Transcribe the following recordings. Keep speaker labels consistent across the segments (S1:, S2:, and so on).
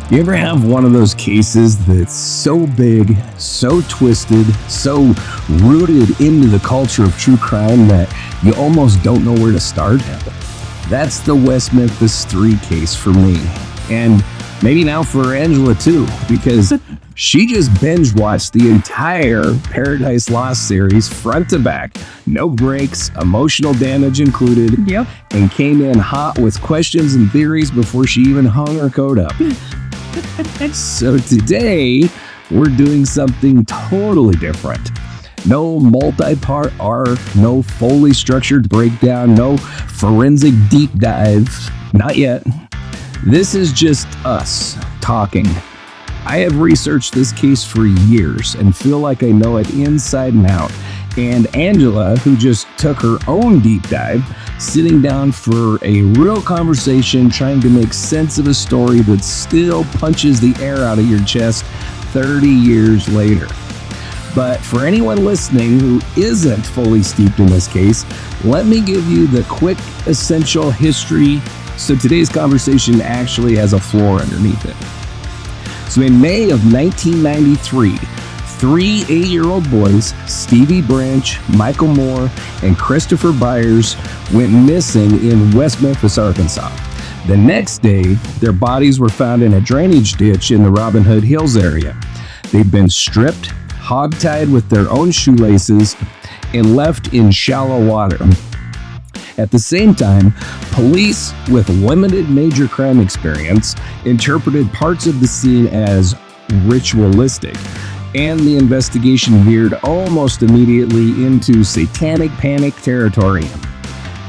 S1: You ever have one of those cases that's so big, so twisted, so rooted into the culture of true crime that you almost don't know where to start? That's the West Memphis Three case for me. And maybe now for Angela too, because she just binge watched the entire Paradise Lost series front to back, no breaks, emotional damage included, and came in hot with questions and theories before she even hung her coat up. So today, we're doing something totally different. No multi-part arc, no fully structured breakdown, no forensic deep dive. Not yet. This is just us talking. I have researched this case for years and feel like I know it inside and out. And Angela, who just took her own deep dive, sitting down for a real conversation, trying to make sense of a story that still punches the air out of your chest 30 years later. But for anyone listening who isn't fully steeped in this case, let me give you the quick, essential history so today's conversation actually has a floor underneath it. So in May of 1993, three 8-year-old boys, Stevie Branch, Michael Moore, and Christopher Byers, went missing in West Memphis, Arkansas. The next day, their bodies were found in a drainage ditch in the Robin Hood Hills area. They'd been stripped, hogtied with their own shoelaces, and left in shallow water. At the same time, police with limited major crime experience interpreted parts of the scene as ritualistic, and the investigation veered almost immediately into Satanic Panic territory.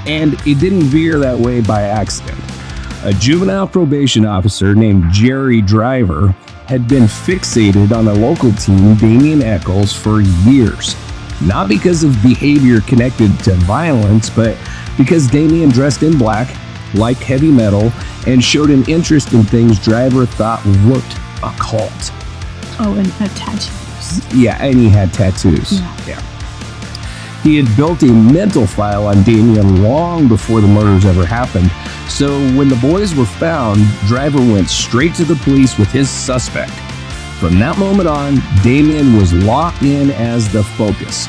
S1: And it didn't veer that way by accident. A juvenile probation officer named Jerry Driver had been fixated on a local teen, Damien Eccles, for years. Not because of behavior connected to violence, but because Damien dressed in black, liked heavy metal, and showed an interest in things Driver thought looked occult.
S2: Oh, and had tattoos.
S1: Yeah, and he had tattoos. Yeah. He had built a mental file on Damien long before the murders ever happened. So when the boys were found, Driver went straight to the police with his suspect. From that moment on, Damien was locked in as the focus.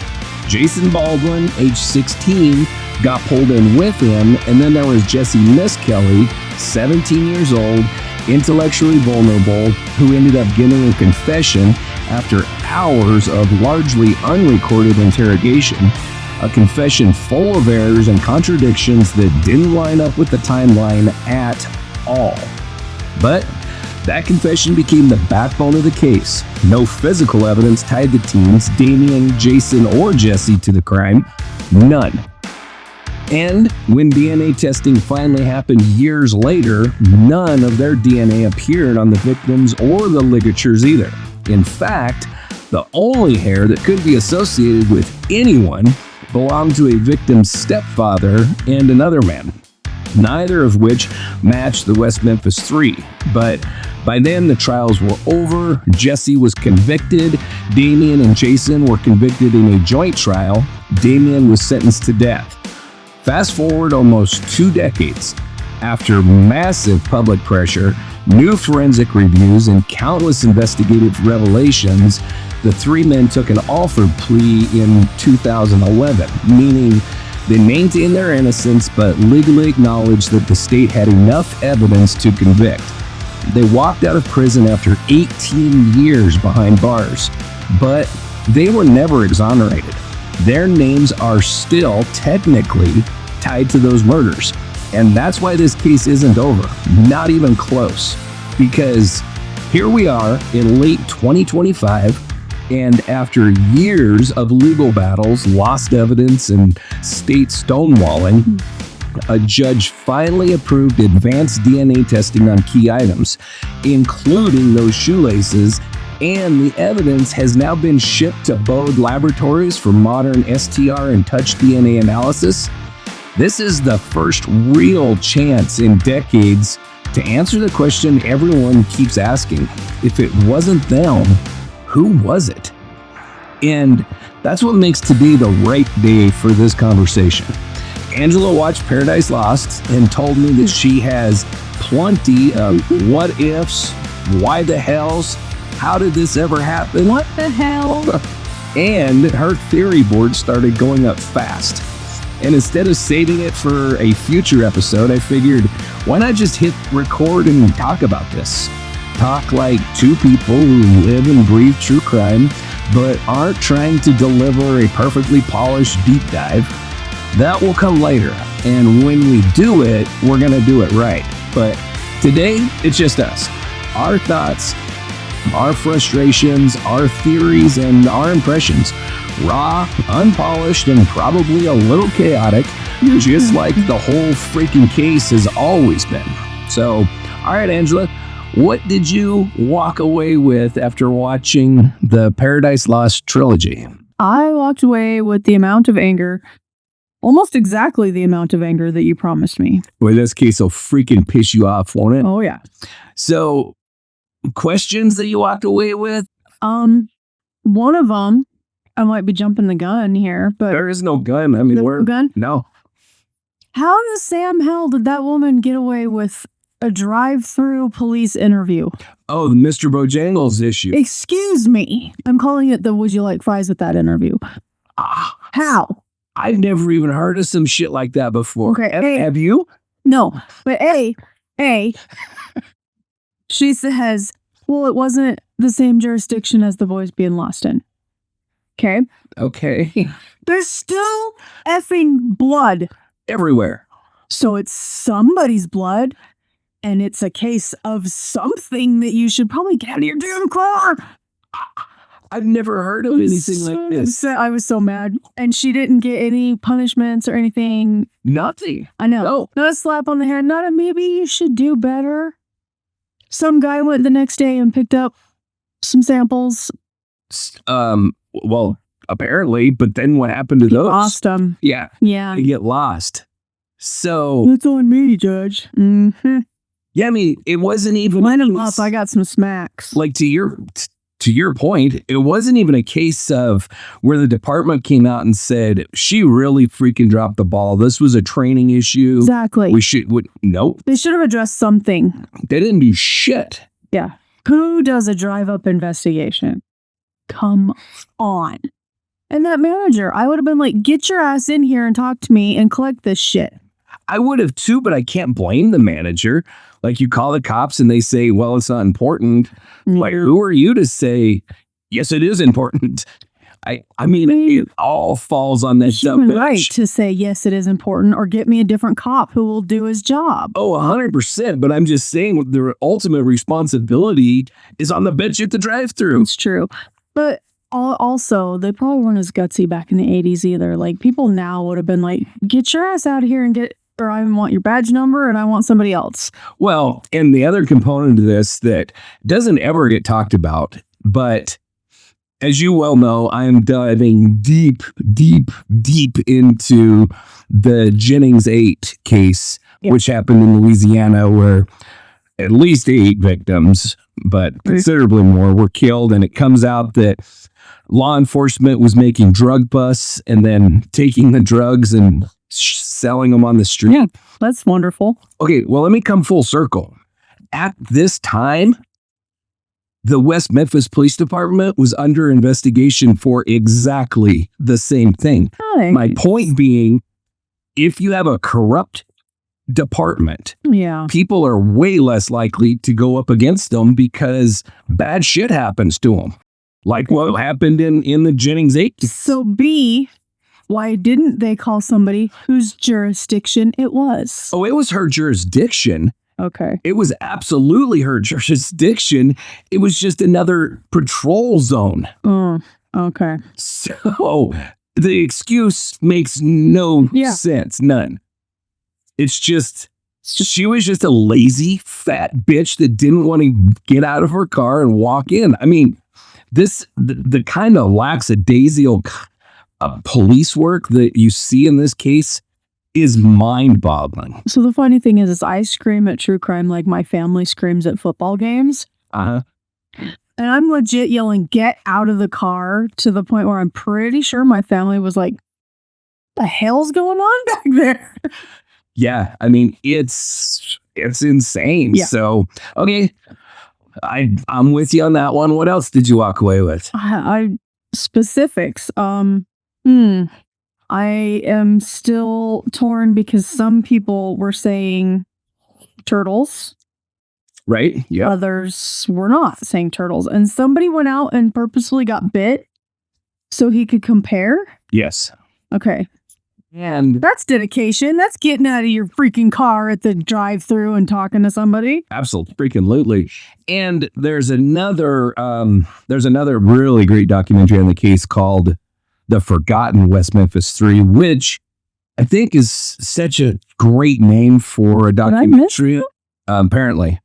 S1: Jason Baldwin, age 16, got pulled in with him, and then there was Jesse Miskelly, 17 years old, intellectually vulnerable, who ended up giving a confession after hours of largely unrecorded interrogation, a confession full of errors and contradictions that didn't line up with the timeline at all. But that confession became the backbone of the case. No physical evidence tied the teens, Damien, Jason, or Jesse to the crime. None. And when DNA testing finally happened years later, none of their DNA appeared on the victims or the ligatures either. In fact, the only hair that could be associated with anyone belonged to a victim's stepfather and another man, neither of which matched the West Memphis Three. But by then, the trials were over. Jesse was convicted. Damien and Jason were convicted in a joint trial. Damien was sentenced to death. Fast forward almost 2 decades. After massive public pressure, new forensic reviews, and countless investigative revelations, the three men took an offered plea in 2011, meaning they maintained their innocence but legally acknowledged that the state had enough evidence to convict. They walked out of prison after 18 years behind bars, but they were never exonerated. Their names are still technically tied to those murders. And that's why this case isn't over, not even close. Because here we are in late 2025, and after years of legal battles, lost evidence, and state stonewalling, a judge finally approved advanced DNA testing on key items, including those shoelaces, and the evidence has now been shipped to Bode Laboratories for modern STR and touch DNA analysis. This is the first real chance in decades to answer the question everyone keeps asking. If it wasn't them, who was it? And that's what makes today the right day for this conversation. Angela watched Paradise Lost and told me that she has plenty of what ifs, why the hells, how did this ever happen?
S2: What the hell?
S1: And her theory board started going up fast. And instead of saving it for a future episode, I figured, why not just hit record and talk about this? Talk like two people who live and breathe true crime, but aren't trying to deliver a perfectly polished deep dive. That will come later. And when we do it, we're going to do it right. But today, it's just us. Our thoughts, our frustrations, our theories, and our impressions. Raw, unpolished, and probably a little chaotic, just like the whole freaking case has always been. So, all right, Angela, what did you walk away with after watching the Paradise Lost trilogy?
S2: I walked away with the amount of anger, almost exactly the amount of anger that you promised me.
S1: Well, this case will freaking piss you off, won't it?
S2: Oh, yeah.
S1: So, questions that you walked away with?
S2: One of them, I might be jumping the gun here, but
S1: There is no gun. I mean,
S2: there's
S1: we're...
S2: no gun?
S1: No.
S2: How in the Sam hell did that woman get away with a drive-through police interview?
S1: Oh, the Mr. Bojangles issue.
S2: Excuse me. I'm calling it the would you like fries with that interview. How?
S1: I've never even heard of some shit like that before.
S2: Okay.
S1: Have you?
S2: No, but she says, well, it wasn't the same jurisdiction as the boys being lost in. Okay.
S1: Okay.
S2: There's still effing blood.
S1: Everywhere.
S2: So it's somebody's blood, and it's a case of something that you should probably get out of your damn car.
S1: I've never heard of anything like this.
S2: I was so mad. And she didn't get any punishments or anything.
S1: Nothing.
S2: I know.
S1: No.
S2: Not a slap on the head. Not a maybe you should do better. Some guy went the next day and picked up some samples.
S1: Well, apparently, but then what happened to those?
S2: Lost them.
S1: Yeah.
S2: Yeah.
S1: They get lost. So.
S2: It's on me, Judge. Mm-hmm.
S1: Yeah, I mean, it wasn't even.
S2: Line them up. I got some smacks.
S1: Like to your point, it wasn't even a case of where the department came out and said, she really freaking dropped the ball. This was a training issue.
S2: Exactly.
S1: Nope.
S2: They should have addressed something.
S1: They didn't do shit.
S2: Yeah. Who does a drive-up investigation? Come on. And that manager, I would have been like, get your ass in here and talk to me and collect this shit.
S1: I would have too, but I can't blame the manager. Like you call the cops and they say, well, it's not important. Like, who are you to say, yes, it is important? I mean, it all falls on that stuff.
S2: Human right to say, yes, it is important, or get me a different cop who will do his job.
S1: Oh, 100%. But I'm just saying the ultimate responsibility is on the bitch at the drive-thru.
S2: It's true. But also, they probably weren't as gutsy back in the 80s either. Like, people now would have been like, get your ass out of here and or I want your badge number and I want somebody else.
S1: Well, and the other component of this that doesn't ever get talked about, but as you well know, I am diving deep into the Jennings 8 case, which happened in Louisiana, where at least 8 victims, but considerably more, were killed. And it comes out that law enforcement was making drug busts and then taking the drugs and selling them on the street.
S2: Yeah, that's wonderful.
S1: Okay, well, let me come full circle. At this time, the West Memphis Police Department was under investigation for exactly the same thing.
S2: Nice.
S1: My point being, if you have a corrupt department, people are way less likely to go up against them because bad shit happens to them. Like what happened in the Jennings 8.
S2: So B, why didn't they call somebody whose jurisdiction it was?
S1: Oh, it was her jurisdiction.
S2: Okay.
S1: It was absolutely her jurisdiction. It was just another patrol zone.
S2: Okay.
S1: So the excuse makes no sense. None. It's just, she was just a lazy, fat bitch that didn't want to get out of her car and walk in. I mean, the kind of lackadaisical police work that you see in this case is mind-boggling.
S2: So the funny thing is I scream at true crime like my family screams at football games.
S1: Uh-huh.
S2: And I'm legit yelling, get out of the car, to the point where I'm pretty sure my family was like, what the hell's going on back there?
S1: Yeah, I mean, it's insane.
S2: Yeah.
S1: So, okay, I'm with you on that one. What else did you walk away with?
S2: Specifics. I am still torn because some people were saying turtles.
S1: Right? Yeah.
S2: Others were not saying turtles. And somebody went out and purposefully got bit so he could compare.
S1: Yes.
S2: Okay.
S1: And
S2: that's dedication. That's getting out of your freaking car at the drive-thru and talking to somebody.
S1: Absolutely. And there's another really great documentary on the case called The Forgotten West Memphis Three, which I think is such a great name for a documentary. Apparently.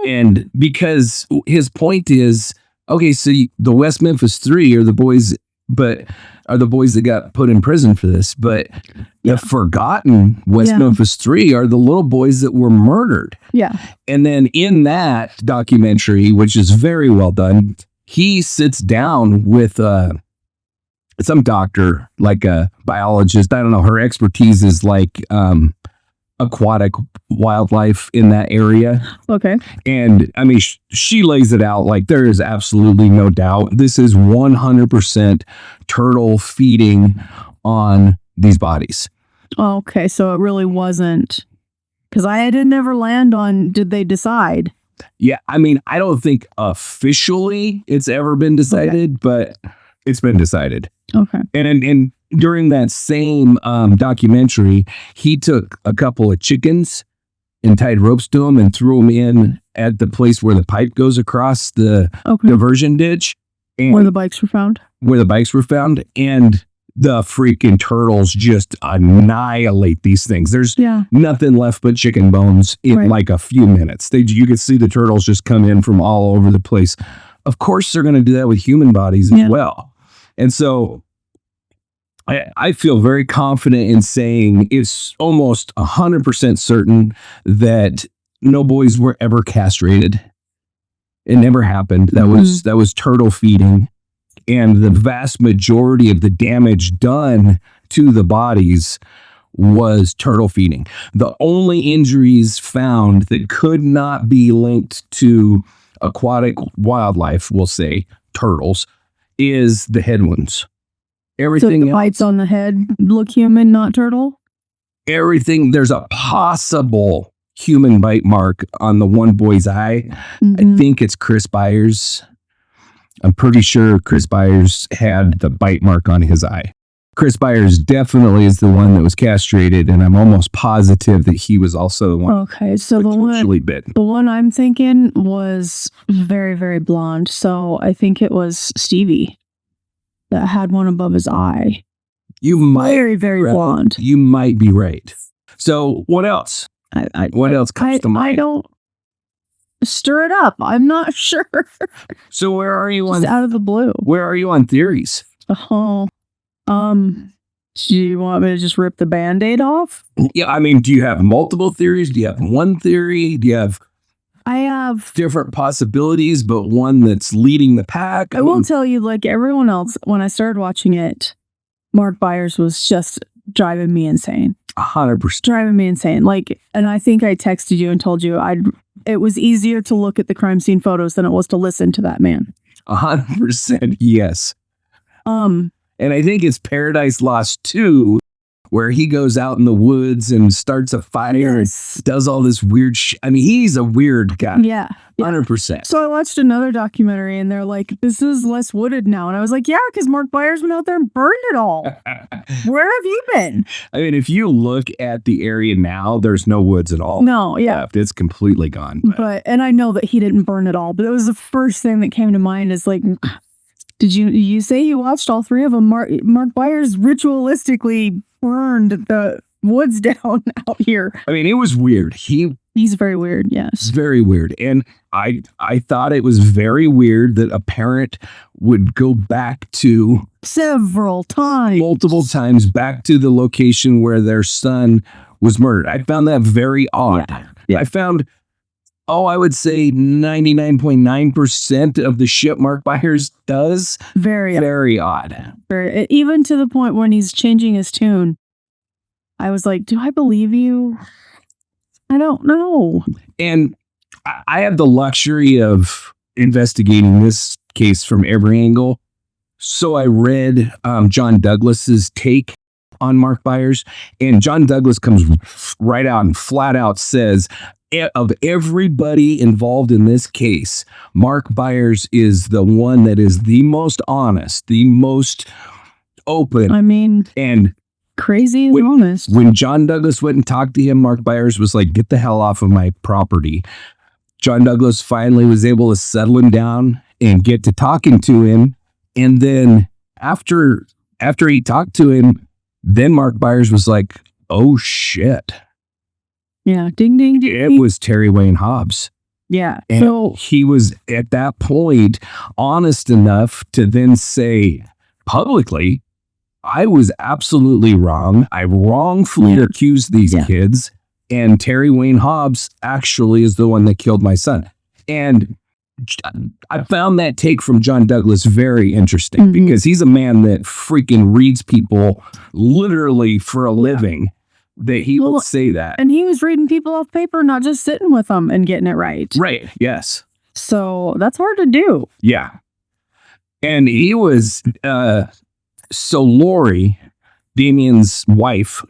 S1: And because his point is, okay, so the West Memphis Three are the boys, that got put in prison for this. But the forgotten West Memphis Three are the little boys that were murdered.
S2: Yeah.
S1: And then in that documentary, which is very well done, he sits down with some doctor, like a biologist. I don't know. Her expertise is like aquatic wildlife in that area.
S2: Okay.
S1: And I mean, she lays it out like there is absolutely no doubt. This is 100% turtle feeding on these bodies.
S2: Okay. So it really wasn't, because I didn't ever land on, did they decide?
S1: Yeah. I mean, I don't think officially it's ever been decided, but it's been decided.
S2: Okay.
S1: And during that same documentary, he took a couple of chickens and tied ropes to them and threw them in at the place where the pipe goes across the diversion ditch. And
S2: where the bikes were found?
S1: Where the bikes were found. And the freaking turtles just annihilate these things. There's nothing left but chicken bones in like a few minutes. You could see the turtles just come in from all over the place. Of course, they're going to do that with human bodies as well. And so I feel very confident in saying it's almost 100% certain that no boys were ever castrated. It never happened. That was turtle feeding. And the vast majority of the damage done to the bodies was turtle feeding. The only injuries found that could not be linked to aquatic wildlife, we'll say turtles, is the head wounds. Everything
S2: so the bites on the head look human, not turtle?
S1: Everything. There's a possible human bite mark on the one boy's eye. I think it's Chris Byers. I'm pretty sure Chris Byers had the bite mark on his eye. Chris Byers definitely is the one that was castrated, and I'm almost positive that he was also the one.
S2: Okay, so the one I'm thinking was very, very blonde. So I think it was Stevie that had one above his eye. Very, very blonde.
S1: You might be right. So what else? What else comes to mind?
S2: I don't stir it up. I'm not sure.
S1: So where are you on?
S2: Just out of the blue.
S1: Where are you on theories?
S2: Do you want me to just rip the Band-Aid off?
S1: Yeah, I mean, do you have multiple theories? Do you have one theory? Do you have...
S2: I have
S1: different possibilities, but one that's leading the pack.
S2: I will tell you, like everyone else, when I started watching it, Mark Byers was just driving me insane.
S1: 100%.
S2: Driving me insane. Like, and I think I texted you and told you it was easier to look at the crime scene photos than it was to listen to that man.
S1: 100%. Yes. And I think it's Paradise Lost 2, where he goes out in the woods and starts a fire and does all this weird shit. I mean, he's a weird guy.
S2: Yeah.
S1: 100%.
S2: So I watched another documentary and they're like, this is less wooded now. And I was like, yeah, because Mark Byers went out there and burned it all. Where have you been?
S1: I mean, if you look at the area now, there's no woods at all.
S2: No, yeah.
S1: Left. It's completely gone.
S2: And I know that he didn't burn it all, but it was the first thing that came to mind is like, did you say you watched all three of them? Mark Byers ritualistically burned the woods down out here.
S1: I mean, it was weird.
S2: He's very weird, yes.
S1: Very weird. And I thought it was very weird that a parent would go back to
S2: multiple
S1: times back to the location where their son was murdered. I found that very odd. Yeah. I found I would say 99.9% of the shit Mark Byers does. Very odd.
S2: Even to the point when he's changing his tune. I was like, do I believe you? I don't know.
S1: And I have the luxury of investigating this case from every angle. So I read John Douglas's take on Mark Byers, and John Douglas comes right out and flat out says, of everybody involved in this case, Mark Byers is the one that is the most honest, the most open.
S2: I mean,
S1: and
S2: crazy and honest.
S1: When John Douglas went and talked to him, Mark Byers was like, get the hell off of my property. John Douglas finally was able to settle him down and get to talking to him. And then after he talked to him, then Mark Byers was like, oh shit.
S2: Yeah. Ding, ding, ding.
S1: It was Terry Wayne Hobbs.
S2: Yeah.
S1: And
S2: so
S1: he was at that point honest enough to then say publicly, I was absolutely wrong. I wrongfully accused these kids. And Terry Wayne Hobbs actually is the one that killed my son. And I found that take from John Douglas very interesting because he's a man that freaking reads people literally for a living, that he will say that.
S2: And he was reading people off paper, not just sitting with them and getting it right.
S1: Right. Yes.
S2: So that's hard to do.
S1: Yeah. And he was, so Lori, Damien's wife,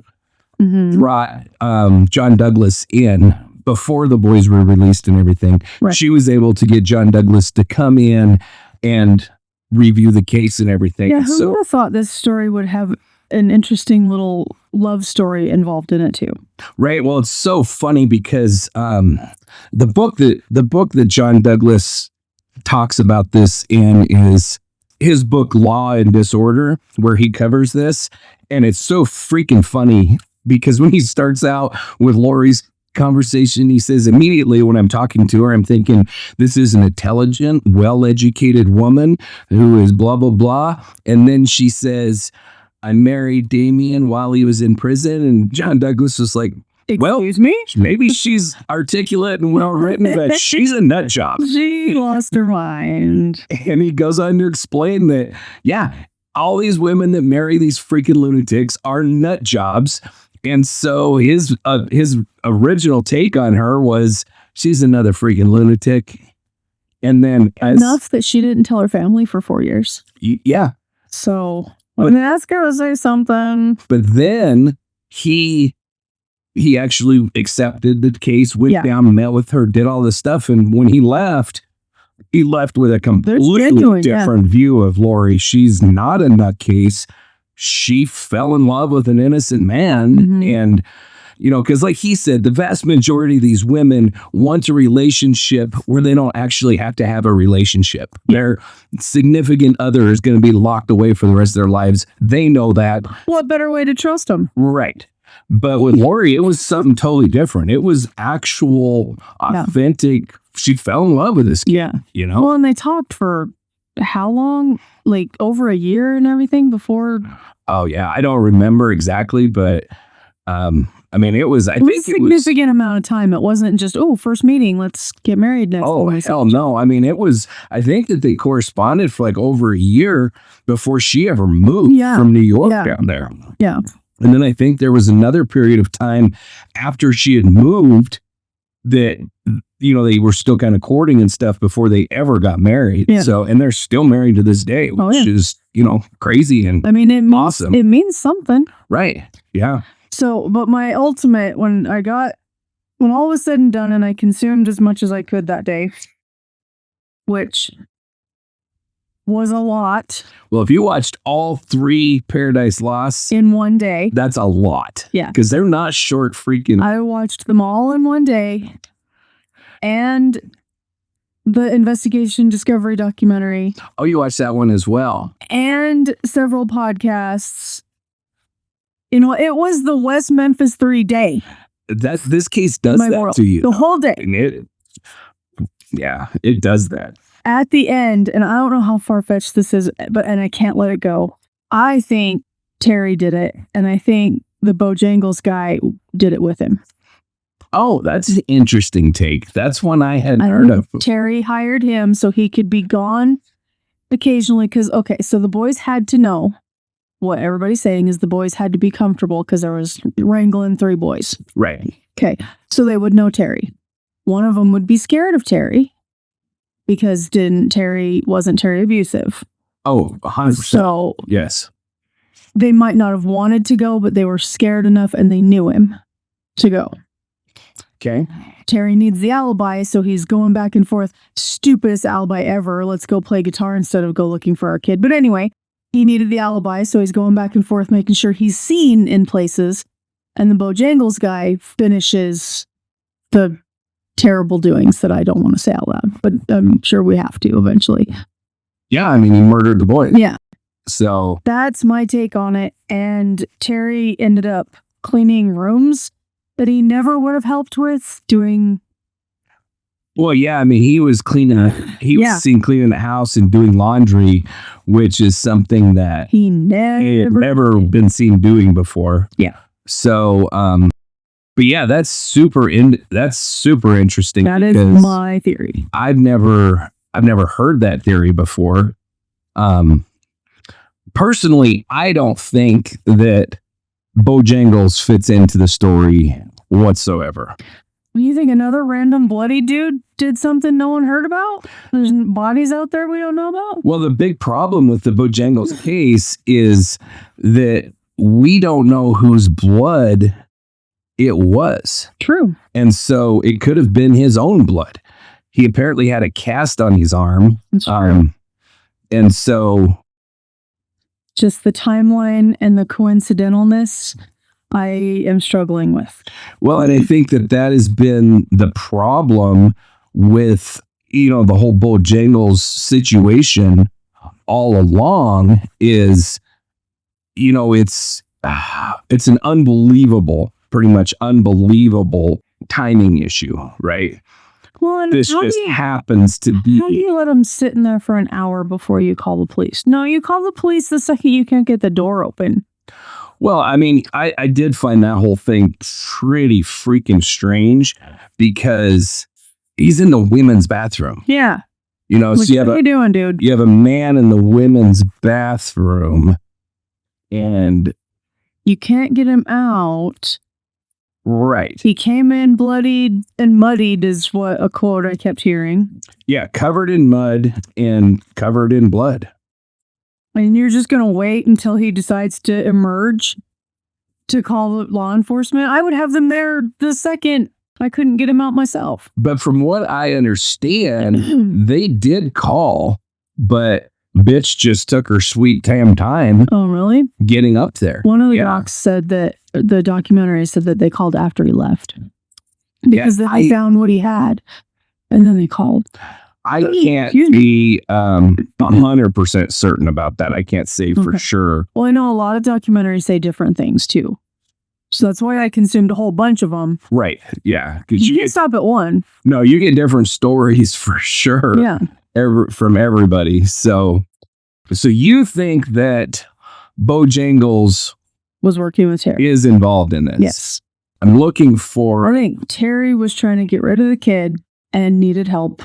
S1: brought John Douglas in before the boys were released and everything. Right. She was able to get John Douglas to come in and review the case and everything.
S2: Yeah, who would have thought this story would have an interesting little love story involved in it too?
S1: Right. Well, it's so funny because the book that John Douglas talks about this in is his book Law and Disorder, where he covers this. And it's so freaking funny because when he starts out with Lori's conversation, he says, immediately when I'm talking to her, I'm thinking, this is an intelligent, well-educated woman who is blah, blah, blah. And then she says, I married Damien while he was in prison. And John Douglas was like,
S2: excuse me?
S1: Maybe she's articulate and well-written, but she's a nut job.
S2: She lost her mind.
S1: And he goes on to explain that, yeah, all these women that marry these freaking lunatics are nut jobs. And so his original take on her was, she's another freaking lunatic. And then
S2: enough that she didn't tell her family for 4 years.
S1: Yeah.
S2: So when they ask her to say something.
S1: But then he actually accepted the case, went down, met with her, did all this stuff. And when he left with a completely different view of Lori. She's not a nutcase. She fell in love with an innocent man. And, you know, because like he said, the vast majority of these women want a relationship where they don't actually have to have a relationship. Their significant other is going to be locked away for the rest of their lives. They know that.
S2: What better way to trust them?
S1: Right. But with Lori, it was something totally different. It was actual, authentic. She fell in love with this kid.
S2: Yeah.
S1: You know?
S2: Well, and they talked for how long? Like over a year and everything before?
S1: Oh, yeah. I don't remember exactly, but I mean, it was a
S2: significant amount of time. It wasn't just, first meeting, let's get married next.
S1: Oh, hell no. I mean, it was, I think that they corresponded for like over a year before she ever moved from New York down there.
S2: Yeah.
S1: And then I think there was another period of time after she had moved that, you know, they were still kind of courting and stuff before they ever got married. Yeah. So, and they're still married to this day, which is, you know, crazy and
S2: I mean,
S1: awesome.
S2: It means something.
S1: Right. Yeah.
S2: So, but my ultimate, when all was said and done and I consumed as much as I could that day, which was a lot.
S1: Well, if you watched all 3 Paradise Lost
S2: in one day,
S1: that's a lot.
S2: Yeah.
S1: Because they're not short freaking.
S2: I watched them all in one day. And the investigation discovery documentary.
S1: Oh, you watched that one as well.
S2: And several podcasts. You know, it was the West Memphis 3 day.
S1: This case does that to you.
S2: The whole day.
S1: It does that.
S2: At the end, and I don't know how far-fetched this is, and I can't let it go. I think Terry did it, and I think the Bojangles guy did it with him.
S1: Oh, that's an interesting take. That's one I hadn't heard of.
S2: Terry hired him so he could be gone occasionally because, so the boys had to know. What everybody's saying is the boys had to be comfortable because there was wrangling 3 boys.
S1: Right.
S2: Okay. So they would know Terry. one of them would be scared of Terry because wasn't Terry abusive?
S1: Oh, 100%.
S2: So
S1: yes.
S2: They might not have wanted to go, but they were scared enough and they knew him to go.
S1: Okay.
S2: Terry needs the alibi, so he's going back and forth. Stupidest alibi ever. Let's go play guitar instead of go looking for our kid. But anyway, he needed the alibi, so he's going back and forth, making sure he's seen in places. And the Bojangles guy finishes the terrible doings that I don't want to say out loud, but I'm sure we have to eventually.
S1: Yeah, I mean, he murdered the boy.
S2: Yeah.
S1: So
S2: that's my take on it. And Terry ended up cleaning rooms that he never would have helped with doing.
S1: Well, yeah, I mean, he was was seen cleaning the house and doing laundry, which is something that
S2: he
S1: had never been seen doing before.
S2: Yeah.
S1: So, but yeah, that's super interesting.
S2: That is my theory.
S1: I've never heard that theory before. Personally, I don't think that Bojangles fits into the story whatsoever.
S2: You think another random bloody dude did something no one heard about? There's bodies out there we don't know about?
S1: Well, the big problem with the Bojangles case is that we don't know whose blood it was.
S2: True.
S1: And so it could have been his own blood. He apparently had a cast on his arm. And so
S2: just the timeline and the coincidentalness I am struggling with.
S1: Well, and I think that has been the problem with, the whole Bojangles situation all along is, it's an pretty much unbelievable timing issue, right?
S2: Well, and
S1: this just happens to be.
S2: How do you let them sit in there for an hour before you call the police? No, you call the police the second you can't get the door open.
S1: Well, I mean, I did find that whole thing pretty freaking strange because he's in the women's bathroom.
S2: Yeah.
S1: So
S2: what are you doing, dude?
S1: You have a man in the women's bathroom and
S2: you can't get him out.
S1: Right.
S2: He came in bloodied and muddied is what a quote I kept hearing.
S1: Yeah, covered in mud and covered in blood.
S2: And you're just going to wait until he decides to emerge to call law enforcement? I would have them there the second I couldn't get him out myself.
S1: But from what I understand, they did call, but bitch just took her sweet damn time.
S2: Oh, really?
S1: Getting up there.
S2: One of the docs said that, the documentary said that they called after he left. Because they found what he had. And then they called.
S1: I can't be 100% certain about that. I can't say for sure.
S2: Well, I know a lot of documentaries say different things too. So that's why I consumed a whole bunch of them.
S1: Right. Yeah.
S2: You can't stop at one.
S1: No, you get different stories for sure.
S2: Yeah.
S1: From everybody. So you think that Bojangles
S2: was working with Terry?
S1: Is involved in this?
S2: Yes.
S1: I'm looking for.
S2: I think Terry was trying to get rid of the kid and needed help.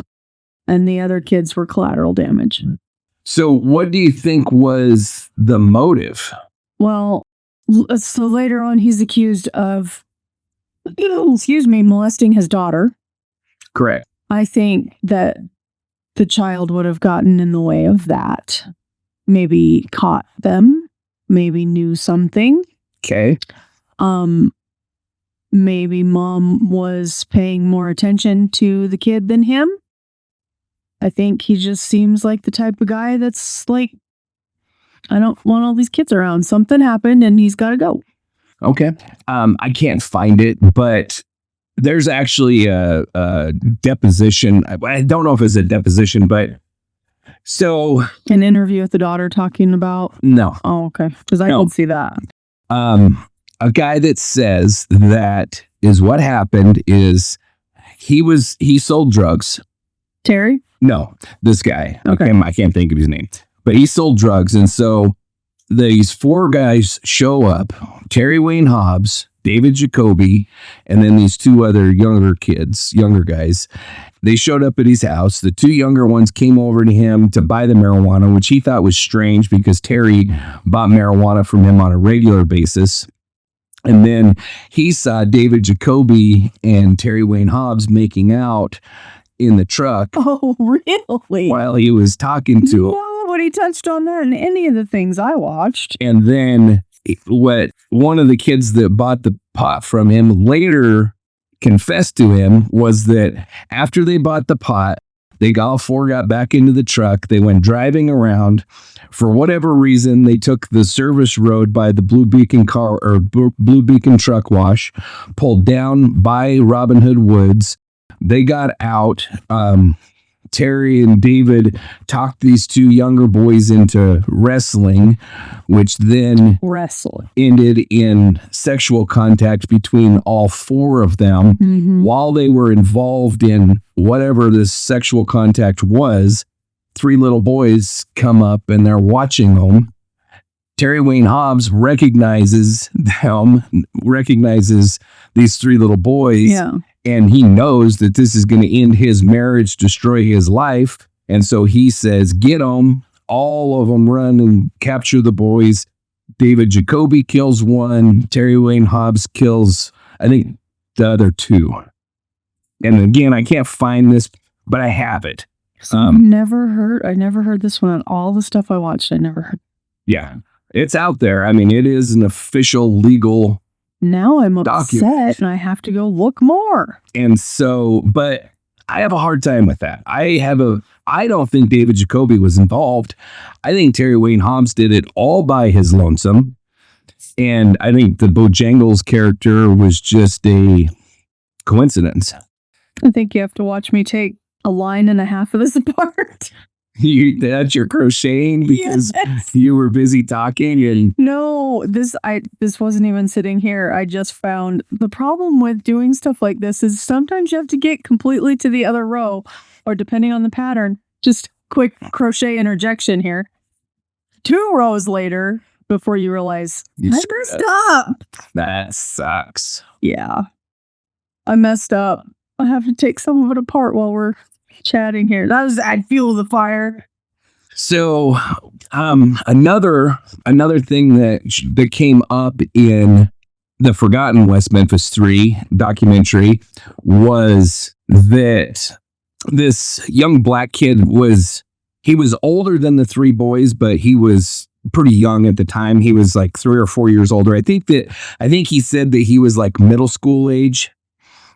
S2: And the other kids were collateral damage.
S1: So what do you think was the motive?
S2: Well, so later on, he's accused of, molesting his daughter.
S1: Correct.
S2: I think that the child would have gotten in the way of that. Maybe caught them. Maybe knew something.
S1: Okay.
S2: Maybe mom was paying more attention to the kid than him. I think he just seems like the type of guy that's like, I don't want all these kids around. Something happened and he's got to go.
S1: Okay. I can't find it, but there's actually a deposition. I don't know if it's a deposition, but so.
S2: An interview with the daughter talking about.
S1: No.
S2: Oh, okay. Because I can see that.
S1: A guy that says that is what happened is he sold drugs.
S2: Terry?
S1: No, this guy.
S2: Okay.
S1: I can't think of his name, but he sold drugs. And so these four guys show up, Terry Wayne Hobbs, David Jacoby, and then these two other younger guys. They showed up at his house. The two younger ones came over to him to buy the marijuana, which he thought was strange because Terry bought marijuana from him on a regular basis. And then he saw David Jacoby and Terry Wayne Hobbs making out in the truck.
S2: Oh, really?
S1: While he was talking to him.
S2: Nobody touched on that in any of the things I watched.
S1: And then what one of the kids that bought the pot from him later confessed to him was that after they bought the pot, they all four got back into the truck. They went driving around. For whatever reason, they took the service road by the Blue Beacon Blue Beacon truck wash, pulled down by Robin Hood Woods. They got out. Terry and David talked these two younger boys into wrestling, which then ended in sexual contact between all four of them.
S2: Mm-hmm.
S1: While they were involved in whatever this sexual contact was, three little boys come up and they're watching them. Terry Wayne Hobbs recognizes these three little boys.
S2: Yeah.
S1: And he knows that this is going to end his marriage, destroy his life. And so he says, get them. All of them run and capture the boys. David Jacoby kills one. Terry Wayne Hobbs kills, I think, the other two. And again, I can't find this, but I have it.
S2: I never heard this one. All the stuff I watched, I never heard.
S1: Yeah, it's out there. I mean, it is an official legal
S2: Now I'm upset and I have to go look more.
S1: And so, but I have a hard time with that. I don't think David Jacoby was involved. I think Terry Wayne Hobbs did it all by his lonesome. And I think the Bojangles character was just a coincidence.
S2: I think you have to watch me take a line and a half of this apart.
S1: That's your crocheting because you were busy talking and
S2: no, this wasn't even sitting here. I just found the problem with doing stuff like this is sometimes you have to get completely to the other row, or depending on the pattern, just quick crochet interjection here. 2 rows later before you realize I messed up.
S1: That sucks.
S2: Yeah, I messed up. I have to take some of it apart while we're chatting here. I'd fuel the fire.
S1: So another thing that came up in the Forgotten West Memphis Three documentary was that this young black kid was older than the three boys, but he was pretty young at the time. He was like 3 or 4 years older. I think he said that he was like middle school age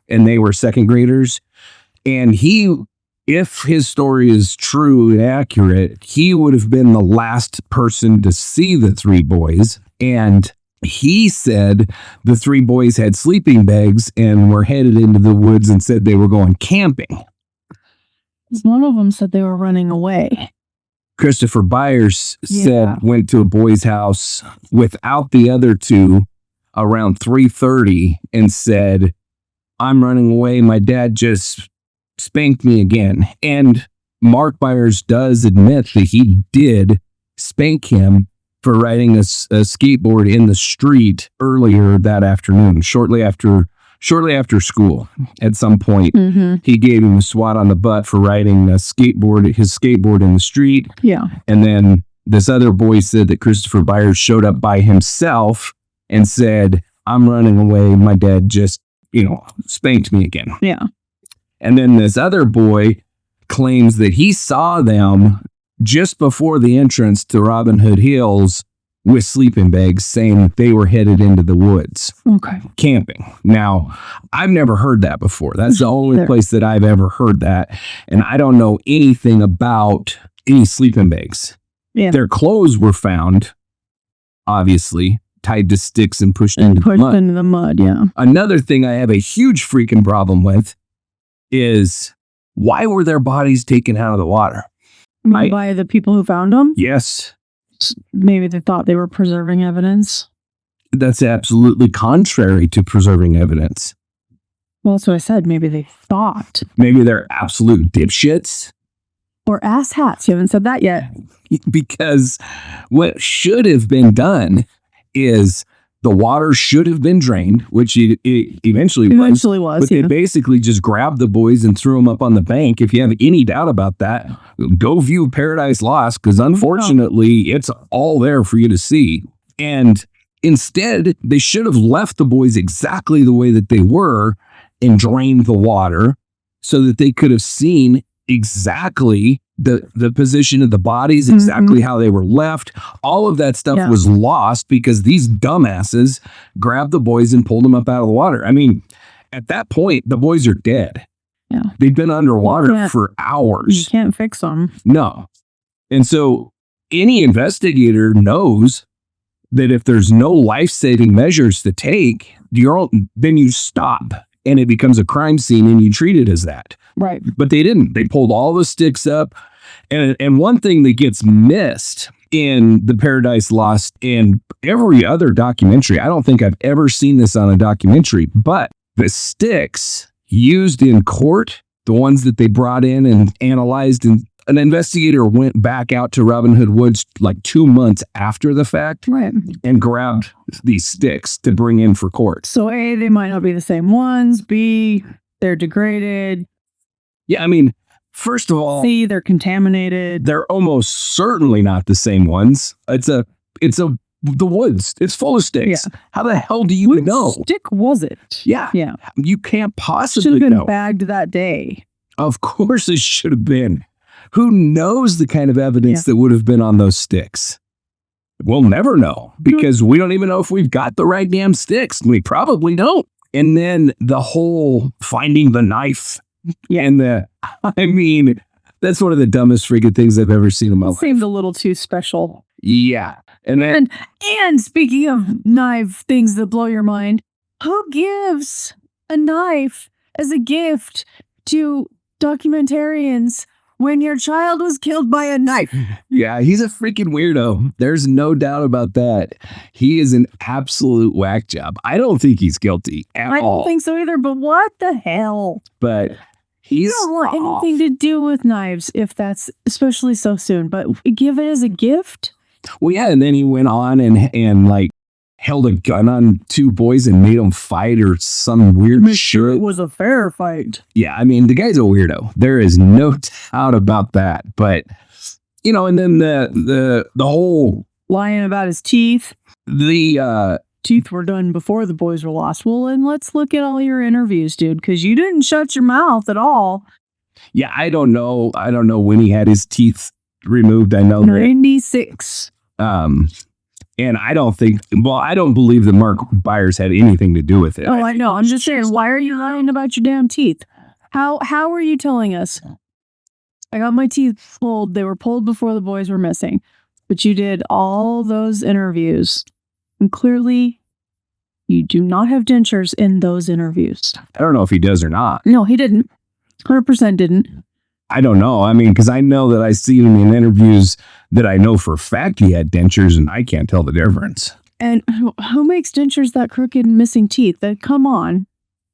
S1: and they were second graders. And if his story is true and accurate, he would have been the last person to see the three boys. And he said the three boys had sleeping bags and were headed into the woods and said they were going camping.
S2: One of them said they were running away.
S1: Christopher Byers said went to a boy's house without the other two around 3:30 and said, I'm running away. My dad just spanked me again. And Mark Byers does admit that he did spank him for riding a skateboard in the street earlier that afternoon, shortly after school. At some point, he gave him a swat on the butt for riding his skateboard in the street.
S2: Yeah.
S1: And then this other boy said that Christopher Byers showed up by himself and said, I'm running away. My dad just, spanked me again.
S2: Yeah.
S1: And then this other boy claims that he saw them just before the entrance to Robin Hood Hills with sleeping bags, saying that they were headed into the woods.
S2: Okay.
S1: Camping. Now, I've never heard that before. That's the only place that I've ever heard that. And I don't know anything about any sleeping bags.
S2: Yeah.
S1: Their clothes were found, obviously, tied to sticks and pushed into the mud.
S2: Yeah.
S1: Another thing I have a huge freaking problem with is why were their bodies taken out of the water?
S2: By the people who found them?
S1: Yes.
S2: Maybe they thought they were preserving evidence.
S1: That's absolutely contrary to preserving evidence.
S2: Well, that's what I said. Maybe they thought.
S1: Maybe they're absolute dipshits.
S2: Or asshats. You haven't said that yet.
S1: Because what should have been done is the water should have been drained, which it eventually was. But they basically just grabbed the boys and threw them up on the bank. If you have any doubt about that, go view Paradise Lost, because unfortunately, it's all there for you to see. And Instead, they should have left the boys exactly the way that they were and drained the water so that they could have seen exactly the position of the bodies, exactly how they were left. All of that stuff was lost because these dumbasses grabbed the boys and pulled them up out of the water. I mean, at that point, the boys are dead.
S2: Yeah.
S1: They've been underwater for hours.
S2: You can't fix them.
S1: No. And so any investigator knows that if there's no life-saving measures to take, then you stop and it becomes a crime scene and you treat it as that.
S2: Right.
S1: But they didn't. They pulled all the sticks up. And one thing that gets missed in the Paradise Lost and every other documentary, I don't think I've ever seen this on a documentary, but the sticks used in court, the ones that they brought in and analyzed, and an investigator went back out to Robin Hood Woods like 2 months after the fact,
S2: right,
S1: and grabbed these sticks to bring in for court.
S2: So A, they might not be the same ones. B, they're degraded.
S1: Yeah, I mean, first of all,
S2: C, they're contaminated.
S1: They're almost certainly not the same ones. It's the woods. It's full of sticks. Yeah. How the hell do you know?
S2: What stick was it?
S1: Yeah.
S2: Yeah.
S1: You can't possibly
S2: should have been
S1: know.
S2: Bagged that day.
S1: Of course it should have been. Who knows the kind of evidence that would have been on those sticks? We'll never know because we don't even know if we've got the right damn sticks. We probably don't. And then the whole finding the knife and I mean, that's one of the dumbest freaking things I've ever seen in my life.
S2: Seemed a little too special.
S1: Yeah. And
S2: speaking of knife things that blow your mind, who gives a knife as a gift to documentarians when your child was killed by a knife?
S1: Yeah, he's a freaking weirdo. There's no doubt about that. He is an absolute whack job. I don't think he's guilty at all.
S2: I don't think so either, but what the hell?
S1: But he's
S2: don't want anything to do with knives if that's especially so soon, but give it as a gift?
S1: Well, yeah, and then he went on and like held a gun on 2 boys and made them fight or some weird shit.
S2: It was a fair fight.
S1: Yeah, I mean, the guy's a weirdo. There is no doubt about that. But, you know, and then the whole...
S2: lying about his teeth.
S1: The
S2: teeth were done before the boys were lost. Well, and let's look at all your interviews, dude, because you didn't shut your mouth at all.
S1: Yeah, I don't know. I don't know when he had his teeth removed. I know
S2: 96.
S1: And I don't believe that Mark Byers had anything to do with it.
S2: Oh, I know. I'm just saying, why are you lying about your damn teeth? How are you telling us? I got my teeth pulled. They were pulled before the boys were missing. But you did all those interviews. And clearly, you do not have dentures in those interviews.
S1: I don't know if he does or not.
S2: No, he didn't. 100% didn't.
S1: I don't know. I mean, because I know that I see him in interviews that I know for a fact he had dentures, and I can't tell the difference.
S2: And who makes dentures that crooked and missing teeth? Come on.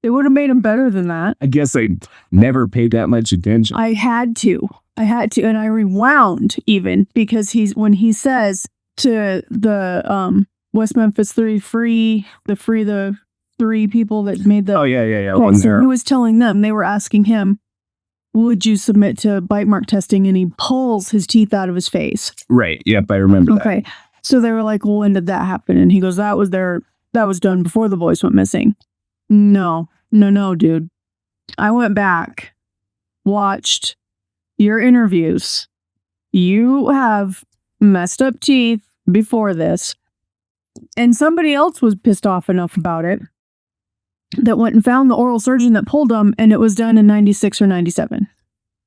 S2: They would have made them better than that.
S1: I guess I never paid that much attention.
S2: I had to, and I rewound even because when he says to the West Memphis Three, the 3 people that made the...
S1: Oh, yeah.
S2: Okay, so he was telling them, they were asking him, would you submit to bite mark testing? And he pulls his teeth out of his face.
S1: Right. Yep, I remember that.
S2: Okay. So they were like, well, when did that happen? And he goes, that was done before the boys went missing. No, dude. I went back, watched your interviews. You have messed up teeth before this. And somebody else was pissed off enough about it that went and found the oral surgeon that pulled them, and it was done in 96 or 97.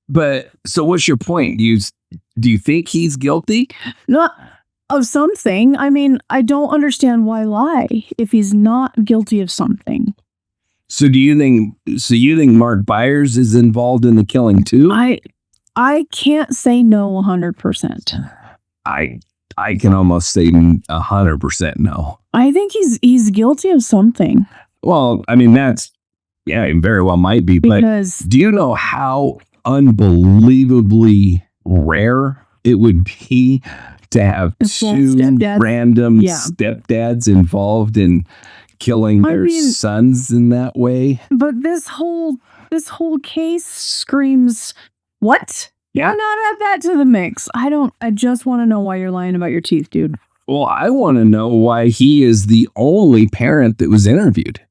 S1: But so what's your point? Do you think he's guilty?
S2: Not of something. I mean, I don't understand why lie if he's not guilty of something.
S1: So you think Mark Byers is involved in the killing too?
S2: I can't say no 100%.
S1: I can almost say 100% no.
S2: I think he's guilty of something.
S1: Well, I mean, it very well might be,
S2: because
S1: but do you know how unbelievably rare it would be to have 2 random stepdads involved in killing their sons in that way?
S2: But this whole case screams, what?
S1: Yeah.
S2: Why not add that to the mix? I just want to know why you're lying about your teeth, dude.
S1: Well, I want to know why he is the only parent that was interviewed.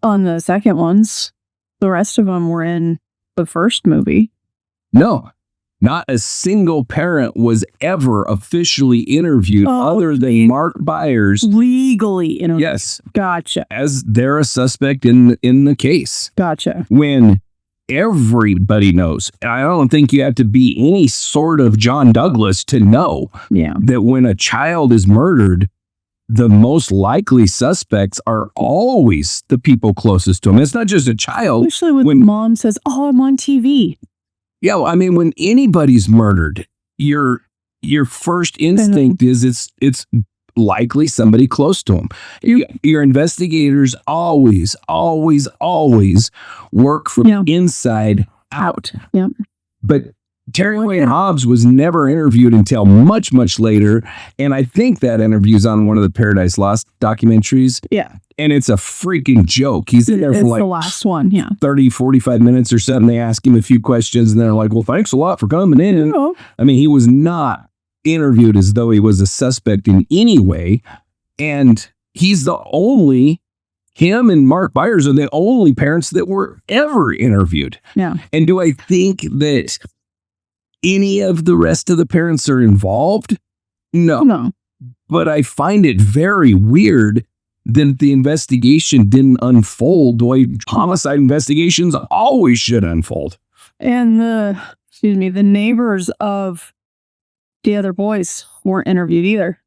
S2: On the second ones, the rest of them were in the first movie.
S1: No, not a single parent was ever officially interviewed other than Mark Byers.
S2: Legally interviewed.
S1: Yes.
S2: Gotcha.
S1: As they're a suspect in the case.
S2: Gotcha.
S1: When everybody knows. I don't think you have to be any sort of John Douglas to know that when a child is murdered, the most likely suspects are always the people closest to him. It's not just a child.
S2: Especially when mom says, "Oh, I'm on TV."
S1: Yeah, well, I mean, when anybody's murdered, your first instinct is it's likely somebody close to him. Your investigators always work from inside out.
S2: Yeah.
S1: But Terry Wayne Hobbs was never interviewed until much, much later. And I think that interview's on one of the Paradise Lost documentaries.
S2: Yeah.
S1: And it's a freaking joke. He's in there for like
S2: the last one,
S1: 30, 45 minutes or something. They ask him a few questions and they're like, well, thanks a lot for coming in.
S2: Oh.
S1: I mean, he was not interviewed as though he was a suspect in any way. And he's him and Mark Byers are the only parents that were ever interviewed.
S2: Yeah.
S1: And do I think that any of the rest of the parents are involved? No. But I find it very weird that the investigation didn't unfold the way homicide investigations always should unfold.
S2: And the neighbors of the other boys weren't interviewed either.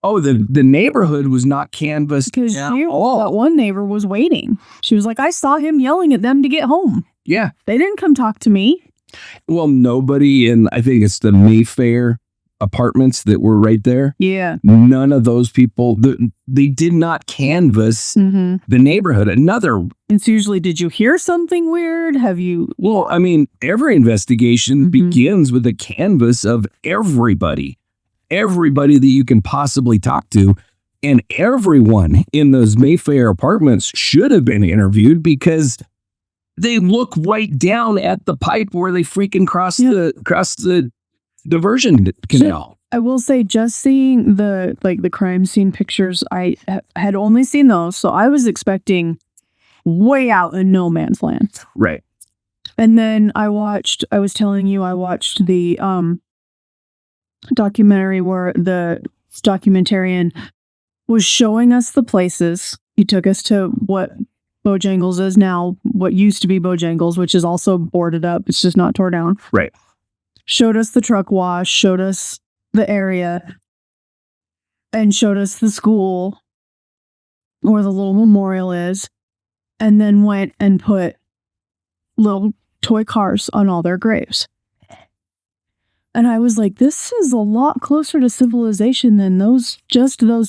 S1: Oh, the neighborhood was not canvassed
S2: because
S1: at all.
S2: That one neighbor was waiting. She was like, I saw him yelling at them to get home.
S1: Yeah.
S2: They didn't come talk to me.
S1: Well, nobody in, I think it's the Mayfair apartments that were right there.
S2: Yeah.
S1: None of those people, they did not canvass the neighborhood.
S2: It's usually, did you hear something weird? Have you?
S1: Well, I mean, every investigation begins with a canvass of everybody that you can possibly talk to. And everyone in those Mayfair apartments should have been interviewed because they look right down at the pipe where they freaking cross the diversion canal.
S2: I will say, just seeing the crime scene pictures, I had only seen those, so I was expecting way out in no man's land.
S1: Right.
S2: And then I watched the documentary where the documentarian was showing us the places. He took us to what Bojangles is now, what used to be Bojangles, which is also boarded up. It's just not tore down.
S1: Right.
S2: Showed us the truck wash, showed us the area, and showed us the school where the little memorial is, and then went and put little toy cars on all their graves. And I was like, this is a lot closer to civilization than those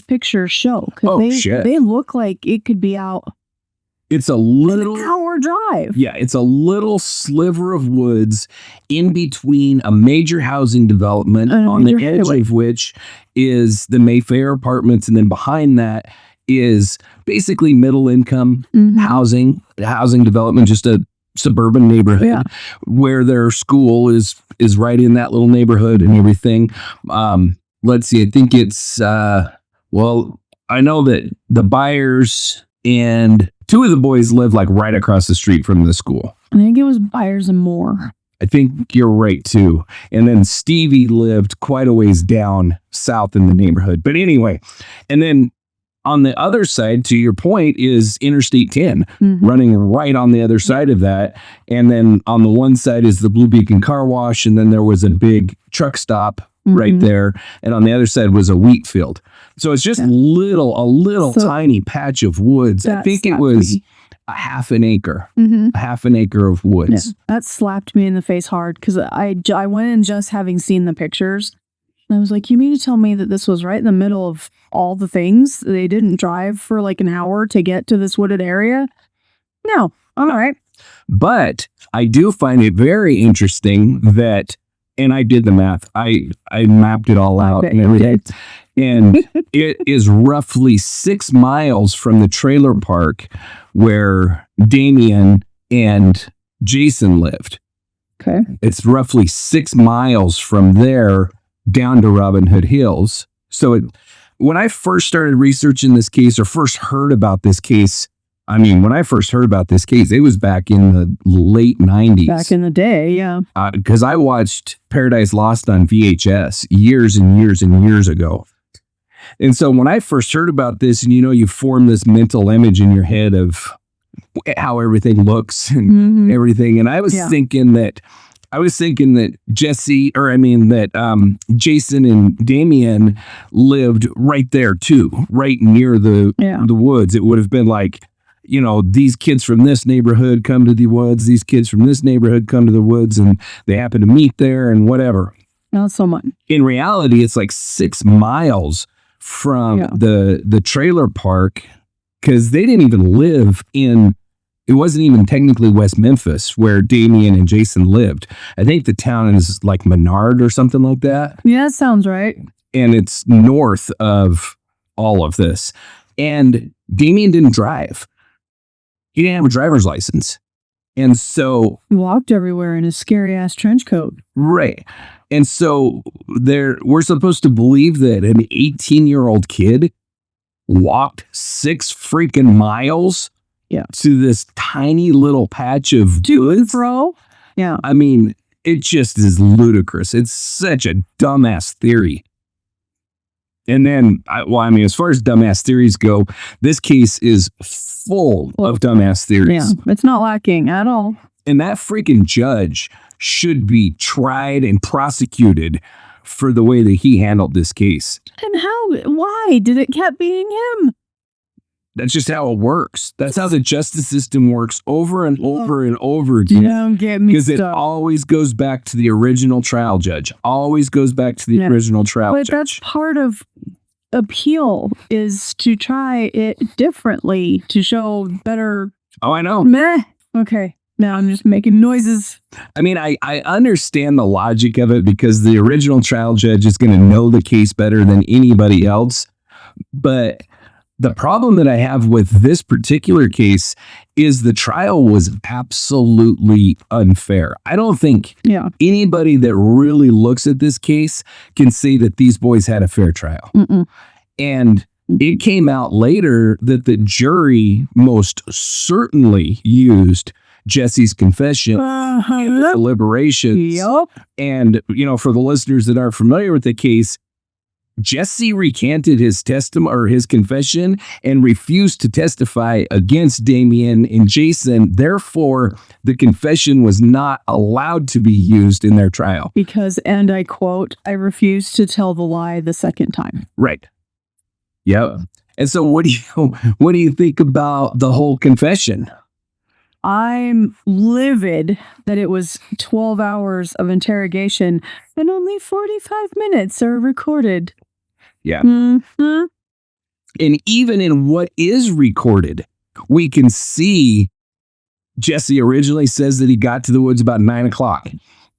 S2: pictures show.
S1: Shit.
S2: They look like it could be out.
S1: It's a little
S2: hour drive.
S1: Yeah, it's a little sliver of woods in between a major housing development on the edge of which is the Mayfair apartments. And then behind that is basically middle income housing development, just a suburban neighborhood where their school is right in that little neighborhood and everything. Let's see, I think it's, I know that the Byers and two of the boys live like right across the street from the school.
S2: I think it was Byers and Moore.
S1: I think you're right too. And then Stevie lived quite a ways down south in the neighborhood. But anyway, and then on the other side, to your point, is Interstate 10 running right on the other side of that. And then on the one side is the Blue Beacon Car Wash. And then there was a big truck stop right there. And on the other side was a wheat field. So it's just a little tiny patch of woods. I think it was a half an acre of woods.
S2: Yeah, that slapped me in the face hard because I went in just having seen the pictures. And I was like, you mean to tell me that this was right in the middle of all the things? They didn't drive for like an hour to get to this wooded area? No. All right.
S1: But I do find it very interesting that, and I did the math. I mapped it all out and everything. And it is roughly 6 miles from the trailer park where Damien and Jason lived.
S2: Okay.
S1: It's roughly 6 miles from there down to Robin Hood Hills. So when I first started researching this case or first heard about this case, when I first heard about this case, it was back in the late 90s.
S2: Back in the day, yeah.
S1: Because I watched Paradise Lost on VHS years and years and years ago. And so when I first heard about this, and you form this mental image in your head of how everything looks and everything. And I was thinking that Jason and Damien lived right there too, right near the woods. It would have been like, these kids from this neighborhood come to the woods, these kids from this neighborhood come to the woods, and they happen to meet there and whatever.
S2: Not so much.
S1: In reality, it's like 6 miles from the trailer park, because they didn't even live it wasn't even technically West Memphis where Damien and Jason lived. I think the town is like Menard or something like that.
S2: Yeah, that sounds right.
S1: And it's north of all of this. And Damien didn't drive. He didn't have a driver's license. And so
S2: he walked everywhere in his scary ass trench coat.
S1: Right. And so we're supposed to believe that an 18-year-old kid walked 6 freaking miles to this tiny little patch of woods.
S2: Bro. Yeah.
S1: It just is ludicrous. It's such a dumbass theory. And then, as far as dumbass theories go, this case is full of dumbass theories.
S2: Yeah, it's not lacking at all.
S1: And that freaking judge should be tried and prosecuted for the way that he handled this case.
S2: And why did it kept being him?
S1: That's just how it works. That's how the justice system works over and over and over again.
S2: Don't get me
S1: Because it always goes back to the original trial judge. Always goes back to the original trial judge.
S2: But that's part of appeal, is to try it differently, to show better.
S1: Oh, I know.
S2: Meh. Okay. Now I'm just making noises.
S1: I understand the logic of it, because the original trial judge is going to know the case better than anybody else. But the problem that I have with this particular case is the trial was absolutely unfair. I don't think anybody that really looks at this case can say that these boys had a fair trial. And it came out later that the jury most certainly used Jesse's confession in the deliberations. And, for the listeners that aren't familiar with the case, Jesse recanted his testimony or his confession and refused to testify against Damien and Jason. Therefore, the confession was not allowed to be used in their trial.
S2: Because, and I quote, "I refuse to tell the lie the second time."
S1: Right. Yep. And so what do you think about the whole confession?
S2: I'm livid that it was 12 hours of interrogation and only 45 minutes are recorded.
S1: Yeah. And even in what is recorded, we can see Jesse originally says that he got to the woods about 9 o'clock.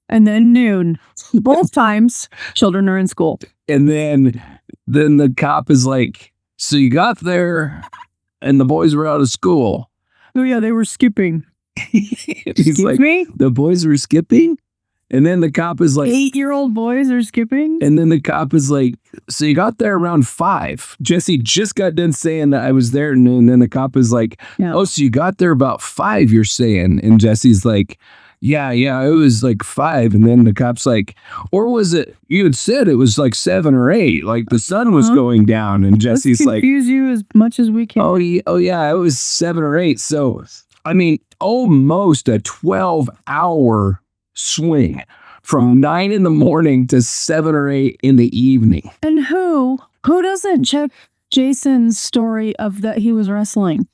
S2: And then noon. Both times, children are in school.
S1: And then the cop is like, "So you got there and the boys were out of school."
S2: Oh, yeah, they were skipping.
S1: He's like,
S2: me?
S1: "The boys were skipping?" And then the cop is like,
S2: 8-year-old boys are skipping?
S1: And then the cop is like, "So you got there around 5. Jesse just got done saying that I was there. And then the cop is like, "Oh, so you got there about 5, you're saying?" And Jesse's like, yeah, it was like 5. And then the cop's like, "Or was it, you had said it was like 7 or 8, like the sun was going down." And Jesse's like,
S2: confuse you as much as we can.
S1: Oh yeah, it was 7 or 8. So, almost a 12-hour swing from 9 in the morning to 7 or 8 in the evening.
S2: And who doesn't check Jason's story of that he was wrestling?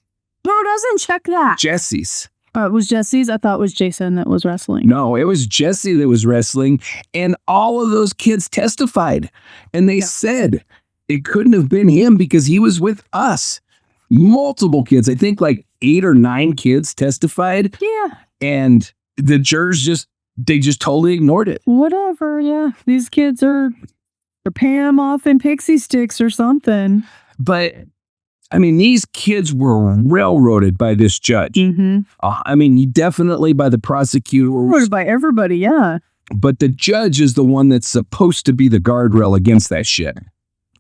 S2: Who doesn't check that?
S1: Jesse's.
S2: It was Jesse's? I thought it was Jason that was wrestling.
S1: No, it was Jesse that was wrestling, and all of those kids testified, and they said it couldn't have been him because he was with us. Multiple kids, I think like 8 or 9 kids testified.
S2: Yeah.
S1: And the jurors just totally ignored it.
S2: Whatever, yeah. These kids are paying them off in pixie sticks or something.
S1: But these kids were railroaded by this judge. Definitely by the prosecutor.
S2: Railroaded by everybody, yeah.
S1: But the judge is the one that's supposed to be the guardrail against that shit.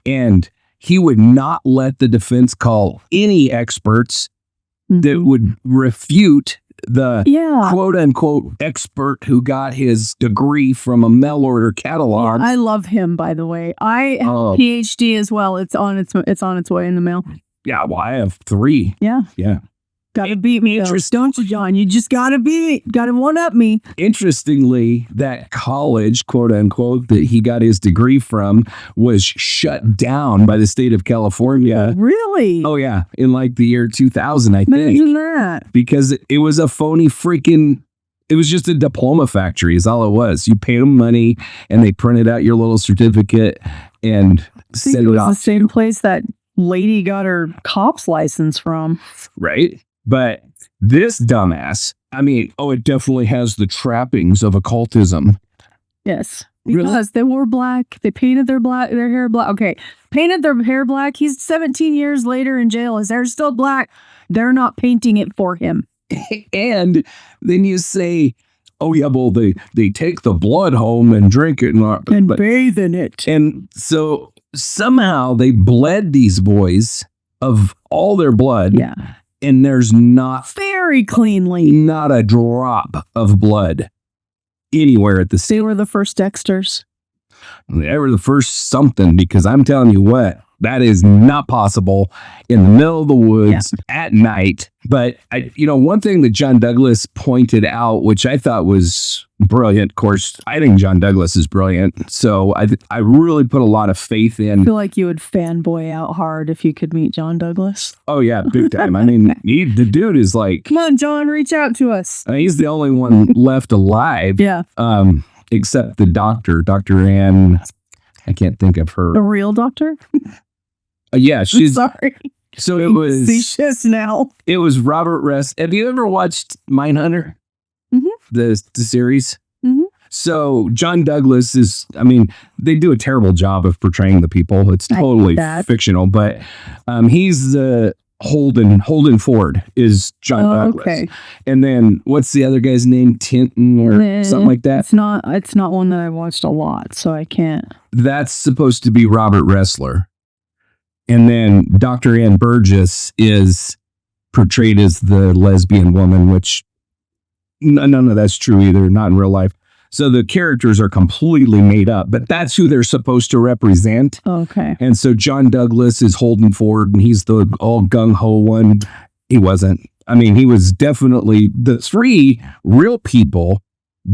S1: And he would not let the defense call any experts that would refute the quote unquote expert who got his degree from a mail order catalog.
S2: I love him, by the way. I have a PhD as well. It's on its way in the mail.
S1: Yeah, well, I have 3.
S2: Yeah. Gotta beat me, don't you, John? You just gotta one up me.
S1: Interestingly, that college, quote unquote, that he got his degree from was shut down by the state of California.
S2: Really?
S1: Oh, yeah. In like the year 2000, I think.
S2: Imagine that.
S1: Because it was a phony it was just a diploma factory is all it was. You paid them money and they printed out your little certificate and sent it off.
S2: The same place that lady got her cop's license from.
S1: Right? But this dumbass, I mean, it definitely has the trappings of occultism.
S2: Yes. Because they wore black. They painted their hair black. Okay. Painted their hair black. He's 17 years later in jail. His hair's still black. They're not painting it for him.
S1: And then you say, oh, yeah, well, they take the blood home and drink it
S2: and bathe in it.
S1: And so somehow they bled these boys of all their blood.
S2: Yeah.
S1: And there's
S2: very cleanly,
S1: not a drop of blood anywhere at the scene.
S2: They were the first Dexters.
S1: They were the first something, because I'm telling you what, that is not possible in the middle of the woods at night. But one thing that John Douglas pointed out, which I thought was brilliant. Of course, I think John Douglas is brilliant. So I really put a lot of faith in.
S2: I feel like you would fanboy out hard if you could meet John Douglas.
S1: Oh, yeah, big time. I mean, the dude is like,
S2: come on, John, reach out to us.
S1: He's the only one left alive.
S2: Yeah.
S1: Except the doctor, Dr. Ann. I can't think of her.
S2: A real doctor?
S1: Yeah, she's
S2: sorry.
S1: So it was
S2: facetious now.
S1: It was Robert Ress. Have you ever watched Mindhunter?
S2: Mm-hmm.
S1: The series?
S2: Mm-hmm.
S1: So John Douglas is, I mean, they do a terrible job of portraying the people. It's totally fictional, but he's the Holden Ford is John Douglas. Okay. And then what's the other guy's name? Tinton or something like that?
S2: It's not one that I watched a lot, so I can't.
S1: That's supposed to be Robert Ressler. And then Dr. Ann Burgess is portrayed as the lesbian woman, which none of that's true either, not in real life. So the characters are completely made up, but that's who they're supposed to represent.
S2: Okay.
S1: And so John Douglas is Holden Ford, and he's the all gung-ho one. He wasn't. I mean, he was definitely, the 3 real people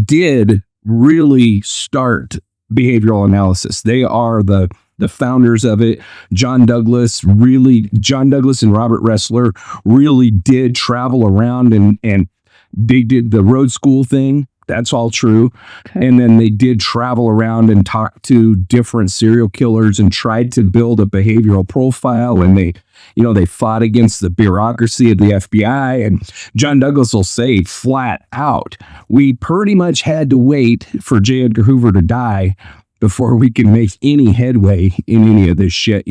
S1: did really start behavioral analysis. They are the founders of it. John Douglas and Robert Ressler really did travel around and they did the road school thing. That's all true. Okay. And then they did travel around and talk to different serial killers and tried to build a behavioral profile. And they fought against the bureaucracy of the FBI. And John Douglas will say flat out, we pretty much had to wait for J. Edgar Hoover to die before we can make any headway in any of this shit,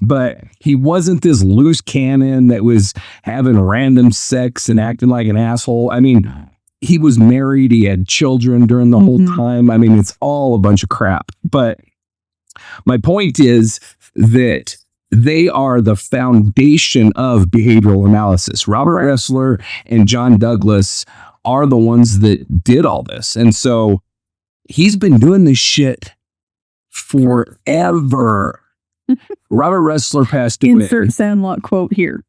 S1: But he wasn't this loose cannon that was having random sex and acting like an asshole. I mean, he was married. He had children during the whole time. I mean, it's all a bunch of crap. But my point is that they are the foundation of behavioral analysis. Robert Ressler and John Douglas are the ones that did all this. And so he's been doing this shit forever. Robert Ressler passed away.
S2: Insert Sandlot quote here.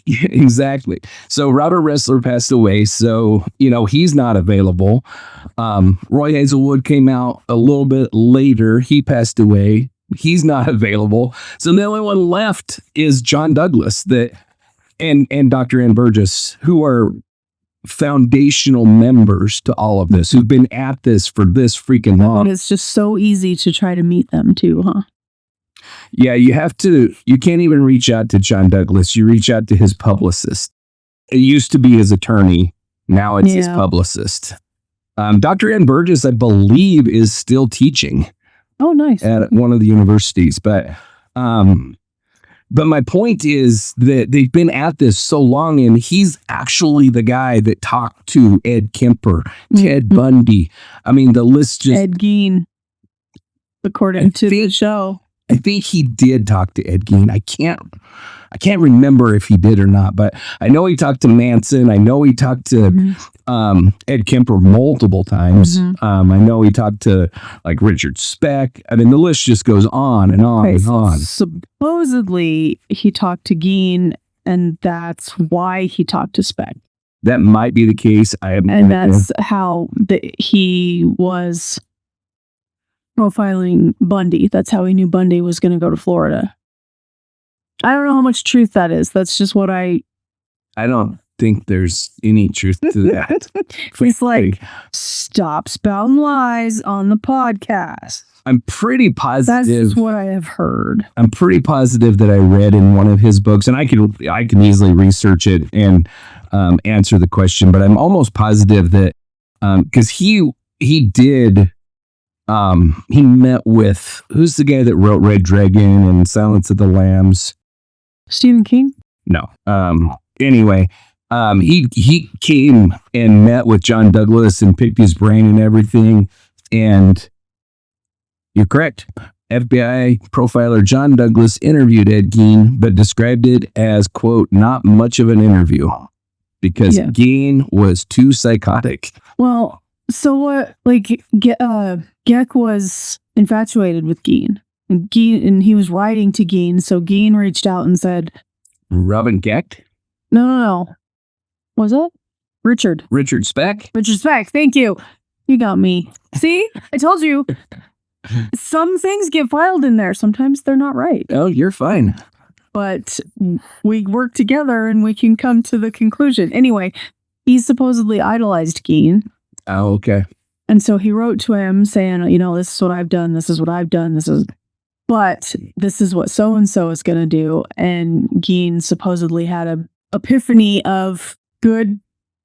S1: Yeah, exactly. So Robert Ressler passed away. So, he's not available. Roy Hazelwood came out a little bit later. He passed away. He's not available. So the only one left is John Douglas and Dr. Ann Burgess, who are foundational members to all of this, who've been at this for this freaking long.
S2: And it's just so easy to try to meet them too, huh?
S1: Yeah, you can't even reach out to John Douglas. You reach out to his publicist. It used to be his attorney. Now it's his publicist. Dr. Ann Burgess, I believe, is still teaching.
S2: Oh, nice.
S1: At one of the universities. But my point is that they've been at this so long, and he's actually the guy that talked to Ed Kemper, Ted Bundy. I mean, the list just...
S2: Ed Gein, according to the show.
S1: I think he did talk to Ed Gein. I can't remember if he did or not, but I know he talked to Manson. I know he talked to Ed Kemper multiple times. I know he talked to like Richard Speck. I mean, the list just goes on and on and on.
S2: Supposedly, he talked to Gein, and that's why he talked to Speck.
S1: That might be the case.
S2: And that's how he was profiling Bundy. That's how he knew Bundy was going to go to Florida. I don't know how much truth that is. That's just what I
S1: don't think there's any truth to that.
S2: He's like, stop spouting lies on the podcast.
S1: I'm pretty positive.
S2: That's what I have heard.
S1: I'm pretty positive that I read in one of his books, and I can easily research it and answer the question, but I'm almost positive that because he did. He met with, who's the guy that wrote Red Dragon and Silence of the Lambs?
S2: Stephen King?
S1: No. Anyway, he came and met with John Douglas and picked his brain and everything. And you're correct. FBI profiler John Douglas interviewed Ed Gein, but described it as, quote, not much of an interview because Gein was too psychotic.
S2: Well, so what, like, Geck was infatuated with Gein. And he was writing to Gein, so Gein reached out and said,
S1: Robin Geck?
S2: No. Was it? Richard
S1: Speck?
S2: Richard Speck, thank you. You got me. See? I told you. Some things get filed in there. Sometimes they're not right.
S1: Oh, you're fine.
S2: But we work together and we can come to the conclusion. Anyway, he supposedly idolized Gein.
S1: Oh, okay.
S2: And so he wrote to him saying, this is what I've done. This is what I've done. But this is what so-and-so is going to do. And Gein supposedly had an epiphany of good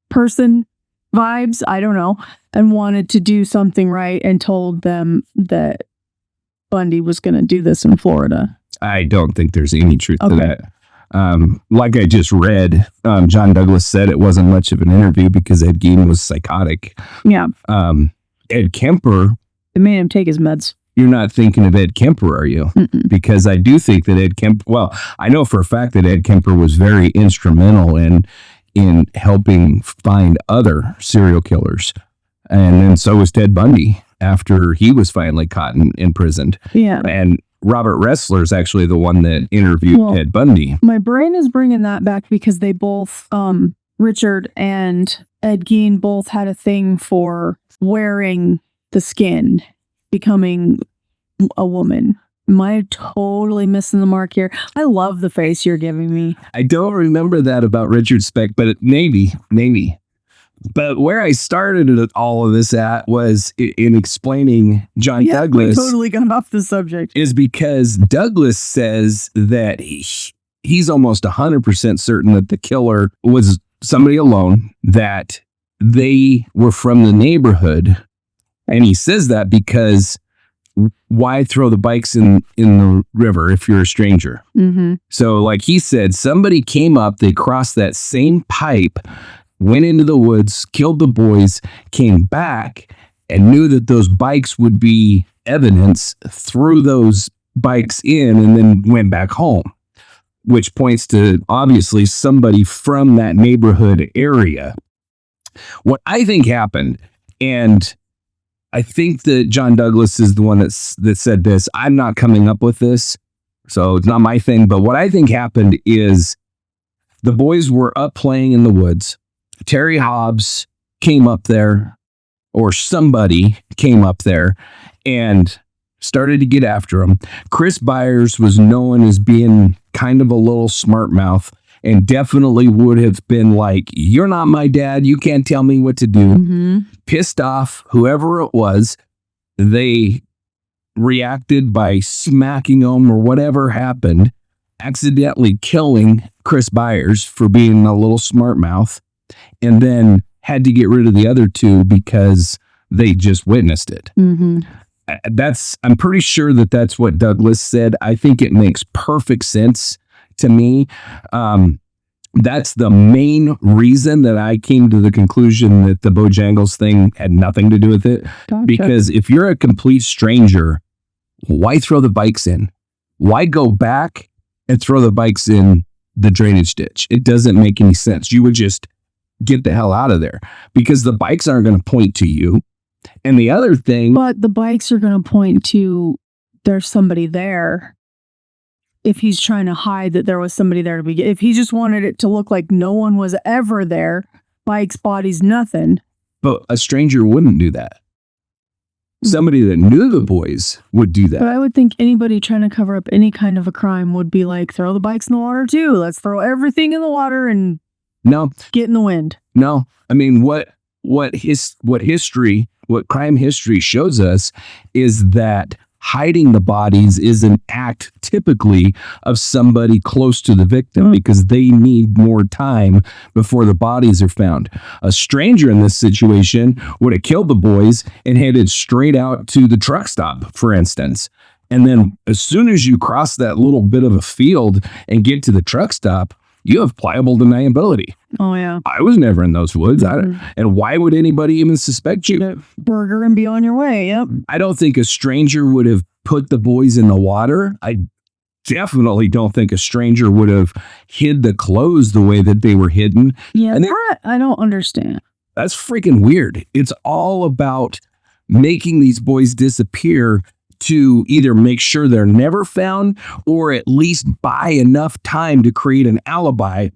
S2: person vibes, I don't know, and wanted to do something right and told them that Bundy was going to do this in Florida.
S1: I don't think there's any truth to that. Like I just read, John Douglas said it wasn't much of an interview because Ed Gein was psychotic.
S2: Yeah.
S1: Ed Kemper.
S2: It made him take his meds.
S1: You're not thinking of Ed Kemper, are you?
S2: Mm-mm.
S1: Because I do think that Ed Kemper, well, I know for a fact that Ed Kemper was very instrumental in helping find other serial killers. And then so was Ted Bundy after he was finally caught and imprisoned.
S2: Yeah.
S1: And Robert Ressler is actually the one that interviewed Ted Bundy.
S2: My brain is bringing that back because they both, Richard and Ed Gein both had a thing for wearing the skin, becoming a woman. Am I totally missing the mark here? I love the face you're giving me.
S1: I don't remember that about Richard Speck, but maybe. But where I started all of this at was in explaining John Douglas.
S2: We totally got off the subject.
S1: Is because Douglas says that he's almost 100% certain that the killer was somebody alone, that they were from the neighborhood. And he says that because why throw the bikes in the river if you're a stranger?
S2: Mm-hmm.
S1: So like he said, somebody came up, they crossed that same pipe, went into the woods, killed the boys, came back and knew that those bikes would be evidence, threw those bikes in and then went back home, which points to obviously somebody from that neighborhood area. What I think happened, and I think that John Douglas is the one that said this. I'm not coming up with this, so it's not my thing. But what I think happened is the boys were up playing in the woods. Terry Hobbs came up there, or somebody came up there and started to get after him. Chris Byers was known as being kind of a little smart mouth and definitely would have been like, you're not my dad. You can't tell me what to do.
S2: Mm-hmm.
S1: Pissed off whoever it was. They reacted by smacking him or whatever happened, accidentally killing Chris Byers for being a little smart mouth, and then had to get rid of the other two because they just witnessed it.
S2: Mm-hmm.
S1: I'm pretty sure that that's what Douglas said. I think it makes perfect sense to me. That's the main reason that I came to the conclusion that the Bojangles thing had nothing to do with it.
S2: Gotcha.
S1: Because if you're a complete stranger, why throw the bikes in? why go back and throw the bikes in the drainage ditch? It doesn't make any sense. You would just get the hell out of there because the bikes aren't going to point to you. And the other thing,
S2: but the bikes are going to point to there's somebody there. If he's trying to hide that there was somebody there to begin, if he just wanted it to look like no one was ever there, bikes, bodies, nothing.
S1: but a stranger wouldn't do that. Somebody that knew the boys would do that.
S2: But I would think anybody trying to cover up any kind of a crime would be like, throw the bikes in the water too. Let's throw everything in the water and
S1: No,
S2: get in the wind.
S1: no. I mean, what crime history shows us is that hiding the bodies is an act typically of somebody close to the victim because they need more time before the bodies are found. A stranger in this situation would have killed the boys and headed straight out to the truck stop, for instance. And then as soon as you cross that little bit of a field and get to the truck stop, you have pliable deniability.
S2: Oh, yeah.
S1: I was never in those woods. And why would anybody even suspect you?
S2: Burger and be on your way. Yep.
S1: I don't think a stranger would have put the boys in the water. I definitely don't think a stranger would have hid the clothes the way that they were hidden.
S2: Yeah, that I don't understand.
S1: That's freaking weird. It's all about making these boys disappear to either make sure they're never found or at least buy enough time to create an alibi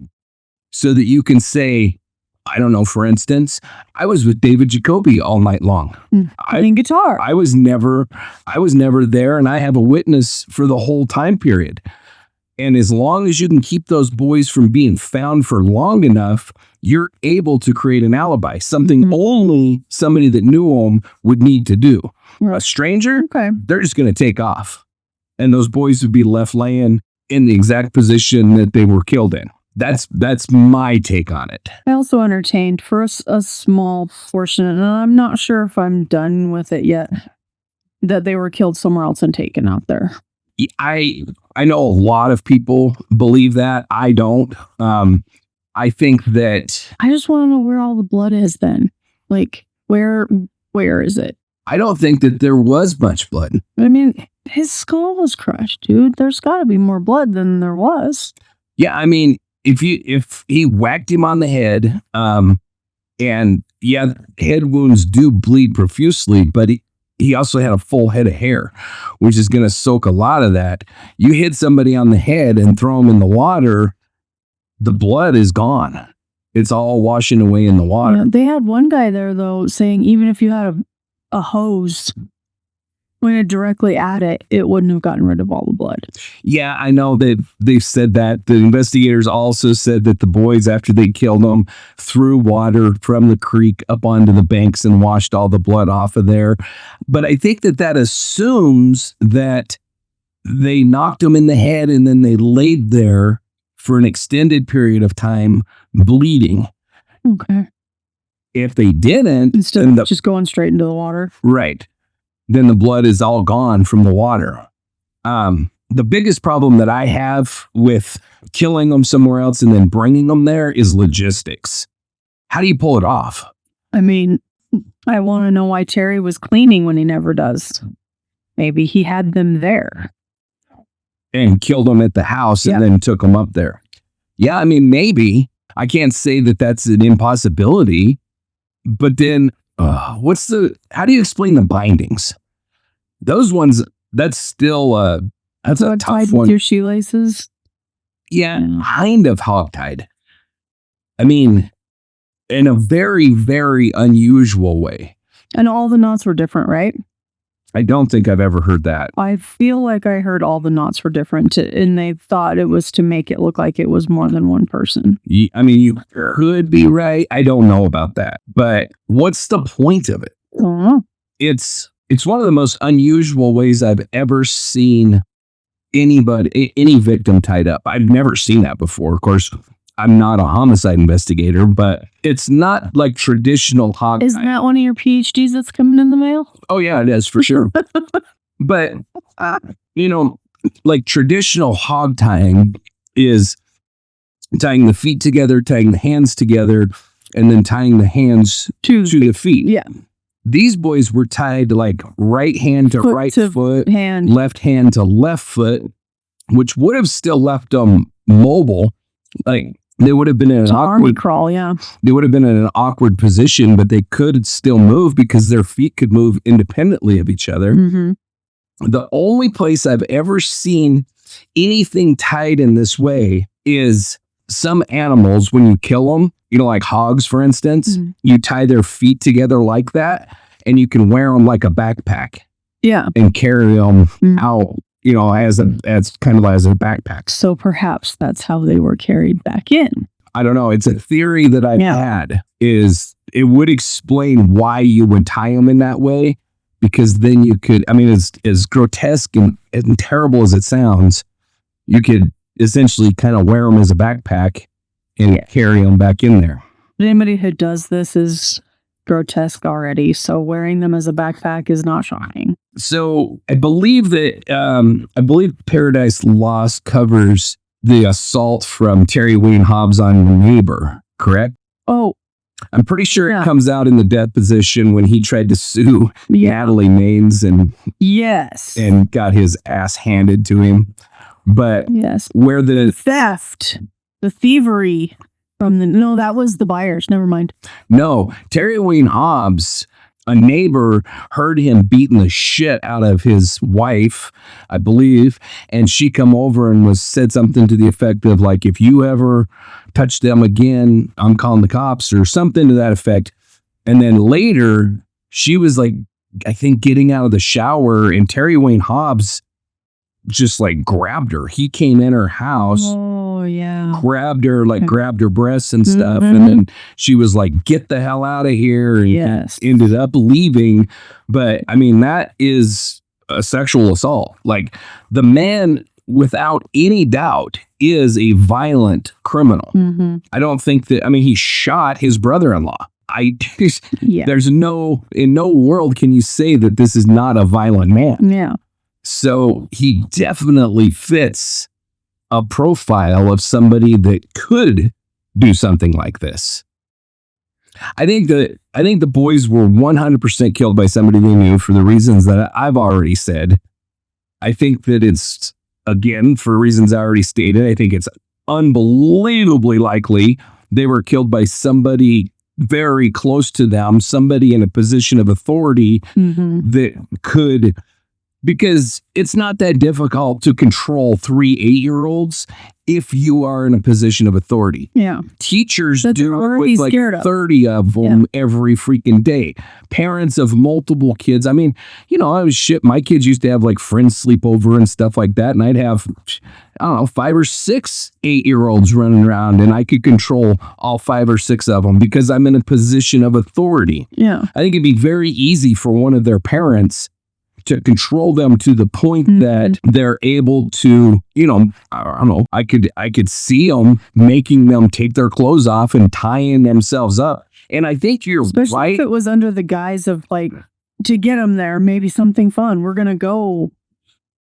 S1: so that you can say, I don't know, for instance, I was with David Jacoby all night long.
S2: Playing guitar.
S1: I was never there, and I have a witness for the whole time period. And as long as you can keep those boys from being found for long enough, you're able to create an alibi, something only somebody that knew them would need to do.
S2: Right.
S1: A stranger, they're just going to take off. And those boys would be left laying in the exact position that they were killed in. That's my take on it.
S2: I also entertained for a small portion, and I'm not sure if I'm done with it yet, that they were killed somewhere else and taken out there.
S1: I know a lot of people believe that. I don't. I think that
S2: I just want to know where all the blood is then. Like, where is it?
S1: I don't think that there was much blood.
S2: I mean, his skull was crushed, dude. There's got to be more blood than there was.
S1: Yeah, I mean, if he whacked him on the head, and yeah, head wounds do bleed profusely, but he also had a full head of hair, which is going to soak a lot of that. You hit somebody on the head and throw them in the water, the blood is gone. It's all washing away in the water.
S2: Yeah, they had one guy there, though, saying even if you had a hose pointed directly at it, it wouldn't have gotten rid of all the blood.
S1: Yeah, I know that they've said that. The investigators also said that the boys, after they killed them, threw water from the creek up onto the banks and washed all the blood off of there. But I think that assumes that they knocked them in the head and then they laid there for an extended period of time bleeding.
S2: Okay.
S1: If they didn't,
S2: instead of just going straight into the water.
S1: Right. Then the blood is all gone from the water. The biggest problem that I have with killing them somewhere else and then bringing them there is logistics. How do you pull it off?
S2: I mean, I want to know why Terry was cleaning when he never does. Maybe he had them there.
S1: And killed them at the house and then took them up there. Yeah, I mean, maybe. I can't say that that's an impossibility. But then, how do you explain the bindings? Those ones, that's still, that's a tough one.
S2: With your shoelaces?
S1: Yeah, kind of hogtied. I mean, in a very, very unusual way.
S2: And all the knots were different, right?
S1: I don't think I've ever heard that.
S2: I feel like I heard all the knots were different, and they thought it was to make it look like it was more than one person.
S1: I mean, you could be right. I don't know about that. But what's the point of it?
S2: I don't know.
S1: It's one of the most unusual ways I've ever seen any victim tied up. I've never seen that before. Of course, I'm not a homicide investigator, but it's not like traditional hog.
S2: Isn't that one of your PhDs that's coming in the mail?
S1: Oh, yeah, it is for sure. But, like traditional hog tying is tying the feet together, tying the hands together, and then tying the hands to the feet.
S2: Yeah.
S1: These boys were tied like right hand to right foot,
S2: hand,
S1: left hand to left foot, which would have still left them mobile. Like they would have been in an
S2: army crawl,
S1: They would have been in an awkward position, but they could still move because their feet could move independently of each other.
S2: Mm-hmm.
S1: The only place I've ever seen anything tied in this way is some animals, when you kill them, like hogs, for instance, you tie their feet together like that, and you can wear them like a backpack.
S2: Yeah.
S1: And carry them out, as kind of as a backpack.
S2: So perhaps that's how they were carried back in.
S1: I don't know. It's a theory that I've had, is it would explain why you would tie them in that way, because then you could, as grotesque and terrible as it sounds, you could essentially kind of wear them as a backpack and carry them back in there.
S2: Anybody who does this is grotesque already, so wearing them as a backpack is not shocking.
S1: So I believe Paradise Lost covers the assault from Terry Wayne Hobbs on the neighbor, correct?
S2: Oh,
S1: I'm pretty sure it comes out in the deposition when he tried to sue Natalie Maines and got his ass handed to him. But where the
S2: theft, the thievery from that was the buyers. Never mind.
S1: No, Terry Wayne Hobbs, a neighbor, heard him beating the shit out of his wife, I believe, and she come over and said something to the effect of like, if you ever touch them again, I'm calling the cops, or something to that effect. And then later, she was like, I think getting out of the shower, and Terry Wayne Hobbs just like grabbed her. He came in her house.
S2: Oh yeah.
S1: Grabbed her, grabbed her breasts and stuff. And then she was like, get the hell out of here. And ended up leaving. But that is a sexual assault. Like, the man, without any doubt, is a violent criminal. I don't think that, he shot his brother-in-law. There's in no world can you say that this is not a violent man.
S2: Yeah.
S1: So he definitely fits a profile of somebody that could do something like this. I think the boys were 100% killed by somebody they knew for the reasons that I've already said. I think that it's, again, for reasons I already stated, I think it's unbelievably likely they were killed by somebody very close to them, somebody in a position of authority that could... Because it's not that difficult to control 3 8-year-olds if you are in a position of authority.
S2: Yeah.
S1: Teachers do it with like 30 of them every freaking day. Parents of multiple kids. my kids used to have like friends sleep over and stuff like that. And I'd have, 5 or 6 8-year-olds running around, and I could control all 5 or 6 of them because I'm in a position of authority.
S2: Yeah.
S1: I think it'd be very easy for one of their parents to control them to the point that they're able to, I don't know, I could see them making them take their clothes off and tying themselves up. And I think you're
S2: especially
S1: right.
S2: If it was under the guise of like, to get them there, maybe something fun. We're going to go.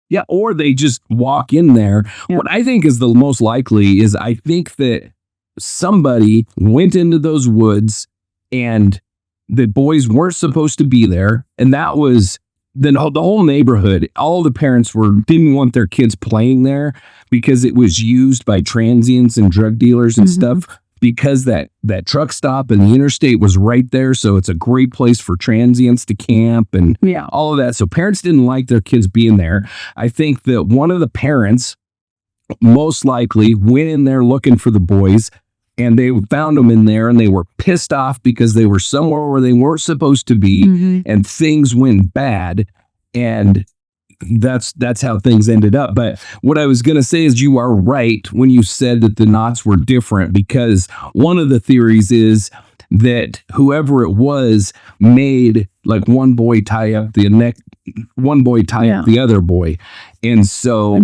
S1: Yeah. Or they just walk in there. Yeah. What I think is the most likely is I think that somebody went into those woods and the boys weren't supposed to be there. And that was... Then the whole neighborhood, all the parents didn't want their kids playing there because it was used by transients and drug dealers and stuff, because that truck stop and the interstate was right there. So it's a great place for transients to camp and all of that. So parents didn't like their kids being there. I think that one of the parents most likely went in there looking for the boys, and they found them in there, and they were pissed off because they were somewhere where they weren't supposed to be, and things went bad, and that's how things ended up. But what I was going to say is you are right when you said that the knots were different, because one of the theories is that whoever it was made like one boy tie up the neck, one boy tie up the other boy. And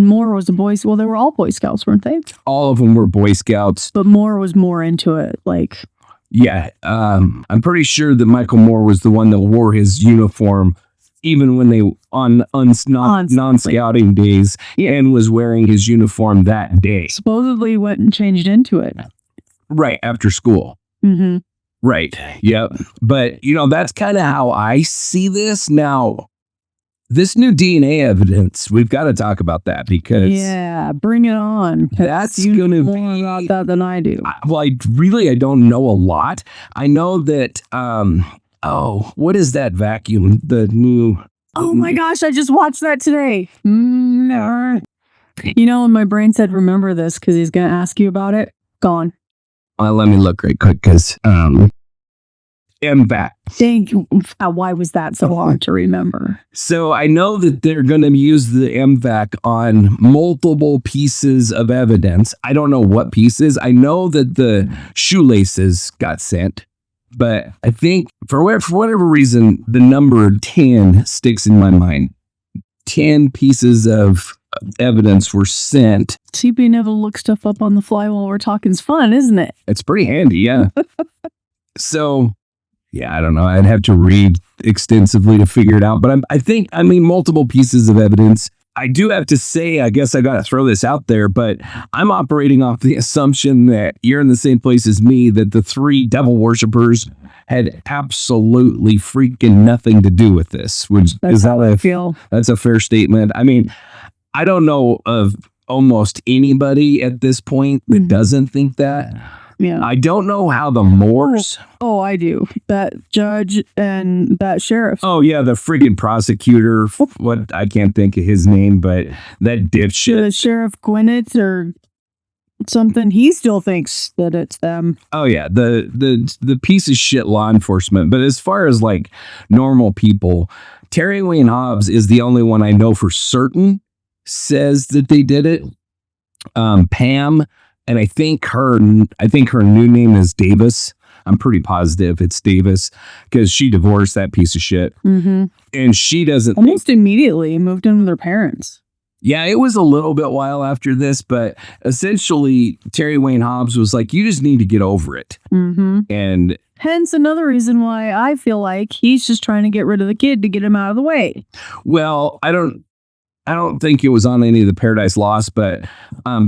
S2: Moore was a boy. Well, they were all Boy Scouts, weren't they?
S1: All of them were Boy Scouts.
S2: But Moore was more into it. Like,
S1: yeah. I'm pretty sure that Michael Moore was the one that wore his uniform even when they on non-scouting days, and was wearing his uniform that day.
S2: Supposedly went and changed into it.
S1: Right, after school. Right, yep. But, that's kind of how I see this. Now, this new DNA evidence, we've got to talk about that because
S2: bring it on.
S1: That's
S2: you
S1: going to
S2: know
S1: be
S2: more about that than I do.
S1: I don't know a lot. I know that what is that vacuum? The new
S2: Oh my gosh, I just watched that today. You know, when my brain said remember this because he's going to ask you about it, gone.
S1: Let me look right quick because MVAC.
S2: Thank you. Why was that so hard to remember?
S1: So I know that they're going to use the MVAC on multiple pieces of evidence. I don't know what pieces. I know that the shoelaces got sent, but I think for whatever reason, the number 10 sticks in my mind. 10 pieces of evidence were sent.
S2: See, being able to look stuff up on the fly while we're talking is fun, isn't it?
S1: It's pretty handy, yeah. So, yeah, I don't know. I'd have to read extensively to figure it out. But I mean, multiple pieces of evidence. I do have to say, I guess I got to throw this out there, but I'm operating off the assumption that you're in the same place as me, that the 3 devil worshippers had absolutely freaking nothing to do with this.
S2: That's how I feel.
S1: That's a fair statement. I mean, I don't know of almost anybody at this point that doesn't think that.
S2: Yeah.
S1: I don't know how the Moors.
S2: Oh, I do. That judge and that sheriff.
S1: Oh, yeah, the friggin' prosecutor. What I can't think of his name, but that dipshit.
S2: The Sheriff Gwinnett or something. He still thinks that it's them.
S1: Oh, yeah, the piece of shit law enforcement. But as far as like normal people, Terry Wayne Hobbs is the only one I know for certain says that they did it. Pam. And I think her new name is Davis. I'm pretty positive it's Davis because she divorced that piece of shit. Mm-hmm. And she doesn't
S2: almost immediately moved in with her parents.
S1: Yeah, it was a little bit while after this, but essentially Terry Wayne Hobbs was like, you just need to get over it. Mm-hmm. And
S2: hence another reason why I feel like he's just trying to get rid of the kid to get him out of the way.
S1: Well, I don't think it was on any of the Paradise Lost, but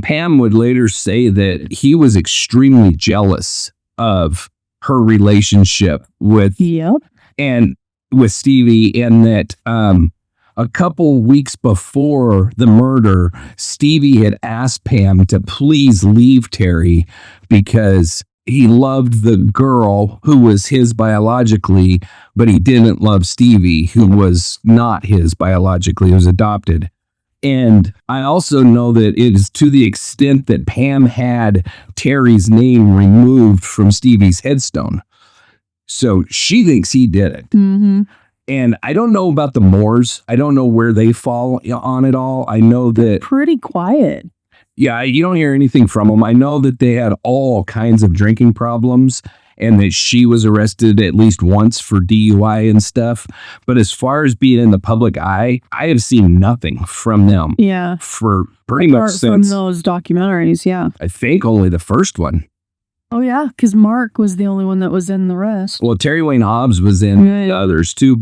S1: Pam would later say that he was extremely jealous of her relationship with Stevie, and that a couple weeks before the murder, Stevie had asked Pam to please leave Terry because he loved the girl who was his biologically, but he didn't love Stevie, who was not his biologically, he was adopted. And I also know that it is to the extent that Pam had Terry's name removed from Stevie's headstone. So she thinks he did it. Mm-hmm. And I don't know about the Moors. I don't know where they fall on it all. I know that...
S2: pretty quiet.
S1: Yeah, you don't hear anything from them. I know that they had all kinds of drinking problems and that she was arrested at least once for DUI and stuff. But as far as being in the public eye, I have seen nothing from them.
S2: Yeah.
S1: For pretty much since...
S2: from those documentaries, yeah.
S1: I think only the first one.
S2: Oh, yeah, because Mark was the only one that was in the rest.
S1: Well, Terry Wayne Hobbs was in the others too,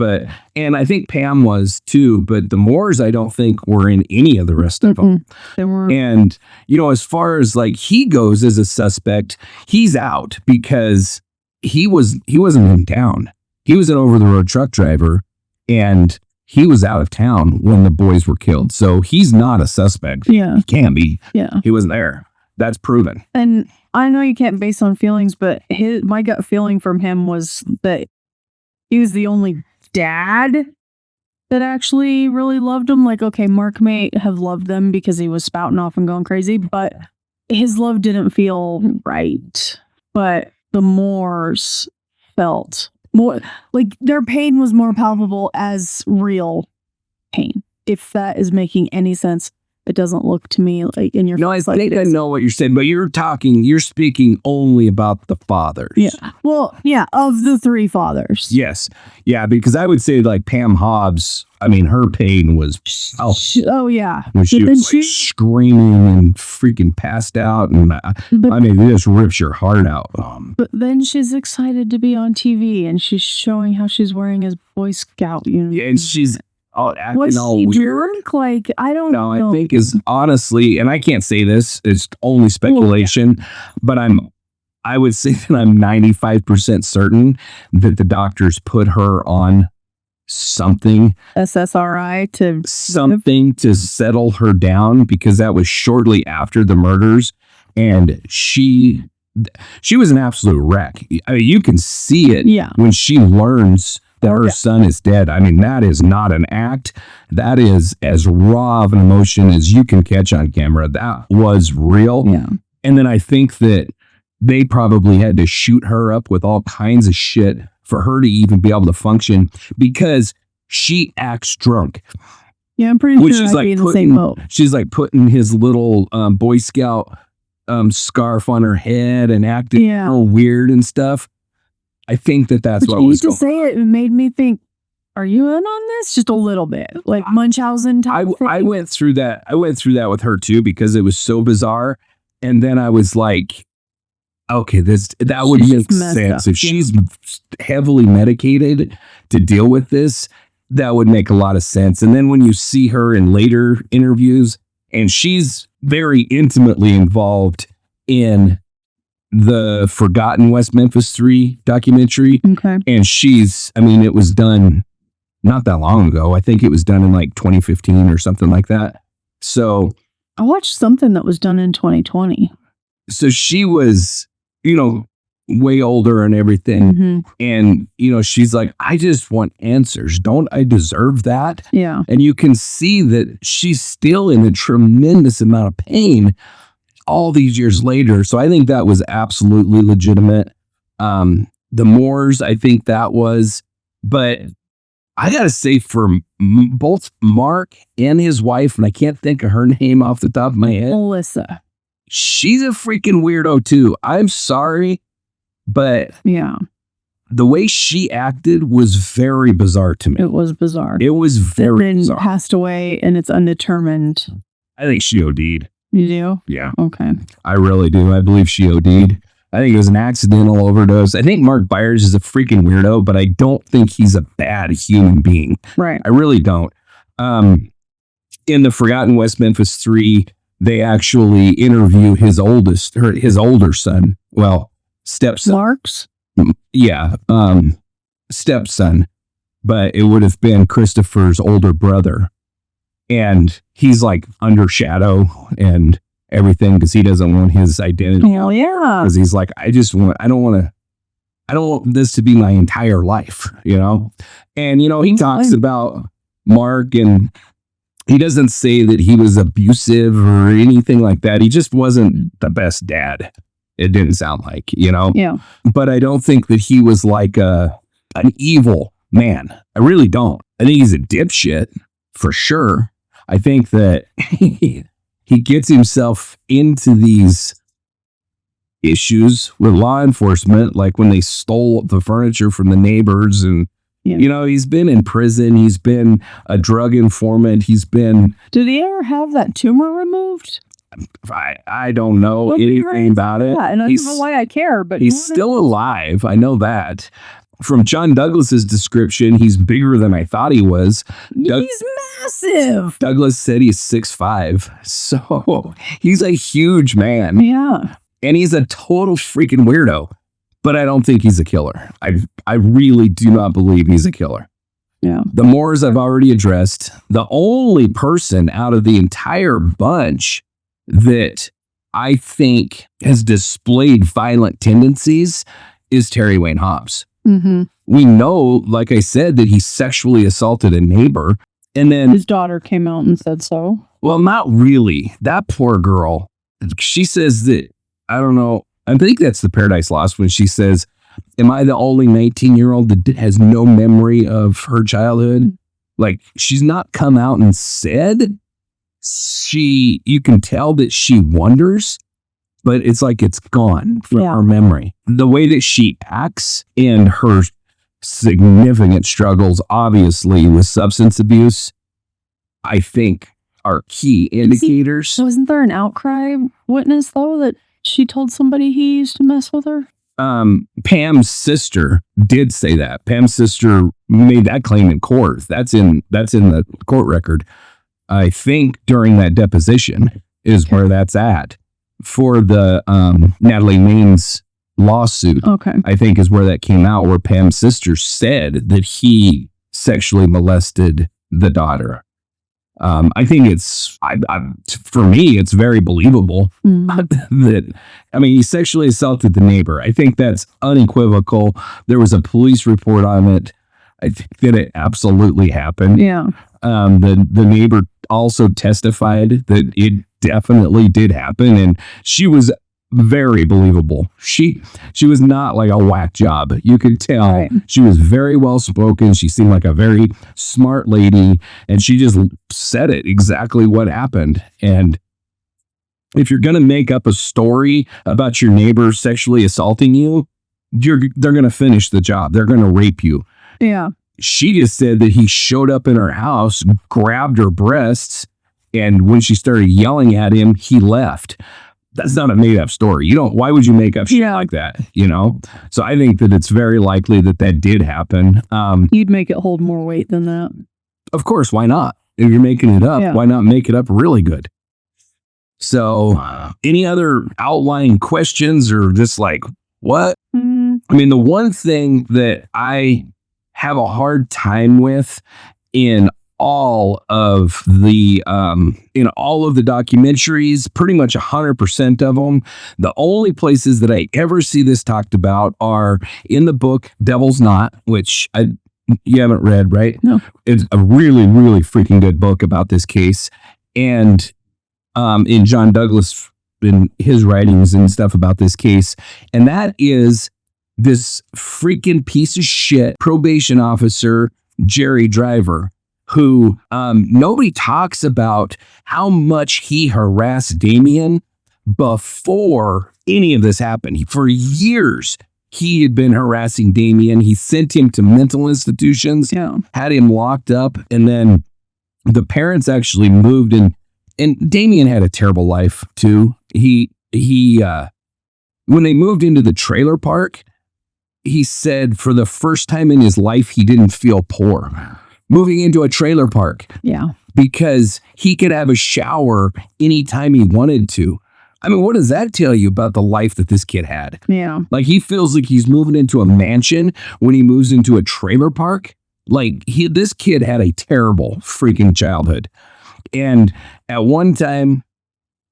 S1: and I think Pam was too, but the Moors I don't think were in any of the rest of them.
S2: They weren't.
S1: And, as far as like he goes as a suspect, he's out because he wasn't in town. He was an over-the-road truck driver, and he was out of town when the boys were killed. So he's not a suspect.
S2: Yeah.
S1: He can't be.
S2: Yeah.
S1: He wasn't there. That's proven.
S2: And I know you can't base on feelings, but my gut feeling from him was that he was the only dad that actually really loved him. Like, okay, Mark may have loved them because he was spouting off and going crazy, but his love didn't feel right. But the Moors felt more like their pain was more palpable as real pain. If that is making any sense. It doesn't look to me like in your...
S1: No, I think I know what you're saying, but you're speaking only about the fathers.
S2: Yeah. Well, yeah, of the 3 fathers.
S1: Yes. Yeah, because I would say like Pam Hobbs, I mean, her pain was...
S2: Oh, yeah.
S1: When she was like screaming and freaking passed out, and it just rips your heart out.
S2: But then she's excited to be on TV, and she's showing how she's wearing his Boy Scout uniform.
S1: Yeah, and she's... acting
S2: was
S1: all
S2: she
S1: weird.
S2: Drunk? Like, I don't know.
S1: I think is honestly, and I can't say this, it's only speculation, but I would say that I'm 95% certain that the doctors put her on something
S2: SSRI
S1: to settle her down, because that was shortly after the murders, and she was an absolute wreck. I mean, you can see it when she learns that her son is dead. I mean, that is not an act. That is as raw of an emotion as you can catch on camera. That was real.
S2: Yeah.
S1: And then I think that they probably had to shoot her up with all kinds of shit for her to even be able to function, because she acts drunk.
S2: Yeah, I'm pretty sure I'd be in the same boat.
S1: She's like putting his little Boy Scout scarf on her head and acting all weird and stuff. I think that's what was going on.
S2: Say it made me think, are you in on this? Just a little bit, like Munchausen type thing.
S1: I went through that. I went through that with her too, because it was so bizarre. And then I was like, okay, that would make sense. If she's heavily medicated to deal with this, that would make a lot of sense. And then when you see her in later interviews, and she's very intimately involved in the forgotten West Memphis Three documentary.
S2: Okay.
S1: And it was done not that long ago. I think it was done in like 2015 or something like that. So
S2: I watched something that was done in 2020.
S1: So she was, way older and everything.
S2: Mm-hmm.
S1: And, she's like, I just want answers. Don't I deserve that?
S2: Yeah.
S1: And you can see that she's still in a tremendous amount of pain all these years later. So I think that was absolutely legitimate. The Moors, I think that was, but I got to say, for both Mark and his wife, and I can't think of her name off the top of my head.
S2: Melissa.
S1: She's a freaking weirdo too. I'm sorry, but the way she acted was very bizarre to me.
S2: It was bizarre.
S1: It was very bizarre.
S2: Passed away, and it's undetermined.
S1: I think she OD'd.
S2: You do?
S1: Yeah.
S2: Okay.
S1: I really do. I believe she OD'd. I think it was an accidental overdose. I think Mark Byers is a freaking weirdo, but I don't think he's a bad human being.
S2: Right.
S1: I really don't. In the Forgotten West Memphis Three, they actually interview his older son. Well, stepson.
S2: Mark's?
S1: Yeah. Stepson. But it would have been Christopher's older brother. And he's like under shadow and everything, because he doesn't want his identity.
S2: Hell yeah.
S1: Because he's like, I don't want this to be my entire life, And, he talks about Mark, and he doesn't say that he was abusive or anything like that. He just wasn't the best dad. It didn't sound like,
S2: Yeah.
S1: But I don't think that he was like an evil man. I really don't. I think he's a dipshit for sure. I think that he gets himself into these issues with law enforcement, like when they stole the furniture from the neighbors, and he's been in prison. He's been a drug informant.
S2: Did he ever have that tumor removed?
S1: I don't know anything about it.
S2: Yeah, and I don't know why I care, but
S1: he's still alive. I know that. From John Douglas's description, he's bigger than I thought he was.
S2: He's massive.
S1: Douglas said he's 6'5", so he's a huge man.
S2: Yeah.
S1: And he's a total freaking weirdo. But I don't think he's a killer. I really do not believe he's a killer.
S2: Yeah.
S1: The Moors I've already addressed. The only person out of the entire bunch that I think has displayed violent tendencies is Terry Wayne Hobbs.
S2: Mm-hmm.
S1: We know, like I said, that he sexually assaulted a neighbor. And then
S2: his daughter came out and said so.
S1: Well, not really. That poor girl. She says that, I don't know. I think that's the Paradise Lost when she says, am I the only 19-year-old that has no memory of her childhood? Like, she's not come out and said. You can tell that she wonders, but it's like it's gone from her memory. The way that she acts and her significant struggles, obviously, with substance abuse, I think are key indicators.
S2: So isn't there an outcry witness, though, that she told somebody he used to mess with her?
S1: Pam's sister did say that. Pam's sister made that claim in court. That's in the court record. I think during that deposition is where that's at. For the Natalie Main's lawsuit, I think is where that came out, where Pam's sister said that he sexually molested the daughter. I think for me, it's very believable that, I mean, he sexually assaulted the neighbor. I think that's unequivocal. There was a police report on it. I think that it absolutely happened.
S2: Yeah.
S1: The neighbor also testified that it definitely did happen, and she was very believable. She was not like a whack job. You could tell.
S2: Right.
S1: She was very well spoken. She seemed like a very smart lady, and she just said it exactly what happened. And if you're going to make up a story about your neighbor sexually assaulting you, they're going to finish the job. They're going to rape you.
S2: Yeah.
S1: She just said that he showed up in her house, grabbed her breasts, and when she started yelling at him, he left. That's not a made up story. Why would you make up shit like that? So I think that it's very likely that did happen.
S2: You'd make it hold more weight than that.
S1: Of course. Why not? If you're making it up, why not make it up really good? So any other outlying questions or just like, what? I mean, the one thing that I have a hard time with in all of the documentaries, pretty much 100% of them, the only places that I ever see this talked about are in the book Devil's Knot, which you haven't read, right?
S2: No.
S1: It's a really, really freaking good book about this case. And in John Douglas, in his writings and stuff about this case. And that is this freaking piece of shit probation officer, Jerry Driver, who nobody talks about how much he harassed Damien before any of this happened. For years, he had been harassing Damien. He sent him to mental institutions, had him locked up, and then the parents actually moved in. And Damien had a terrible life too. He when they moved into the trailer park, he said for the first time in his life, he didn't feel poor moving into a trailer park.
S2: Yeah.
S1: Because he could have a shower anytime he wanted to. I mean, what does that tell you about the life that this kid had?
S2: Yeah.
S1: Like, he feels like he's moving into a mansion when he moves into a trailer park. Like, this kid had a terrible freaking childhood. And at one time,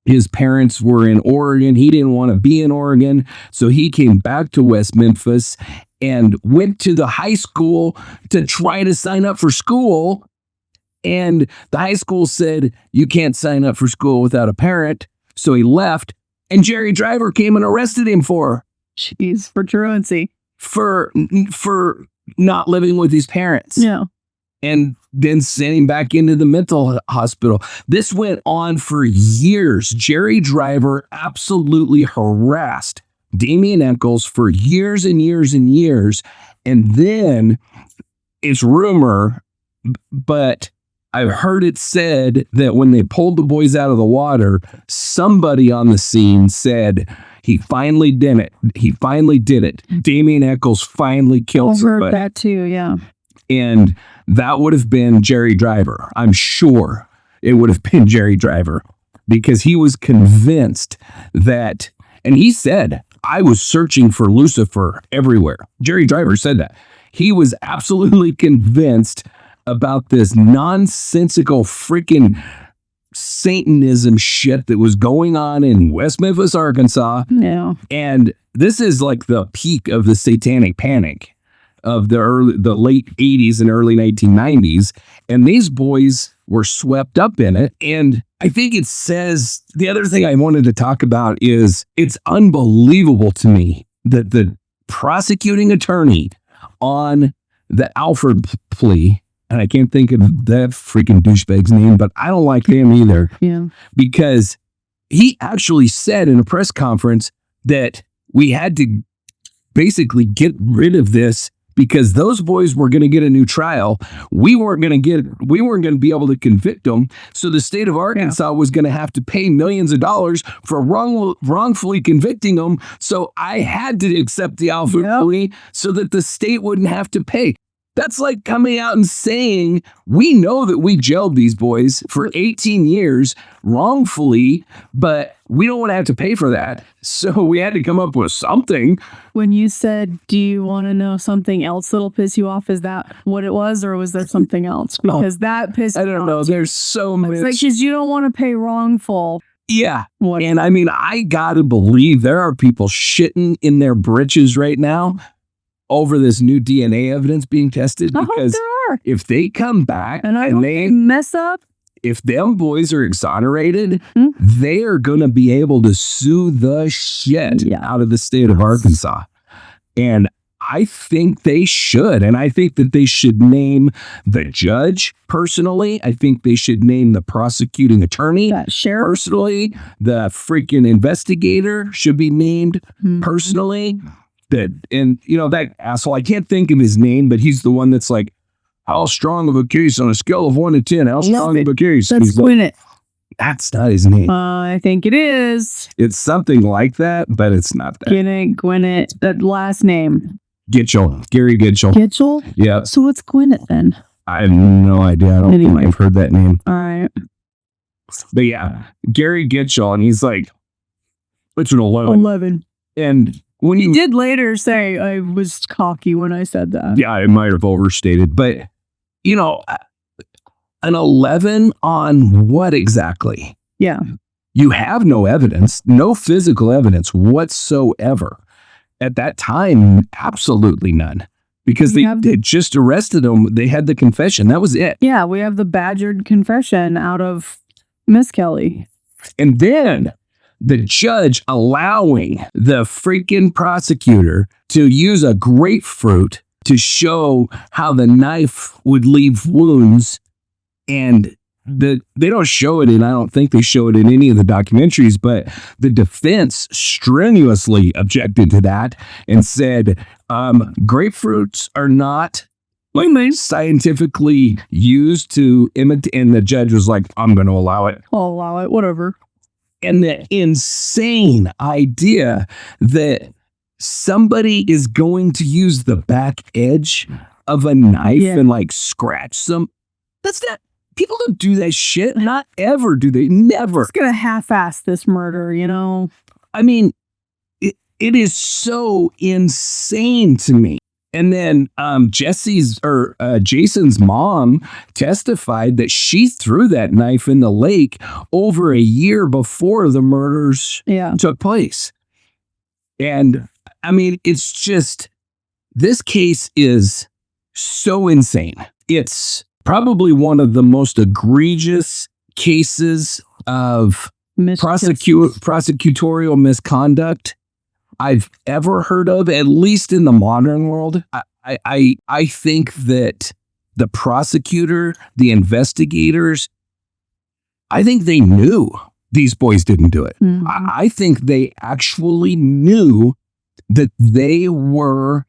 S1: his parents were in Oregon. He didn't want to be in Oregon. So he came back to West Memphis and went to the high school to try to sign up for school. And the high school said, you can't sign up for school without a parent. So he left. And Jerry Driver came and arrested him for
S2: truancy.
S1: For not living with his parents.
S2: Yeah.
S1: And then sent him back into the mental hospital. This went on for years. Jerry Driver absolutely harassed Damien Echols for years and years and years. And then it's rumor, but I've heard it said that when they pulled the boys out of the water, somebody on the scene said he finally did it. He finally did it. Damien Echols finally killed somebody.
S2: I've heard that too, yeah.
S1: And that would have been Jerry Driver. I'm sure it would have been Jerry Driver because he was convinced that, and he said, I was searching for Lucifer everywhere. Jerry Driver said that. He was absolutely convinced about this nonsensical freaking Satanism shit that was going on in West Memphis, Arkansas.
S2: Yeah.
S1: And this is like the peak of the Satanic Panic of the late 80s and early 1990s. And these boys were swept up in it. And I think it says, the other thing I wanted to talk about is it's unbelievable to me that the prosecuting attorney on the Alford plea, and I can't think of that freaking douchebag's name, but I don't like him either.
S2: Yeah.
S1: Because he actually said in a press conference that we had to basically get rid of this because those boys were going to get a new trial. We weren't going to be able to convict them. So the state of Arkansas was going to have to pay millions of dollars for wrongfully convicting them. So I had to accept the Alford plea so that the state wouldn't have to pay. That's like coming out and saying, we know that we jailed these boys for 18 years wrongfully, but we don't want to have to pay for that. So we had to come up with something.
S2: When you said, do you want to know something else that'll piss you off? Is that what it was? Or was there something else? Because that pissed me off.
S1: I don't know. There's so much.
S2: It's like, because you don't want to pay wrongful.
S1: Yeah.
S2: What?
S1: And I mean, I got to believe there are people shitting in their britches right now over this new DNA evidence being tested, because
S2: there are.
S1: If they come back
S2: and they mess up,
S1: if them boys are exonerated, they are going to be able to sue the shit out of the state of Arkansas. And I think they should. And I think that they should name the judge personally. I think they should name the prosecuting attorney personally. The freaking investigator should be named personally. That asshole, I can't think of his name, but he's the one that's like, how strong of a case on a scale of 1 to 10? How strong of a case?
S2: That's Gwinnett.
S1: That's not his name.
S2: I think it is.
S1: It's something like that, but it's not that.
S2: Gwinnett. That last name.
S1: Gitchell. Gary Gitchell.
S2: Gitchell?
S1: Yeah.
S2: So what's Gwinnett then?
S1: I have no idea. I don't think I've heard that name.
S2: All right.
S1: But yeah, Gary Gitchell, and he's like, it's an 11.
S2: 11.
S1: And when
S2: he did later say I was cocky when I said that.
S1: Yeah, I might have overstated. But, an 11 on what exactly?
S2: Yeah.
S1: You have no evidence, no physical evidence whatsoever. At that time, absolutely none. Because they just arrested him. They had the confession. That was it.
S2: Yeah, we have the badgered confession out of Miss Kelly.
S1: And then the judge allowing the freaking prosecutor to use a grapefruit to show how the knife would leave wounds. And they don't show it, and I don't think they show it in any of the documentaries, but the defense strenuously objected to that and said, grapefruits are not scientifically used to imitate. And the judge was like, I'm going to allow it.
S2: I'll allow it, whatever.
S1: And the insane idea that somebody is going to use the back edge of a knife and like scratch some. That's not. People don't do that shit. Not ever do they. Never.
S2: It's going to half-ass this murder,
S1: I mean, it is so insane to me. And then Jason's mom testified that she threw that knife in the lake over a year before the murders took place. And I mean, it's just, this case is so insane. It's probably one of the most egregious cases of prosecutorial misconduct I've ever heard of, at least in the modern world. I think that the prosecutor, the investigators, I think they knew these boys didn't do it. Mm-hmm. I think they actually knew that they were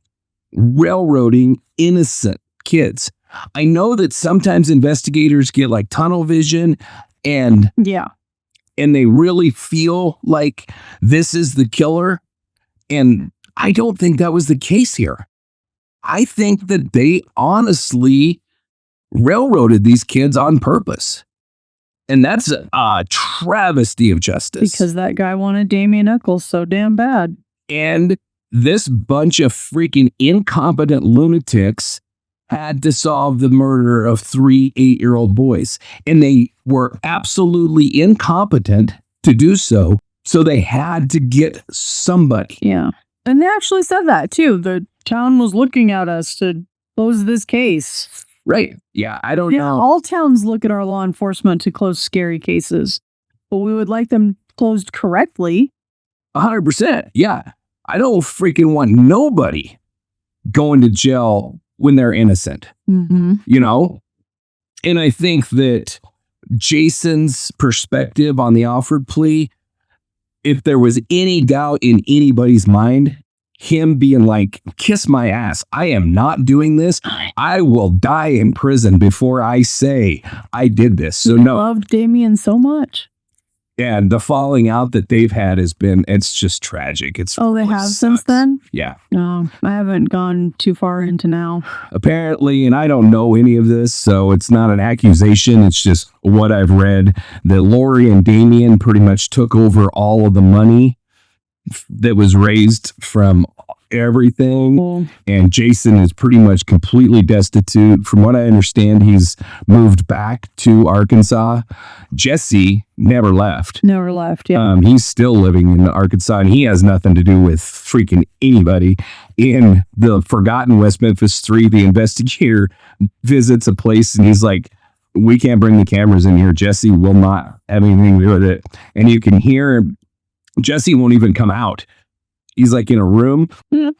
S1: railroading innocent kids. I know that sometimes investigators get like tunnel vision and they really feel like this is the killer. And I don't think that was the case here. I think that they honestly railroaded these kids on purpose. And that's a travesty of justice.
S2: Because that guy wanted Damien Eccles so damn bad.
S1: And this bunch of freaking incompetent lunatics had to solve the murder of 3 8-year-old boys. And they were absolutely incompetent to do so. So they had to get somebody.
S2: Yeah. And they actually said that too. The town was looking at us to close this case.
S1: Right. Yeah, I don't know.
S2: All towns look at our law enforcement to close scary cases. But we would like them closed correctly.
S1: 100%. Yeah. I don't freaking want nobody going to jail when they're innocent.
S2: Mm-hmm.
S1: And I think that Jason's perspective on the offered plea, if there was any doubt in anybody's mind, him being like, kiss my ass, I am not doing this. I will die in prison before I say I did this. So no.
S2: I loved Damien so much.
S1: And the falling out that they've had it's just tragic.
S2: They have since then?
S1: Yeah.
S2: No, I haven't gone too far into now.
S1: Apparently, and I don't know any of this, so it's not an accusation. It's just what I've read, that Lori and Damien pretty much took over all of the money that was raised from everything.
S2: Cool.
S1: And Jason is pretty much completely destitute. From what I understand, he's moved back to Arkansas. Jesse never left.
S2: Yeah.
S1: He's still living in Arkansas, and he has nothing to do with freaking anybody. In the forgotten West Memphis Three, the investigator visits a place and he's like, we can't bring the cameras in here. Jesse will not have anything to do with it. And you can hear Jesse won't even come out. He's like in a room.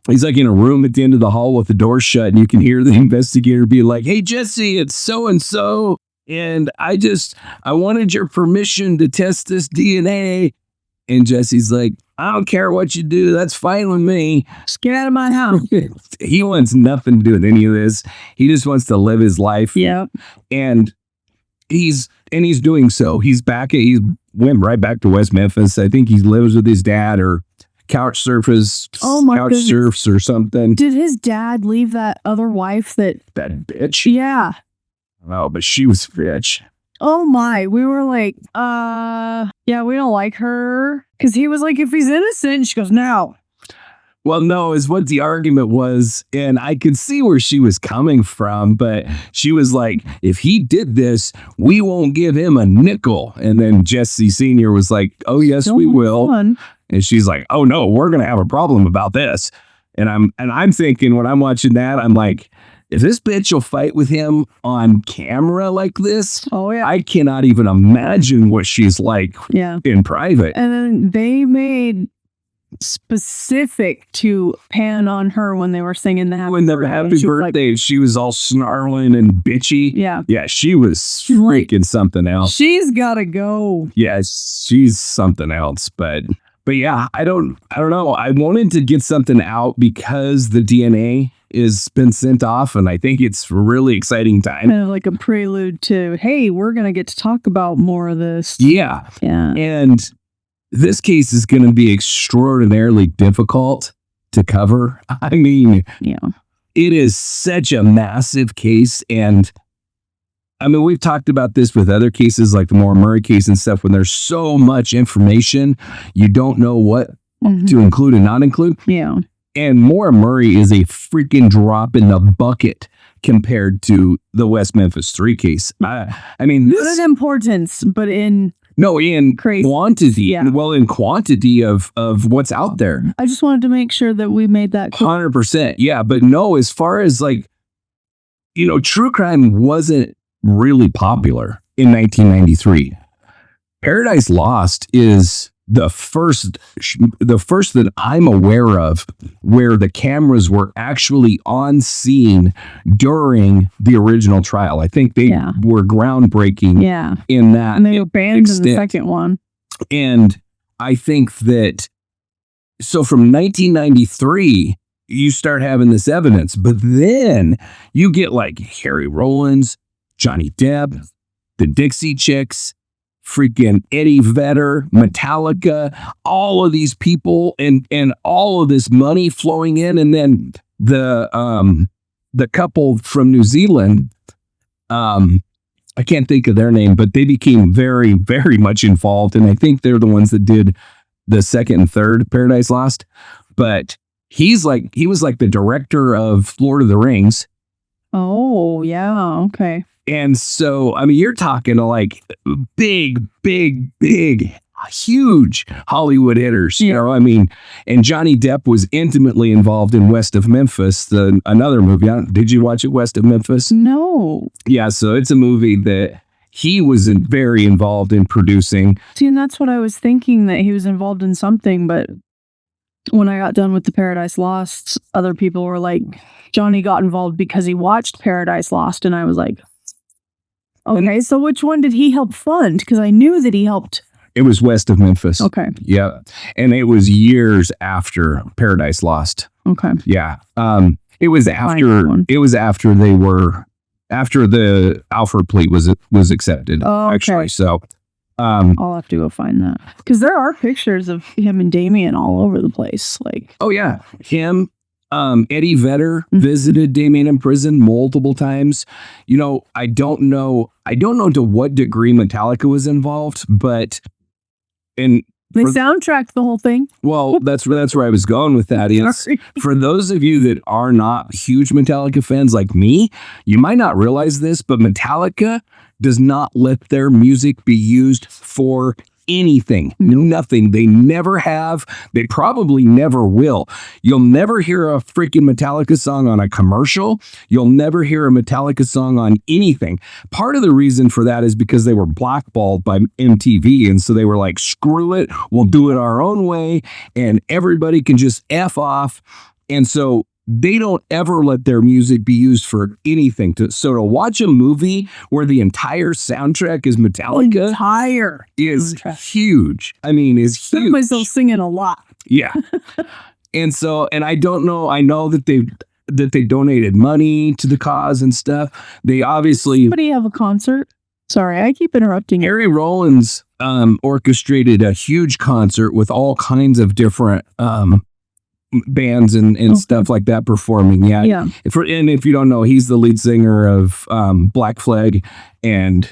S1: He's like in a room at the end of the hall with the door shut, and you can hear the investigator be like, hey, Jesse, it's so-and-so. And I wanted your permission to test this DNA. And Jesse's like, I don't care what you do. That's fine with me.
S2: Just get out of my house.
S1: He wants nothing to do with any of this. He just wants to live his life.
S2: Yeah.
S1: And he's doing so. He went right back to West Memphis. I think he lives with his dad or couch surfs or something.
S2: Did his dad leave that other wife that
S1: bitch?
S2: Yeah.
S1: Oh, but she was rich.
S2: Oh my. We were like, yeah, we don't like her. Because he was like, if he's innocent, she goes, no.
S1: Well, no, is what the argument was. And I could see where she was coming from, but she was like, if he did this, we won't give him a nickel. And then Jesse Sr. was like, oh, yes, we will.
S2: Fun.
S1: And she's like, oh, no, we're going to have a problem about this. And I'm thinking when I'm watching that, I'm like, if this bitch will fight with him on camera like this, I cannot even imagine what she's like in private.
S2: And then they made specific to pan on her when they were singing the happy birthday.
S1: She was all snarling and bitchy. Yeah, she was freaking something else.
S2: She's gotta go.
S1: Yeah, she's something else. But yeah, I don't know. I wanted to get something out because the DNA is been sent off, and I think it's a really exciting time.
S2: Kind of like a prelude to, hey, we're gonna get to talk about more of this.
S1: Yeah. And this case is going to be extraordinarily difficult to cover. I mean, it is such a massive case. And I mean, we've talked about this with other cases like the Maura Murray case and stuff. When there's so much information, you don't know what to include and not include.
S2: Yeah.
S1: And Maura Murray is a freaking drop in the bucket compared to the West Memphis Three case. I mean,
S2: not in importance, but in
S1: quantity.
S2: Yeah.
S1: Well, in quantity of what's out there.
S2: I just wanted to make sure that we made that clear.
S1: 100%. Yeah. But no, as far as like, true crime wasn't really popular in 1993. Paradise Lost is the first that I'm aware of where the cameras were actually on scene during the original trial. I think they were groundbreaking in that.
S2: And they were banned in the second one.
S1: And I think that, so from 1993, you start having this evidence, but then you get like Harry Rollins, Johnny Depp, the Dixie Chicks, freaking Eddie Vedder, Metallica, all of these people and all of this money flowing in. And then the couple from New Zealand, I can't think of their name, but they became very, very much involved. And I think they're the ones that did the second and third Paradise Lost. But he was like the director of Lord of the Rings.
S2: Oh, yeah. Okay.
S1: And so, I mean, you're talking like big, huge Hollywood hitters, I mean, and Johnny Depp was intimately involved in West of Memphis, another movie. Did you watch it, West of Memphis?
S2: No.
S1: Yeah, so it's a movie that he was very involved in producing.
S2: See, and that's what I was thinking, that he was involved in something, but when I got done with the Paradise Lost, other people were like, Johnny got involved because he watched Paradise Lost, and I was like, okay, so which one did he help fund? Because I knew that he helped.
S1: It was West of Memphis.
S2: Okay.
S1: Yeah. And it was years after Paradise Lost.
S2: Okay.
S1: Yeah. It was after the Alford plea was accepted.
S2: Oh, okay.
S1: Actually. So
S2: I'll have to go find that because there are pictures of him and Damien all over the place. Like,
S1: oh yeah, him. Eddie Vedder visited Damien in prison multiple times. You know, I don't know to what degree Metallica was involved, but they
S2: soundtracked the whole thing.
S1: Well, that's where I was going with that. For those of you that are not huge Metallica fans like me, you might not realize this, but Metallica does not let their music be used for anything. Nothing. They never have. They probably never will. You'll never hear a freaking Metallica song on a commercial. You'll never hear a Metallica song on anything. Part of the reason for that is because they were blackballed by MTV, and so they were like, screw it, we'll do it our own way, and everybody can just F off. And so they don't ever let their music be used for anything. So to watch a movie where the entire soundtrack is Metallica is huge. I mean, is huge. I
S2: myself singing a lot.
S1: Yeah. And I don't know. I know that they donated money to the cause and stuff. They obviously.
S2: Somebody have a concert? Sorry, I keep interrupting.
S1: Harry Rollins orchestrated a huge concert with all kinds of different bands and stuff like that performing. Yeah. And if you don't know, he's the lead singer of Black Flag, and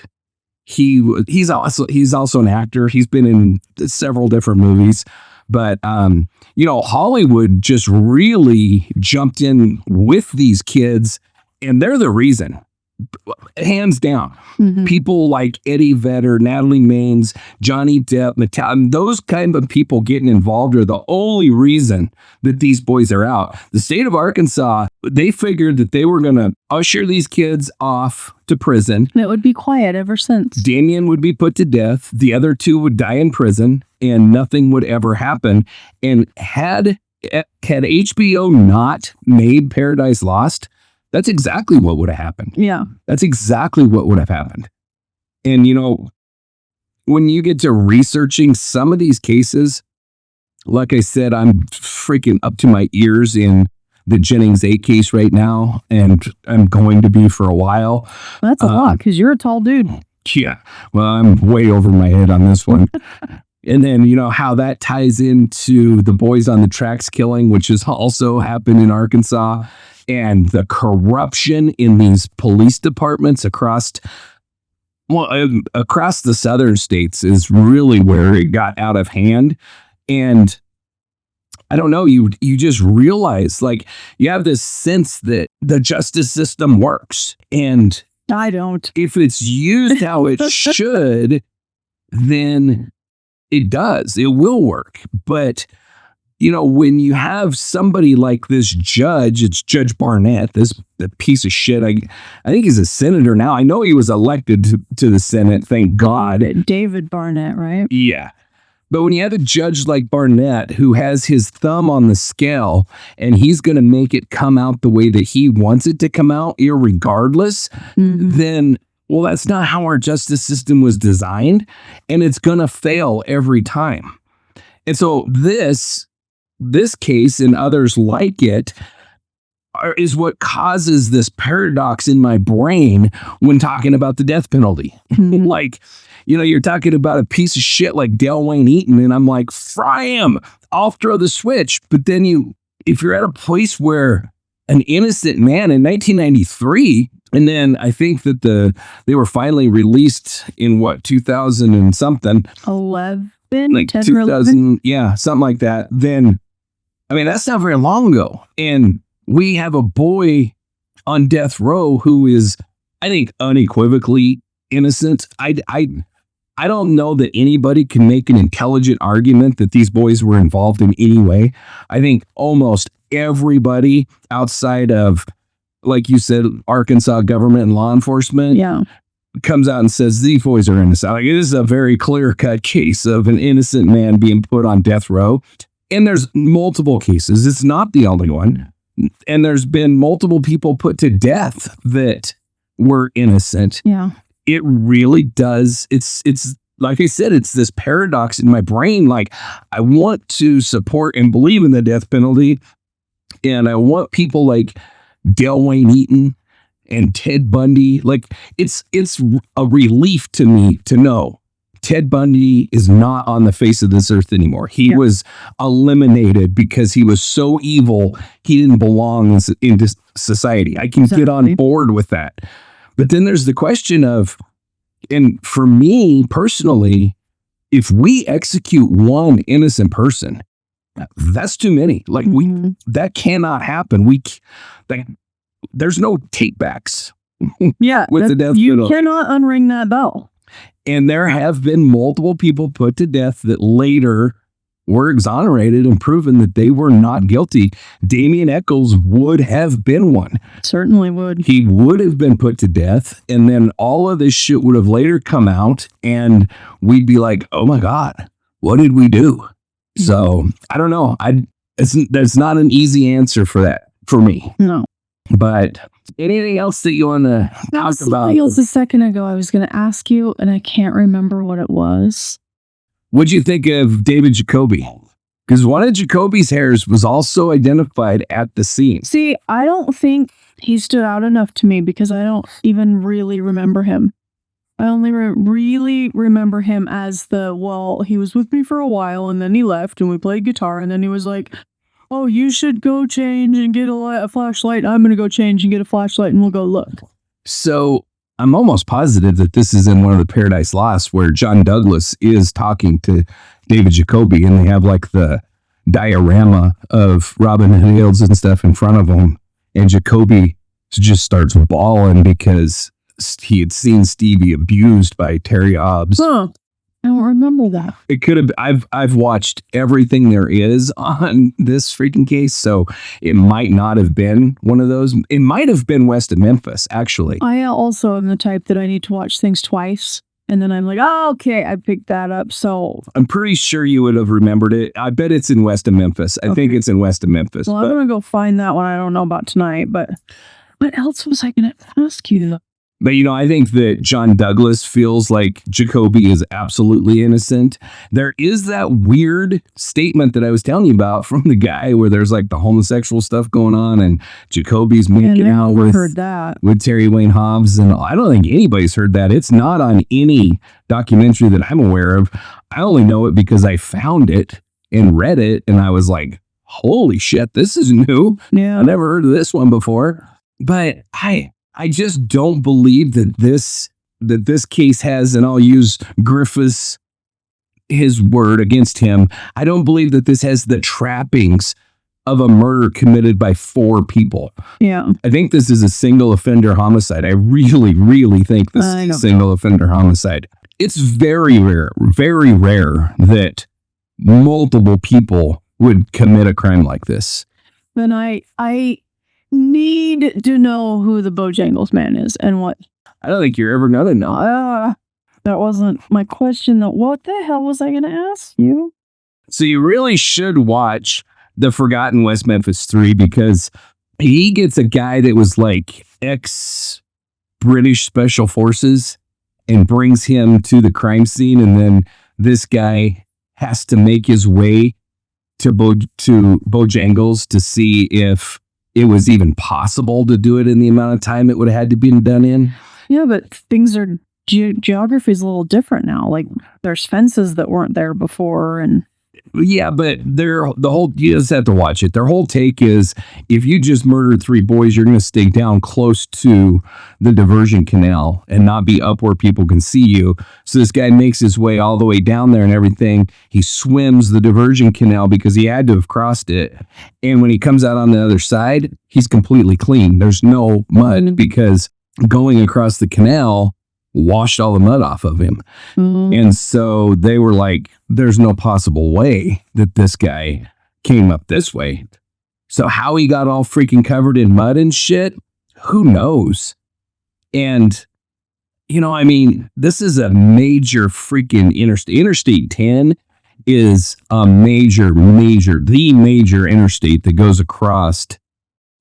S1: he's also an actor. He's been in several different movies, but Hollywood just really jumped in with these kids, and they're the reason. Hands down. People like Eddie Vedder, Natalie Maines, Johnny Depp, those kind of people getting involved are the only reason that these boys are out. The state of Arkansas, they figured that they were going to usher these kids off to prison.
S2: It would be quiet ever since.
S1: Damien would be put to death. The other two would die in prison, and nothing would ever happen. And had HBO not made Paradise Lost, that's exactly what would have happened.
S2: Yeah.
S1: That's exactly what would have happened. And, when you get to researching some of these cases, like I said, I'm freaking up to my ears in the Jennings 8 case right now, and I'm going to be for a while.
S2: Well, that's a lot because you're a tall dude.
S1: Yeah. Well, I'm way over my head on this one. And then, how that ties into the Boys on the Tracks killing, which has also happened in Arkansas. And the corruption in these police departments across the southern states is really where it got out of hand. And I don't know, you just realize, like, you have this sense that the justice system works. And
S2: I don't.
S1: If it's used how it should, then it does. It will work. But when you have somebody like this judge, it's Judge Barnett, this piece of shit. I think he's a senator now. I know he was elected to the Senate, thank God.
S2: David Barnett, right?
S1: Yeah. But when you have a judge like Barnett who has his thumb on the scale and he's going to make it come out the way that he wants it to come out, irregardless, then, well, that's not how our justice system was designed, and it's going to fail every time. And so this case and others like it is what causes this paradox in my brain when talking about the death penalty. Like, you're talking about a piece of shit like Dale Wayne Eaton, and I'm like, fry him, I'll throw the switch. But then if you're at a place where an innocent man in 1993, and then I think that they were finally released in 2000 and something.
S2: 11?
S1: Like 2000, yeah, something like that. Then, I mean, that's not very long ago. And we have a boy on death row who is, I think, unequivocally innocent. I don't know that anybody can make an intelligent argument that these boys were involved in any way. I think almost everybody outside of, like you said, Arkansas government and law enforcement comes out and says these boys are innocent. Like, it is a very clear-cut case of an innocent man being put on death row. And there's multiple cases. It's not the only one. And there's been multiple people put to death that were innocent.
S2: Yeah.
S1: It really does. It's like I said, it's this paradox in my brain. Like, I want to support and believe in the death penalty. And I want people like Dale Wayne Eaton and Ted Bundy. Like, it's a relief to me to know Ted Bundy is not on the face of this earth anymore. He was eliminated because he was so evil, he didn't belong in this society. I can get on board with that. But then there's the question of, and for me personally, if we execute one innocent person, that's too many. Like that cannot happen. There's no take backs.
S2: Yeah,
S1: with the death
S2: you
S1: penalty.
S2: cannot unring that bell.
S1: And there have been multiple people put to death that later were exonerated and proven that they were not guilty. Damien Echols would have been one.
S2: Certainly would.
S1: He would have been put to death, and then all of this shit would have later come out, and we'd be like, oh my God, what did we do? So, I don't know. There's not an easy answer for that, for me.
S2: No.
S1: But anything else that you want to talk about?
S2: Else a second ago I was going to ask you, and I can't remember what it was.
S1: What'd you think of David Jacoby? Because one of Jacoby's hairs was also identified at the scene.
S2: See, I don't think he stood out enough to me because I don't even really remember him. I only really remember him as he was with me for a while, and then he left, and we played guitar, and then he was like, oh, you should go change and get a flashlight. I'm going to go change and get a flashlight, and we'll go look.
S1: So I'm almost positive that this is in one of the Paradise Lost where John Douglas is talking to David Jacoby, and they have like the diorama of Robin Hood Hills and stuff in front of him. And Jacoby just starts bawling because he had seen Stevie abused by Terry Hobbs.
S2: Huh. I don't remember that.
S1: It could have. I've watched everything there is on this freaking case, so it might not have been one of those. It might have been West of Memphis, actually.
S2: I also am the type that I need to watch things twice, and then I'm like, oh, okay, I picked that up. So
S1: I'm pretty sure you would have remembered it. I bet it's in West of Memphis. I think it's in West of Memphis.
S2: Well, I'm gonna go find that one. I don't know about tonight, but what else was I gonna ask you?
S1: But, I think that John Douglas feels like Jacoby is absolutely innocent. There is that weird statement that I was telling you about from the guy where there's like the homosexual stuff going on and Jacoby's making out with Terry Wayne Hobbs. And I don't think anybody's heard that. It's not on any documentary that I'm aware of. I only know it because I found it and read it. And I was like, holy shit, this is new.
S2: Yeah.
S1: I never heard of this one before. But I just don't believe that this case has, and I'll use Griffiths, his word against him. I don't believe that this has the trappings of a murder committed by 4 people.
S2: Yeah.
S1: I think this is a single offender homicide. I really, really think this is a single offender homicide. It's very rare that multiple people would commit a crime like this.
S2: Then I need to know who the Bojangles man is and what.
S1: I don't think you're ever gonna know.
S2: That wasn't my question though. What the hell was I gonna ask you?
S1: So you really should watch The Forgotten West Memphis 3 because he gets a guy that was like ex-British Special Forces and brings him to the crime scene, and then this guy has to make his way to Bojangles to see if it was even possible to do it in the amount of time it would have had to be done in.
S2: Yeah, but things are geography is a little different now. Like there's fences that weren't there before, and
S1: yeah, but you just have to watch it. Their whole take is if you just murdered 3 boys, you're going to stay down close to the diversion canal and not be up where people can see you. So this guy makes his way all the way down there and everything. He swims the diversion canal because he had to have crossed it. And when he comes out on the other side, he's completely clean. There's no mud because going across the canal washed all the mud off of him. Mm-hmm. And so they were like, there's no possible way that this guy came up this way. So how he got all freaking covered in mud and shit, who knows? And, this is a major freaking interstate. Interstate 10 is a major interstate that goes across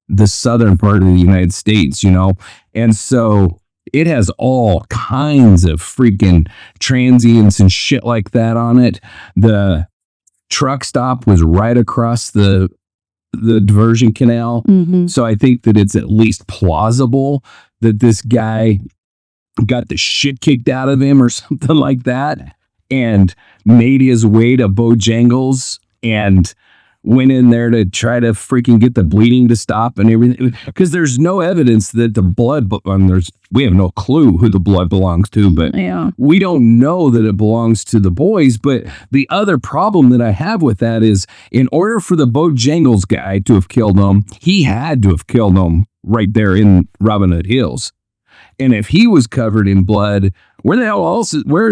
S1: the southern part of the United States, And so it has all kinds of freaking transients and shit like that on it. The truck stop was right across the diversion canal. Mm-hmm. So I think that it's at least plausible that this guy got the shit kicked out of him or something like that. and made his way to Bojangles and went in there to try to freaking get the bleeding to stop and everything, because there's no evidence that the blood, we have no clue who the blood belongs to, but we don't know that it belongs to the boys. But the other problem that I have with that is, in order for the Bojangles guy to have killed him, he had to have killed him right there in Robin Hood Hills. And if he was covered in blood, where's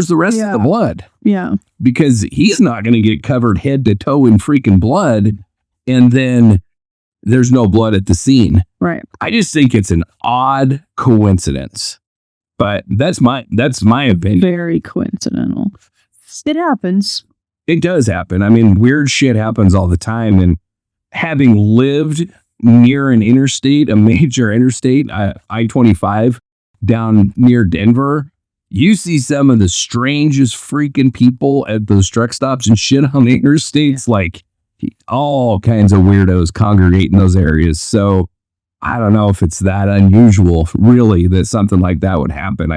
S1: the rest of the blood?
S2: Yeah.
S1: Because he's not going to get covered head to toe in freaking blood, and then there's no blood at the scene.
S2: Right.
S1: I just think it's an odd coincidence. But that's my opinion.
S2: Very coincidental. It happens.
S1: It does happen. I mean, weird shit happens all the time. And having lived near an interstate, a major interstate, I-25, down near Denver, you see some of the strangest freaking people at those truck stops and shit on the interstates. Like, all kinds of weirdos congregate in those areas. So I don't know if it's that unusual, really, that something like that would happen.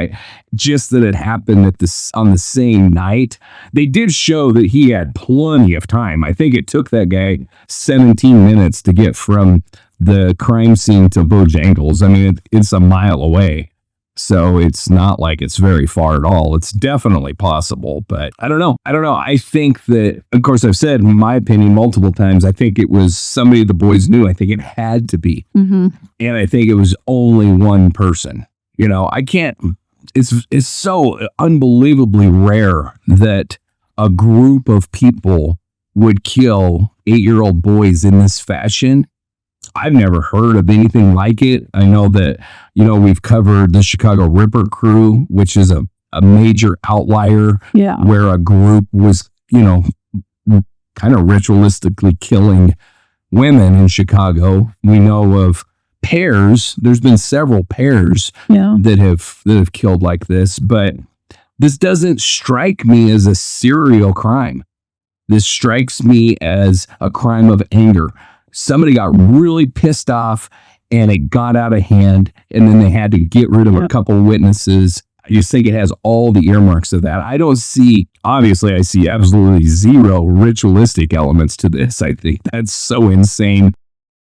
S1: Just that it happened on the same night. They did show that he had plenty of time. I think it took that guy 17 minutes to get from the crime scene to Bojangles. I mean, it's a mile away. So it's not like it's very far at all. It's definitely possible, but I don't know. I think that, of course, I've said my opinion multiple times. I think it was somebody the boys knew. I think it had to be. Mm-hmm. And I think it was only one person. You know, it's so unbelievably rare that a group of people would kill 8-year-old boys in this fashion. I've never heard of anything like it. I know that, we've covered the Chicago Ripper crew, which is a major outlier where a group was, kind of ritualistically killing women in Chicago. We know of pairs. There's been several pairs that have killed like this, but this doesn't strike me as a serial crime. This strikes me as a crime of anger. Somebody got really pissed off and it got out of hand, and then they had to get rid of a couple witnesses. I just think it has all the earmarks of that. I see absolutely zero ritualistic elements to this. I think that's so insane.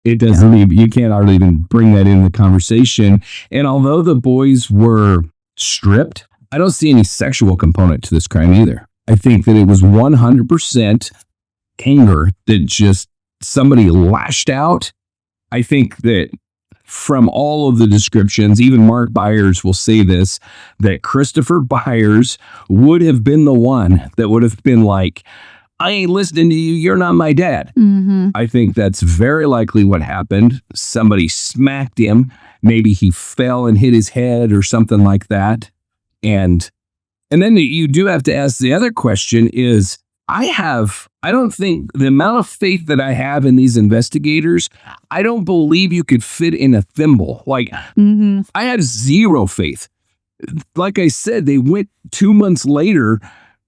S1: It doesn't even, you can't hardly even bring that in the conversation. And although the boys were stripped, I don't see any sexual component to this crime either. I think that it was 100% anger that just somebody lashed out. I think that from all of the descriptions, even Mark Byers will say this, that Christopher Byers would have been the one that would have been like, I ain't listening to you, you're not my dad. Mm-hmm. I think that's very likely what happened. Somebody smacked him. Maybe he fell and hit his head or something like that. And then you do have to ask the other question is, I don't think the amount of faith that I have in these investigators, I don't believe you could fit in a thimble. Like, I have zero faith. Like I said, they went 2 months later.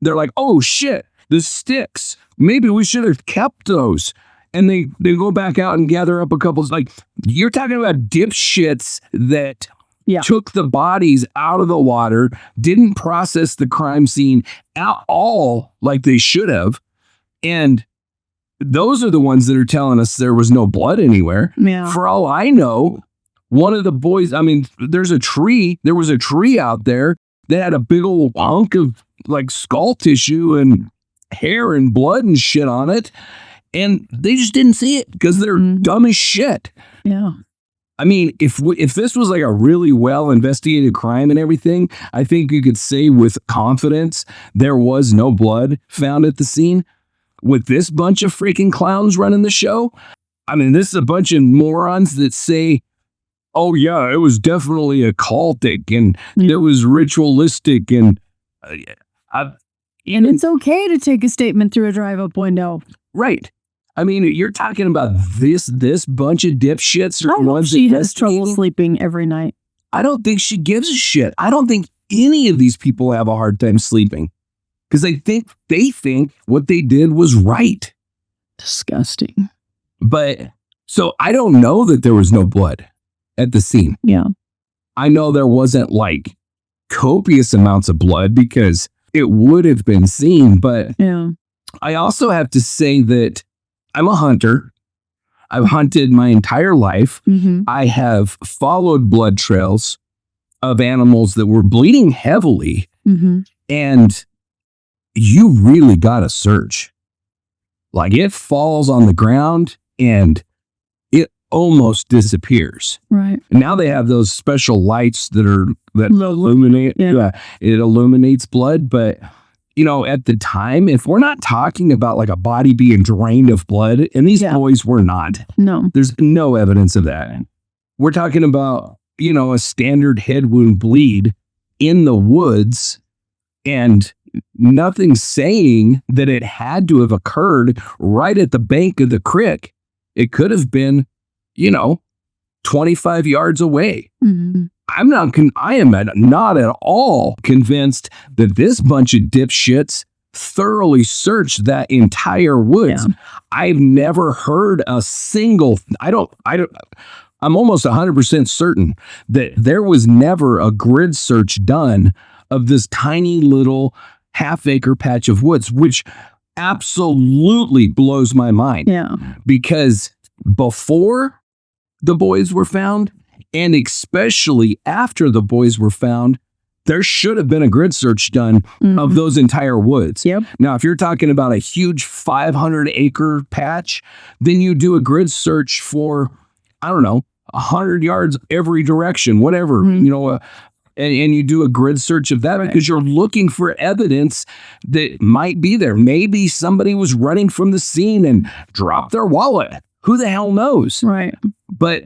S1: They're like, oh shit, the sticks. Maybe we should have kept those. And they go back out and gather up a couple. Like, you're talking about dipshits that took the bodies out of the water, didn't process the crime scene at all like they should have. And those are the ones that are telling us there was no blood anywhere. Yeah. For all I know, one of the boys, there was a tree out there that had a big old hunk of like skull tissue and hair and blood and shit on it. And they just didn't see it because they're dumb as shit. Yeah. If this was like a really well investigated crime and everything, I think you could say with confidence there was no blood found at the scene. With this bunch of freaking clowns running the show, this is a bunch of morons that say, oh yeah, it was definitely occultic and it was ritualistic and
S2: it's okay to take a statement through a drive-up window.
S1: Right. You're talking about this bunch of dipshits.
S2: I hope she has trouble sleeping every night.
S1: I don't think she gives a shit. I don't think any of these people have a hard time sleeping because they think what they did was right.
S2: Disgusting.
S1: But so I don't know that there was no blood at the scene.
S2: Yeah.
S1: I know there wasn't like copious amounts of blood because it would have been seen. But
S2: Yeah.
S1: I also have to say that I'm a hunter. I've hunted my entire life.
S2: Mm-hmm.
S1: I have followed blood trails of animals that were bleeding heavily.
S2: Mm-hmm.
S1: And you really got to search. Like, it falls on the ground and it almost disappears.
S2: Right.
S1: Now they have those special lights that
S2: Low-
S1: illuminate.
S2: yeah.
S1: It illuminates blood. But, at the time, if we're not talking about like a body being drained of blood, and these boys were not,
S2: No.
S1: there's no evidence of that. We're talking about, a standard head wound bleed in the woods, and nothing saying that it had to have occurred right at the bank of the creek. It could have been, 25 yards away.
S2: Mm-hmm.
S1: I am not at all convinced that this bunch of dipshits thoroughly searched that entire woods.
S2: Yeah.
S1: I've never heard a single, I'm almost 100% certain that there was never a grid search done of this tiny little half-acre patch of woods, which absolutely blows my mind.
S2: Yeah.
S1: Because before the boys were found, and especially after the boys were found, there should have been a grid search done of those entire woods.
S2: Yep.
S1: Now, if you're talking about a huge 500-acre patch, then you do a grid search for, 100 yards every direction, whatever, and you do a grid search of that because you're looking for evidence that might be there. Maybe somebody was running from the scene and dropped their wallet. Who the hell knows?
S2: Right.
S1: But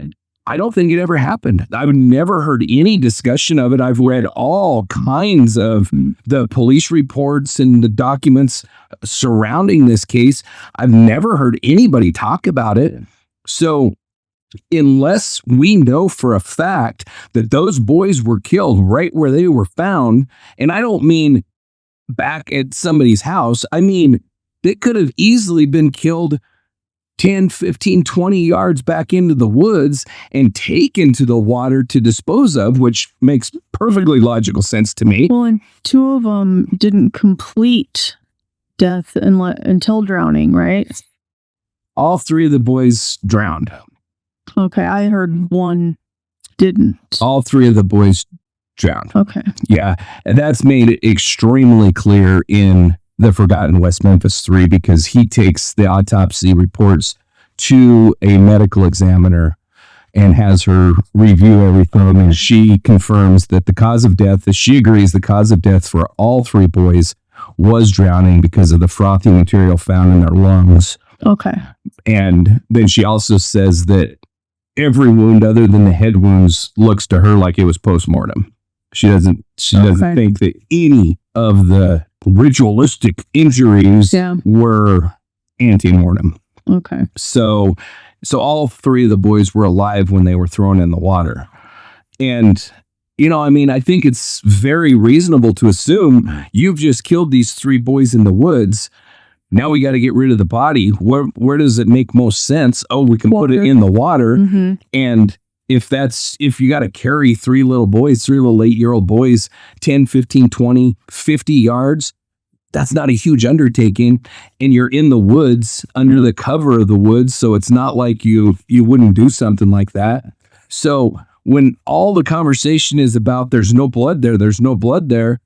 S1: I don't think it ever happened. I've never heard any discussion of it. I've read all kinds of the police reports and the documents surrounding this case. I've never heard anybody talk about it. So unless we know for a fact that those boys were killed right where they were found, and I don't mean back at somebody's house, I mean, they could have easily been killed 10, 15, 20 yards back into the woods and taken to the water to dispose of, which makes perfectly logical sense to me.
S2: Well, and two of them didn't complete death until drowning, right?
S1: All three of the boys drowned.
S2: Okay, I heard one didn't.
S1: All three of the boys drowned.
S2: Okay.
S1: Yeah, and that's made extremely clear in the Forgotten West Memphis Three, because he takes the autopsy reports to a medical examiner and has her review everything, and she confirms that the cause of death, as she agrees, the cause of death for all three boys was drowning because of the frothy material found in their lungs.
S2: Okay.
S1: And then she also says that every wound other than the head wounds looks to her like it was post-mortem. She doesn't think that any of the ritualistic injuries were ante-mortem.
S2: Okay.
S1: So all three of the boys were alive when they were thrown in the water. And, I think it's very reasonable to assume you've just killed these three boys in the woods. Now we got to get rid of the body. Where does it make most sense? Oh, we can put it in the water.
S2: Mm-hmm.
S1: And if you got to carry three little 8-year-old boys, 10, 15, 20, 50 yards, that's not a huge undertaking. And you're in the woods, under the cover of the woods. So it's not like you wouldn't do something like that. So when all the conversation is about there's no blood there,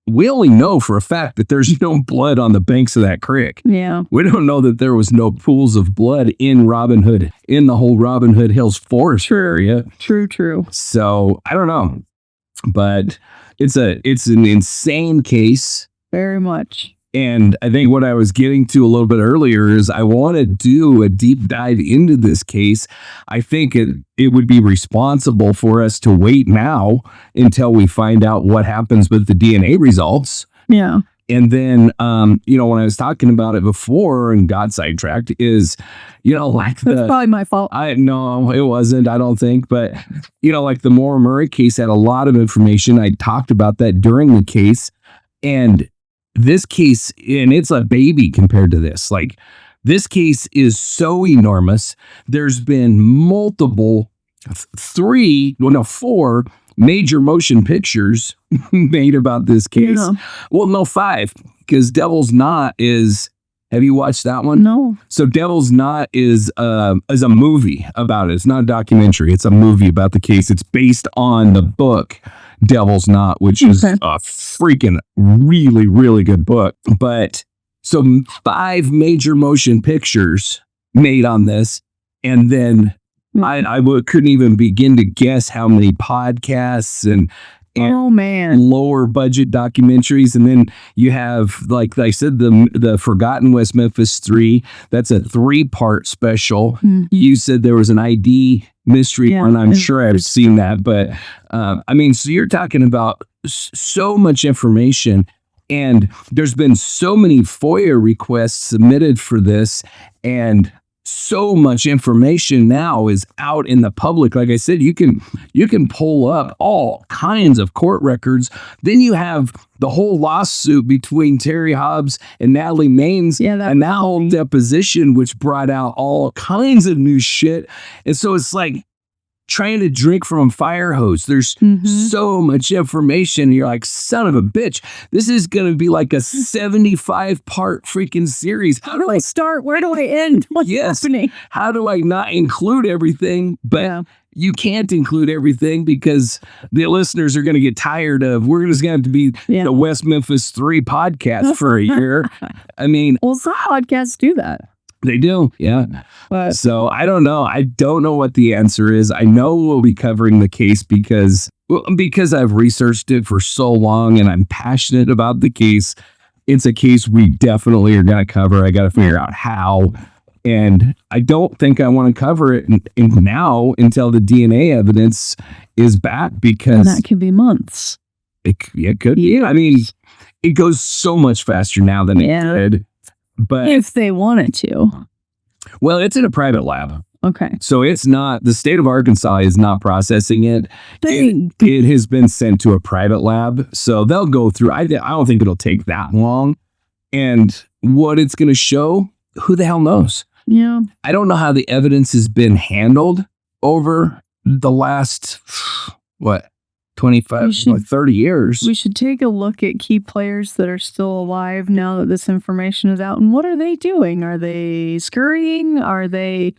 S1: we only know for a fact that there's no blood on the banks of that creek.
S2: Yeah.
S1: We don't know that there was no pools of blood in the whole Robin Hood Hills forest area.
S2: True.
S1: So I don't know, but it's an insane case.
S2: Very much.
S1: And I think what I was getting to a little bit earlier is I want to do a deep dive into this case. I think it would be responsible for us to wait now until we find out what happens with the DNA results.
S2: Yeah.
S1: And then, when I was talking about it before and got sidetracked is, that's
S2: probably my fault.
S1: No, it wasn't, I don't think. But, like the Maura Murray case had a lot of information. I talked about that during the case. And this case, and it's a baby compared to this. Like, this case is so enormous. There's been 4 major motion pictures made about this case.
S2: Yeah.
S1: Well, no, 5, because Devil's Knot is. Have you watched that one?
S2: No.
S1: So Devil's Knot is a movie about it. It's not a documentary. It's a movie about the case. It's based on the book Devil's Knot, which is a freaking really, really good book. But so 5 major motion pictures made on this. And then I couldn't even begin to guess how many podcasts and
S2: oh man,
S1: lower budget documentaries. And then you have, like I said, the Forgotten West Memphis Three. That's a 3-part special. You said there was an ID mystery one. I'm sure I've seen that, but I mean, so you're talking about so much information, and there's been so many FOIA requests submitted for this, and so much information now is out in the public. Like I said, you can pull up all kinds of court records. Then you have the whole lawsuit between Terry Hobbs and Natalie Maines, and that whole deposition, which brought out all kinds of new shit. And so it's like trying to drink from a fire hose. There's so much information. You're like, son of a bitch. This is going to be like a 75-part freaking series.
S2: How do I start? Where do I end? What's happening?
S1: How do I not include everything? But you can't include everything because the listeners are going to get tired of, we're just going to have to be the West Memphis 3 podcast for a year. I mean,
S2: well, some podcasts do that.
S1: They do, yeah. But, so I don't know. I don't know what the answer is. I know we'll be covering the case because I've researched it for so long and I'm passionate about the case. It's a case we definitely are going to cover. I got to figure out how. And I don't think I want to cover it now until the DNA evidence is back, because
S2: that could be months.
S1: It could be. I mean, it goes so much faster now than it did. But
S2: if they wanted to.
S1: Well, it's in a private lab.
S2: Okay.
S1: So it's not, the state of Arkansas is not processing it. It has been sent to a private lab. So they'll go through, I don't think it'll take that long. And what it's going to show, who the hell knows?
S2: Yeah.
S1: I don't know how the evidence has been handled over the last, 25, 30 years.
S2: We should take a look at key players that are still alive now that this information is out. And what are they doing? Are they scurrying? Are they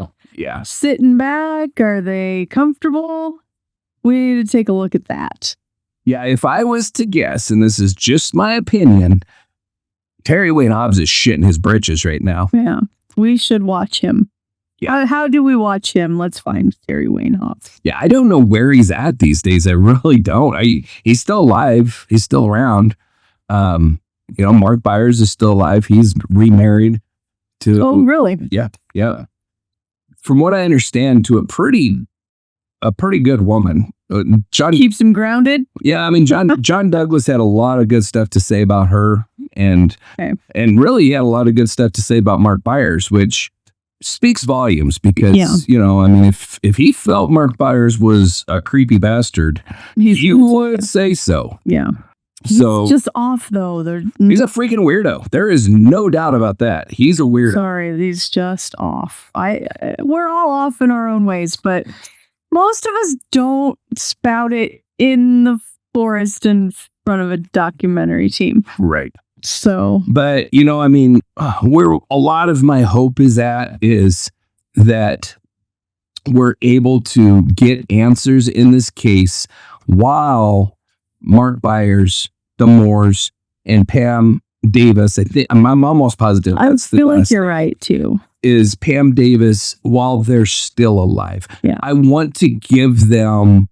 S2: sitting back? Are they comfortable? We need to take a look at that.
S1: Yeah, if I was to guess, and this is just my opinion, Terry Wayne Hobbs is shitting his britches right now.
S2: Yeah, we should watch him. Yeah. How do we watch him? Let's find Terry Wayne Hobbs.
S1: Yeah, I don't know where he's at these days. I really don't. He's still alive. He's still around. Mark Byers is still alive. He's remarried to.
S2: Oh, really?
S1: Yeah, yeah. From what I understand, to a pretty good woman. John
S2: keeps him grounded.
S1: Yeah, I mean, John Douglas had a lot of good stuff to say about her, and really he had a lot of good stuff to say about Mark Byers, which speaks volumes, because I mean, if he felt Mark Byers was a creepy bastard, you would say so.
S2: Yeah.
S1: So
S2: he's just off though.
S1: He's a freaking weirdo. There is no doubt about that. He's a weirdo.
S2: Sorry, he's just off. We're all off in our own ways, but most of us don't spout it in the forest in front of a documentary team.
S1: Right.
S2: So,
S1: but I mean, where a lot of my hope is that we're able to get answers in this case while Mark Byers, the Moores, and Pam Davis, I think I'm almost positive.
S2: I feel like you're right too.
S1: Is Pam Davis, while they're still alive.
S2: Yeah.
S1: I want to give them,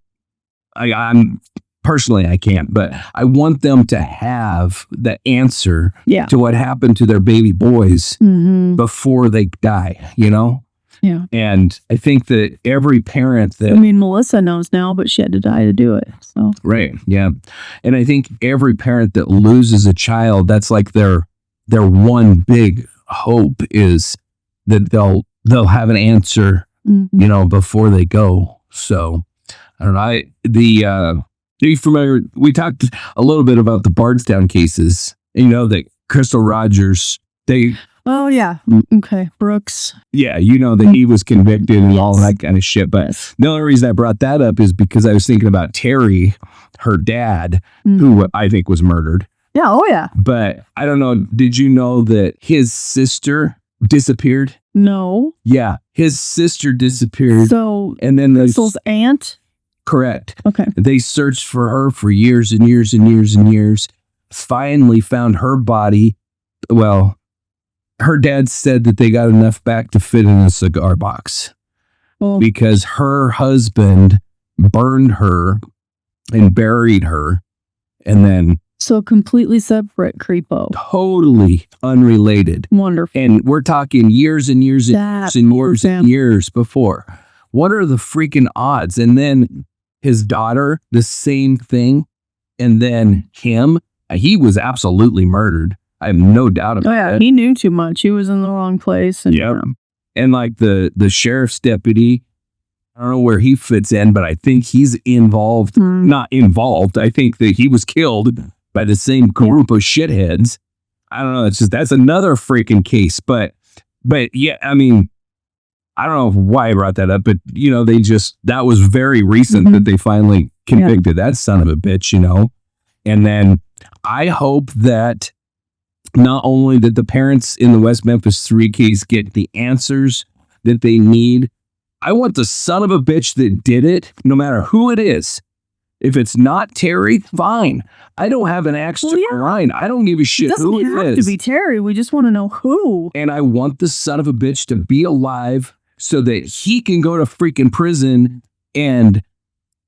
S1: I'm personally, I can't, but I want them to have the answer to what happened to their baby boys before they die,
S2: Yeah.
S1: And I think that every parent that...
S2: I mean, Melissa knows now, but she had to die to do it. So.
S1: Right, yeah. And I think every parent that loses a child, that's like their one big hope, is that they'll have an answer, before they go. So, I don't know. Are you familiar? We talked a little bit about the Bardstown cases. That Crystal Rogers,
S2: Oh, yeah. Okay. Brooks.
S1: Yeah, you know that he was convicted and all that kind of shit. But the only reason I brought that up is because I was thinking about Terry, her dad, who I think was murdered.
S2: Yeah. Oh, yeah.
S1: But I don't know. Did you know that his sister disappeared?
S2: No.
S1: Yeah, his sister disappeared.
S2: So,
S1: and then
S2: Crystal's aunt?
S1: Correct.
S2: Okay.
S1: They searched for her for years and years and years and years. Finally found her body. Well, her dad said that they got enough back to fit in a cigar box because her husband burned her and buried her, and then
S2: so completely separate creepo.
S1: Totally unrelated.
S2: Wonderful.
S1: And we're talking years and years and years and years and years before. What are the freaking odds? And then his daughter, the same thing. And then him, he was absolutely murdered. I have no doubt about it.
S2: He knew too much. He was in the wrong place. And,
S1: and like the sheriff's deputy, I don't know where he fits in, but I think he's involved. Not involved. I think that he was killed by the same group of shitheads. I don't know. It's just, that's another freaking case. But yeah, I mean, I don't know why I brought that up, but you know, that was very recent that they finally convicted that son of a bitch, you know? And then I hope that not only that the parents in the West Memphis Three case get the answers that they need, I want the son of a bitch that did it, no matter who it is. If it's not Terry, fine. I don't have an axe to grind. I don't give a shit who it is.
S2: It doesn't have to be Terry. We just want to know who.
S1: And I want the son of a bitch to be alive so that he can go to freaking prison and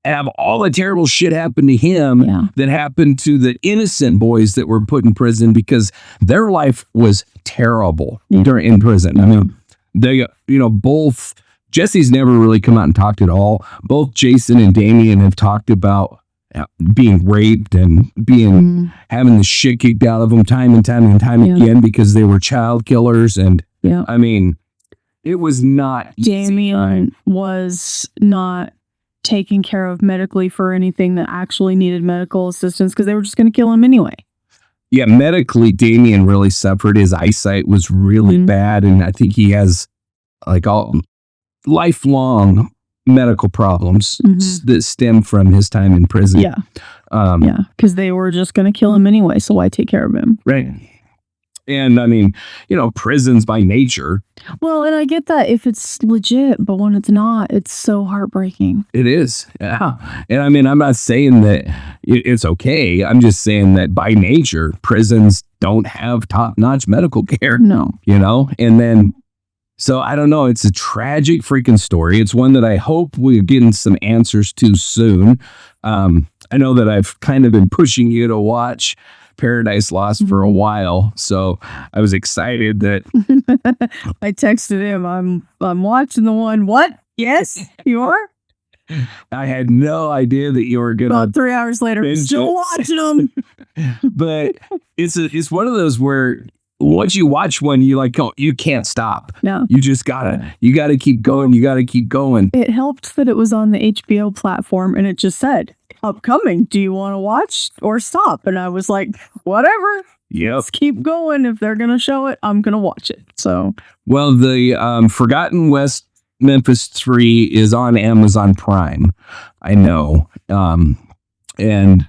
S1: have all the terrible shit happen to him that happened to the innocent boys that were put in prison, because their life was terrible in prison. I mean, they, you know, both Jesse's never really come out and talked at all. Both Jason and Damien have talked about being raped and having the shit kicked out of them time and time and time again because they were child killers. And I mean, it was not
S2: Damien was not taken care of medically for anything that actually needed medical assistance because they were just going to kill him anyway.
S1: Yeah, medically, Damien really suffered. His eyesight was really bad, and I think he has like all lifelong medical problems that stem from his time in prison.
S2: Because they were just going to kill him anyway, so why take care of him?
S1: Right. And I mean, you know, prisons by nature.
S2: Well, and I get that if it's legit, but when it's not, it's so heartbreaking.
S1: It is. Yeah. And I mean, I'm not saying that it's okay. I'm just saying that by nature, prisons don't have top-notch medical care.
S2: No.
S1: You know? And then, so I don't know. It's a tragic freaking story. It's one that I hope we're getting some answers to soon. I know that I've kind of been pushing you to watch Paradise Lost for a while, so I was excited that
S2: I texted him, I'm watching the one. What? Yes, you are?
S1: I had no idea that you were gonna.
S2: About 3 hours later, still watching them.
S1: But it's one of those where once you watch one, you can't stop.
S2: No,
S1: you just gotta keep going. You gotta keep going.
S2: It helped that it was on the HBO platform and it just said upcoming. Do you want to watch or stop? And I was like, whatever.
S1: Yep.
S2: Let's keep going. If they're gonna show it, I'm gonna watch it. So,
S1: well, the Forgotten West Memphis 3 is on Amazon Prime. I know, and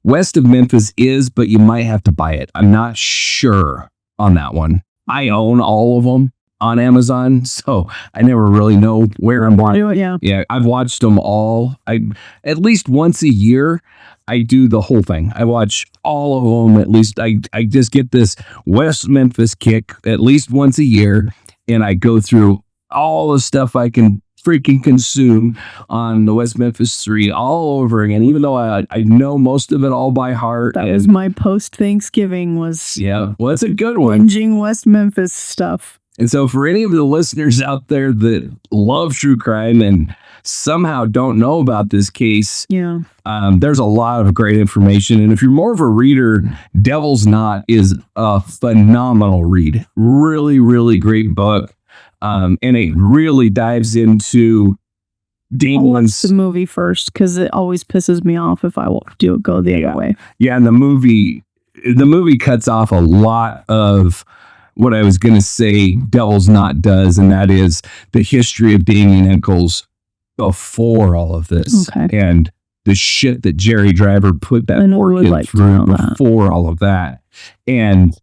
S1: West of Memphis is, but you might have to buy it. I'm not sure on that one. I own all of them on Amazon, so I never really know where I'm watching. Yeah, I've watched them all. At least once a year, I do the whole thing. I watch all of them. At least I just get this West Memphis kick at least once a year, and I go through all the stuff I can freaking consume on the West Memphis 3 all over again, even though I know most of it all by heart.
S2: That was my post-Thanksgiving was
S1: well, it's a good one.
S2: Binging West Memphis stuff.
S1: And so for any of the listeners out there that love true crime and somehow don't know about this case, there's a lot of great information. And if you're more of a reader, Devil's Knot is a phenomenal read. Really, really great book. And it really dives into Damien's
S2: the movie first because it always pisses me off if I go the other way.
S1: Yeah, and the movie cuts off a lot of what I was going to say Devil's Knot does, and that is the history of Damien Echols before all of this.
S2: Okay.
S1: And the shit that Jerry Driver put that organ through before all of that. And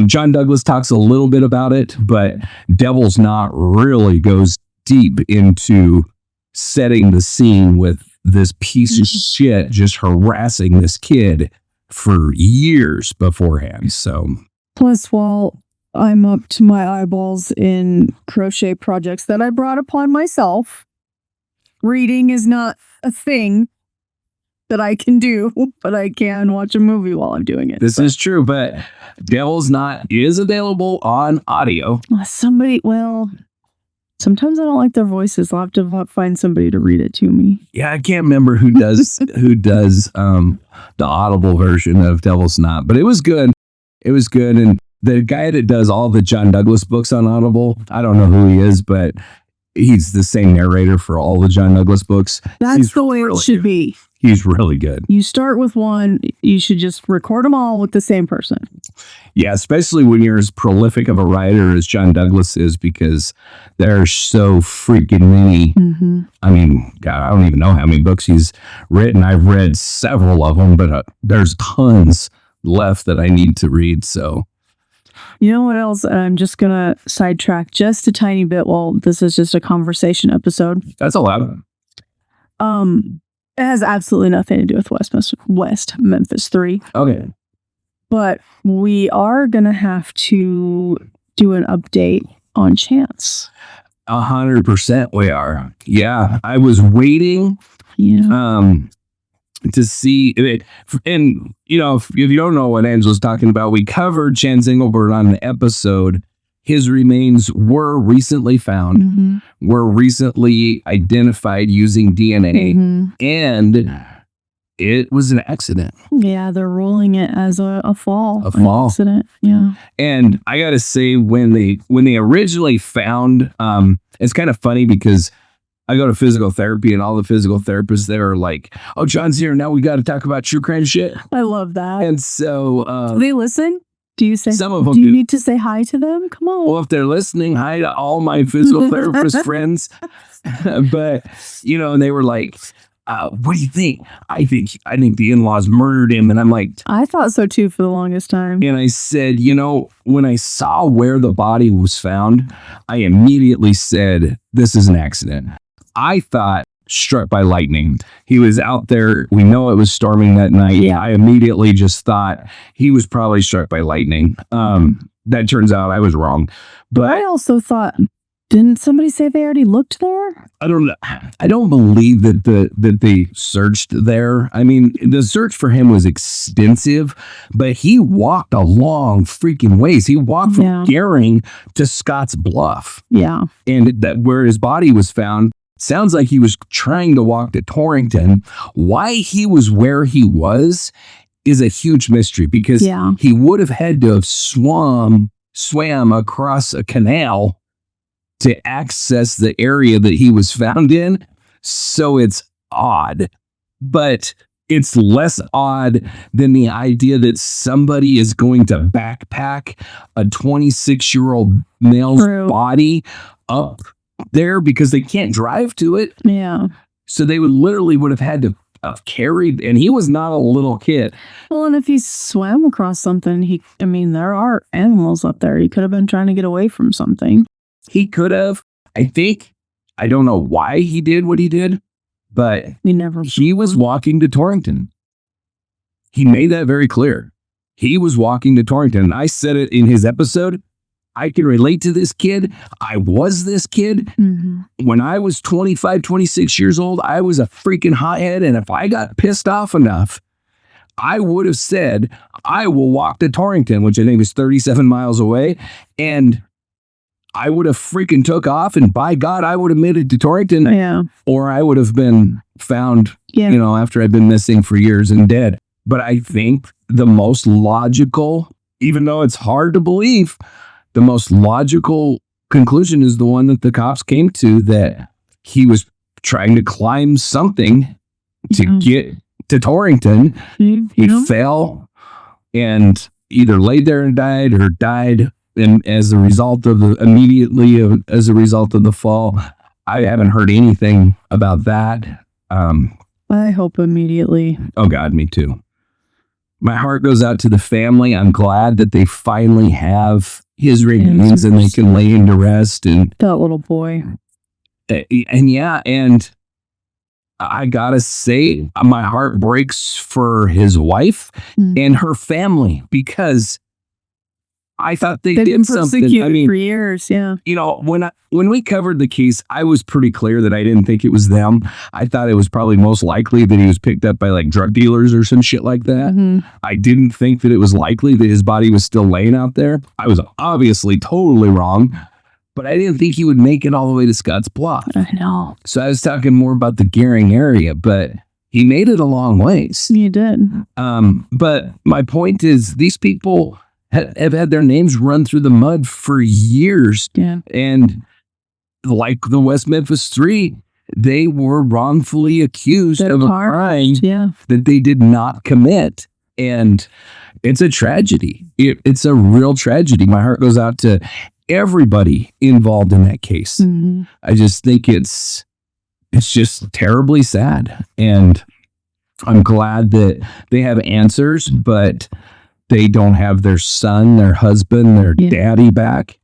S1: John Douglas talks a little bit about it, but Devil's Knot really goes deep into setting the scene with this piece of shit just harassing this kid for years beforehand. So,
S2: plus, while I'm up to my eyeballs in crochet projects that I brought upon myself, reading is not a thing that I can do, but I can watch a movie while I'm doing it.
S1: This is true, but Devil's Knot is available on audio.
S2: Sometimes I don't like their voices. I'll have to find somebody to read it to me.
S1: Yeah, I can't remember who does the Audible version of Devil's Knot, but it was good. It was good. And the guy that does all the John Douglas books on Audible, I don't know who he is, but he's the same narrator for all the John Douglas books.
S2: That's the way it should be.
S1: He's really good.
S2: You start with one, you should just record them all with the same person.
S1: Yeah, especially when you're as prolific of a writer as John Douglas is, because there are so freaking many. Mm-hmm. I mean, God, I don't even know how many books he's written. I've read several of them, but there's tons left that I need to read. So,
S2: you know what else? I'm just going to sidetrack just a tiny bit. Well, this is just a conversation episode.
S1: That's allowed.
S2: It has absolutely nothing to do with West Memphis 3.
S1: Okay.
S2: But we are going to have to do an update on Chance.
S1: 100% we are. Yeah. I was waiting to see it. And, if you don't know what Angela's talking about, we covered Chance Engelbert on an episode. His remains were recently found, were recently identified using DNA, and it was an accident.
S2: Yeah, they're ruling it as a fall.
S1: A fall.
S2: Accident, yeah.
S1: And I got to say, when they originally found, it's kind of funny because I go to physical therapy and all the physical therapists there are like, oh, John's here. Now we got to talk about true crime shit.
S2: I love that.
S1: And so...
S2: do they listen? Do you say
S1: some of them?
S2: Do you need to say hi to them? Come on.
S1: Well, if they're listening, hi to all my physical therapist friends. But and they were like, "What do you think?" I think the in-laws murdered him, and I'm like,
S2: I thought so too for the longest time.
S1: And I said, when I saw where the body was found, I immediately said, "This is an accident." I thought struck by lightning. He was out there. We know it was storming that night. Yeah. I immediately just thought he was probably struck by lightning. That turns out I was wrong. But
S2: I also thought, didn't somebody say they already looked there?
S1: I don't know. I don't believe that they searched there. I mean, the search for him was extensive, but he walked a long freaking ways. He walked from Gehring to Scotts Bluff.
S2: Yeah.
S1: And that where his body was found, sounds like he was trying to walk to Torrington. Why he was where he was is a huge mystery, because he would have had to have swam across a canal to access the area that he was found in. So it's odd, but it's less odd than the idea that somebody is going to backpack a 26-year-old male's body up there because they can't drive to it.
S2: Yeah.
S1: So they would have had to have carried, and he was not a little kid.
S2: Well, and if he swam across something, there are animals up there. He could have been trying to get away from something.
S1: He could have. I don't know why he did what he did, but he was walking to Torrington. He made that very clear. He was walking to Torrington. I said it in his episode. I can relate to this kid. I was this kid. Mm-hmm. When I was 25, 26 years old, I was a freaking hothead. And if I got pissed off enough, I would have said, I will walk to Torrington, which I think is 37 miles away. And I would have freaking took off. And by God, I would have made it to Torrington.
S2: Yeah.
S1: Or I would have been found, after I'd been missing for years and dead. But I think the most logical, even though it's hard to believe, the most logical conclusion is the one that the cops came to, that he was trying to climb something to get to Torrington. He fell and either laid there and died or died and as a result of as a result of the fall, I haven't heard anything about that.
S2: I hope immediately.
S1: Oh God, me too. My heart goes out to the family. I'm glad that they finally have his remains and they can lay him to rest. And
S2: that little boy.
S1: And I gotta say, my heart breaks for his wife and her family, because I thought they've
S2: been
S1: did something.
S2: For years, yeah.
S1: You know, when we covered the case, I was pretty clear that I didn't think it was them. I thought it was probably most likely that he was picked up by like drug dealers or some shit like that.
S2: Mm-hmm.
S1: I didn't think that it was likely that his body was still laying out there. I was obviously totally wrong, but I didn't think he would make it all the way to Scotts Bluff.
S2: I know.
S1: So I was talking more about the Gehring area, but he made it a long ways.
S2: He did.
S1: But my point is, these people have had their names run through the mud for years.
S2: Yeah.
S1: And like the West Memphis Three, they were wrongfully accused of a crime that they did not commit. And it's a tragedy. It's a real tragedy. My heart goes out to everybody involved in that case.
S2: Mm-hmm.
S1: I just think it's just terribly sad. And I'm glad that they have answers, but they don't have their son, their husband, their daddy back,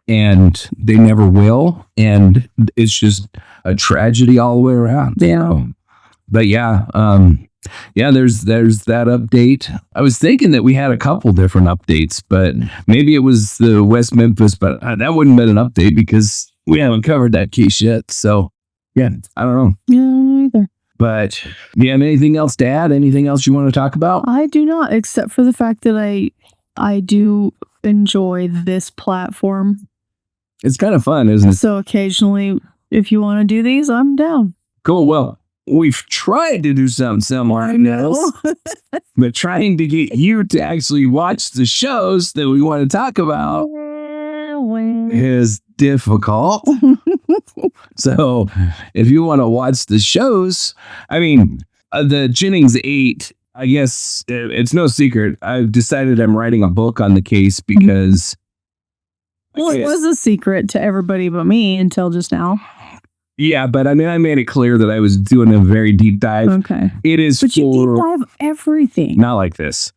S1: and they never will. And it's just a tragedy all the way around.
S2: Yeah.
S1: So, but there's that update. I was thinking that we had a couple different updates, but maybe it was the West Memphis, but that wouldn't have been an update because we haven't covered that case yet. So yeah, I don't know.
S2: Yeah, either.
S1: But do you have anything else to add? Anything else you want to talk about?
S2: I do not, except for the fact that I do enjoy this platform.
S1: It's kind of fun, isn't it?
S2: So occasionally, if you want to do these, I'm down.
S1: Cool. Well, we've tried to do something similar, but trying to get you to actually watch the shows that we want to talk about is difficult. So if you want to watch the shows, I mean, the Jennings 8, I guess it's no secret. I've decided I'm writing a book on the case because...
S2: Well, it was a secret to everybody but me until just now.
S1: Yeah, but I mean, I made it clear that I was doing a very deep dive.
S2: Okay.
S1: It is
S2: but you deep dive everything.
S1: Not like this.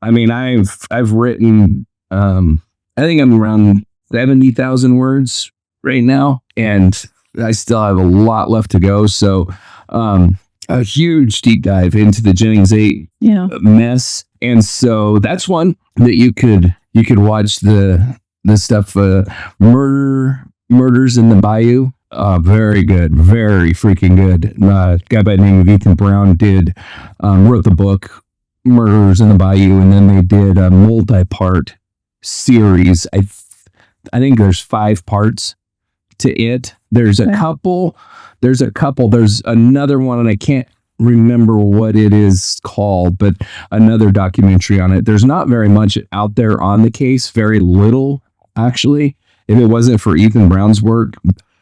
S1: I mean, I've written, I think I'm around 70,000 words right now, and I still have a lot left to go. So, a huge deep dive into the Jennings 8 mess. And so that's one that you could watch the stuff, Murders in the Bayou. Very good. Very freaking good. A guy by the name of Ethan Brown wrote the book Murders in the Bayou, and then they did a multi-part series. I think there's 5 parts to it. There's a couple. There's another one, and I can't remember what it is called, but another documentary on it. There's not very much out there on the case. Very little, actually. If it wasn't for Ethan Brown's work,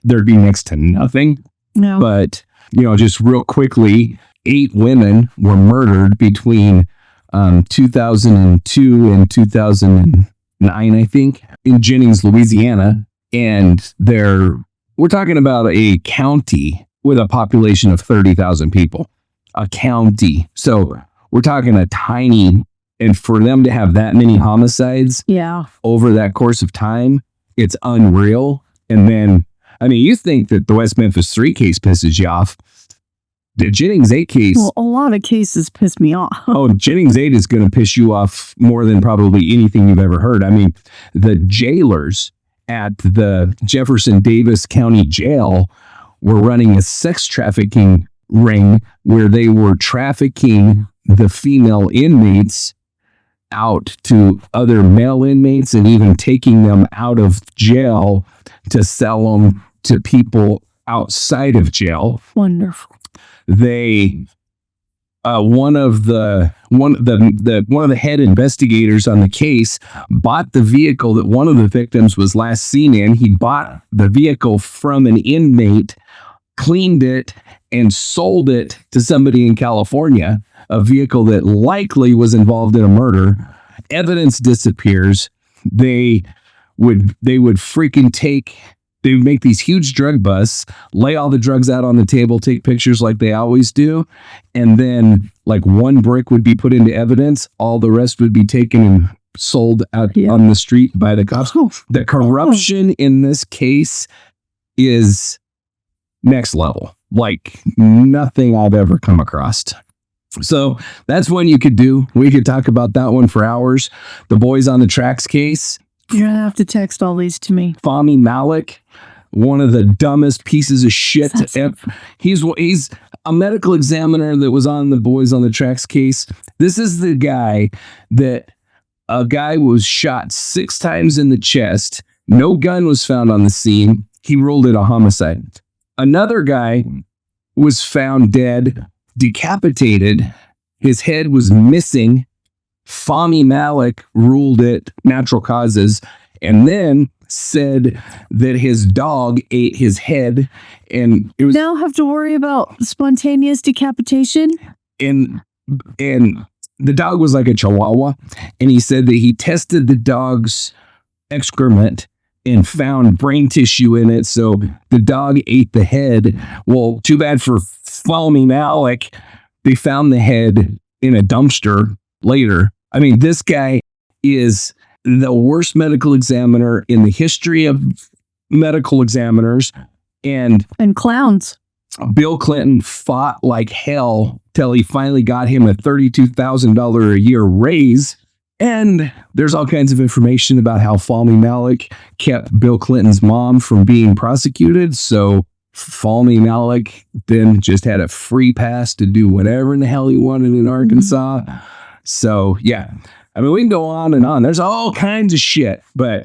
S1: there'd be next to nothing.
S2: No.
S1: But, just real quickly, 8 women were murdered between 2002 and 2009, I think, in Jennings, Louisiana. And we're talking about a county with a population of 30,000 people. A county. So we're talking a tiny, and for them to have that many homicides over that course of time, it's unreal. And then, I mean, you think that the West Memphis 3 case pisses you off. The Jennings 8 case...
S2: Well, a lot of cases piss me off.
S1: Jennings 8 is going to piss you off more than probably anything you've ever heard. I mean, the jailers at the Jefferson Davis County Jail were running a sex trafficking ring where they were trafficking the female inmates out to other male inmates and even taking them out of jail to sell them to people outside of jail.
S2: Wonderful.
S1: They one of the head investigators on the case bought the vehicle that one of the victims was last seen in. He bought the vehicle from an inmate, cleaned it, and sold it to somebody in California, a vehicle that likely was involved in a murder. Evidence disappears. They would freaking they would make these huge drug busts, lay all the drugs out on the table, take pictures like they always do, and then like one brick would be put into evidence, all the rest would be taken and sold out on the street by the cops. The corruption in this case is next level, like nothing I've ever come across. So that's one you could do. We could talk about that one for hours. The Boys on the Tracks case.
S2: You're gonna have to text all these to me.
S1: Fahmy Malik, one of the dumbest pieces of shit. He's a medical examiner that was on the Boys on the Tracks case. This is the guy that a guy was shot 6 times in the chest. No gun was found on the scene. He ruled it a homicide. Another guy was found dead, decapitated. His head was missing. Fahmy Malik ruled it natural causes, and then said that his dog ate his head, and it was
S2: now have to worry about spontaneous decapitation.
S1: And the dog was like a Chihuahua, and he said that he tested the dog's excrement and found brain tissue in it, so the dog ate the head. Well, too bad for Fahmy Malik. They found the head in a dumpster later. I mean, this guy is the worst medical examiner in the history of medical examiners. And
S2: clowns.
S1: Bill Clinton fought like hell till he finally got him a $32,000 a year raise. And there's all kinds of information about how Fahmy Malik kept Bill Clinton's mom from being prosecuted. So Fahmy Malik then just had a free pass to do whatever in the hell he wanted in Arkansas. So, yeah, I mean, we can go on and on. There's all kinds of shit, but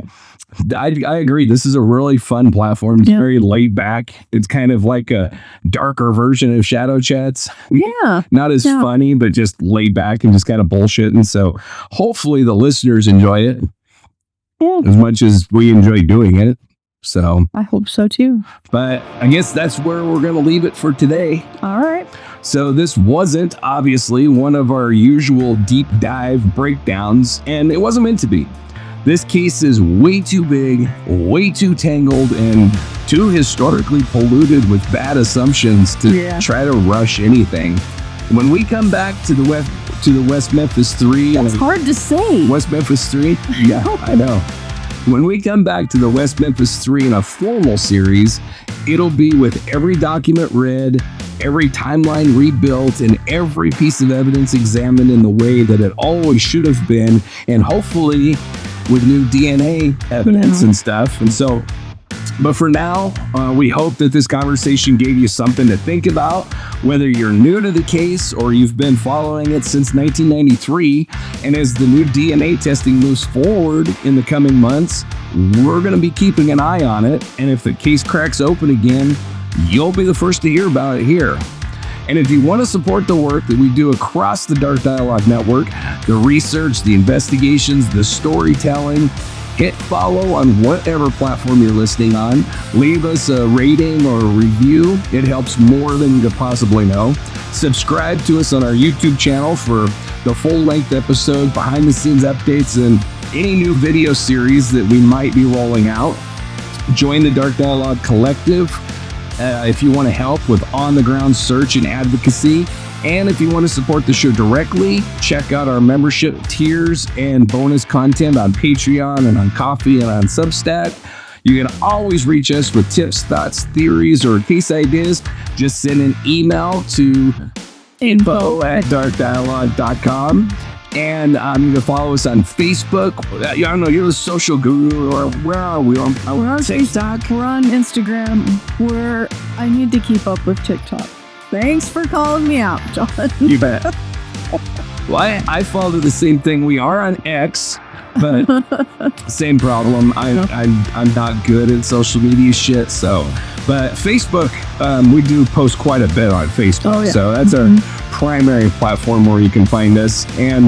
S1: I agree. This is a really fun platform. It's very laid back. It's kind of like a darker version of Shadow Chats.
S2: Yeah.
S1: Not as funny, but just laid back and just kind of bullshit. And so hopefully the listeners enjoy it as much as we enjoy doing it. So
S2: I hope so too.
S1: But I guess that's where we're going to leave it for today.
S2: All right.
S1: So this wasn't obviously one of our usual deep dive breakdowns, and it wasn't meant to be. This case is way too big, way too tangled, and too historically polluted with bad assumptions to try to rush anything. When we come back to the West Memphis Three,
S2: that's hard to say.
S1: West Memphis Three, yeah, I know. When we come back to the West Memphis Three in a formal series, it'll be with every document read, every timeline rebuilt, and every piece of evidence examined in the way that it always should have been, and hopefully with new DNA evidence and stuff. And so, but for now, we hope that this conversation gave you something to think about, whether you're new to the case or you've been following it since 1993. And as the new DNA testing moves forward in the coming months, we're going to be keeping an eye on it. And if the case cracks open again, you'll be the first to hear about it here. And if you want to support the work that we do across the Dark Dialogue Network, the research, the investigations, the storytelling, hit follow on whatever platform you're listening on. Leave us a rating or a review. It helps more than you could possibly know. Subscribe to us on our YouTube channel for the full-length episodes, behind-the-scenes updates, and any new video series that we might be rolling out. Join the Dark Dialogue Collective if you want to help with on-the-ground search and advocacy. And if you want to support the show directly, check out our membership tiers and bonus content on Patreon and on Ko-fi and on Substack. You can always reach us with tips, thoughts, theories, or case ideas. Just send an email to info@darkdialogue.com. And you can follow us on Facebook. I don't know, you're the social guru, or where are we? We're on TikTok.
S2: We're on Instagram. I need to keep up with TikTok. Thanks for calling me out, John.
S1: You bet. Well, I follow the same thing. We are on X, but same problem. I'm not good at social media shit. So, but Facebook, we do post quite a bit on Facebook. Oh, yeah. So that's our primary platform where you can find us. And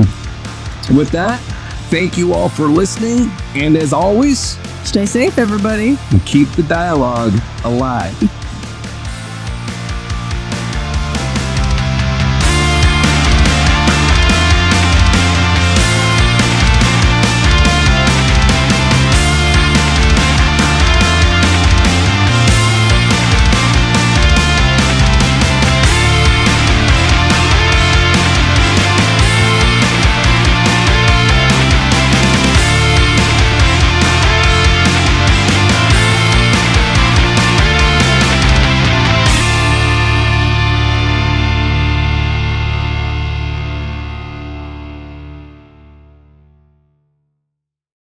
S1: with that, thank you all for listening. And as always,
S2: stay safe, everybody.
S1: And keep the dialogue alive.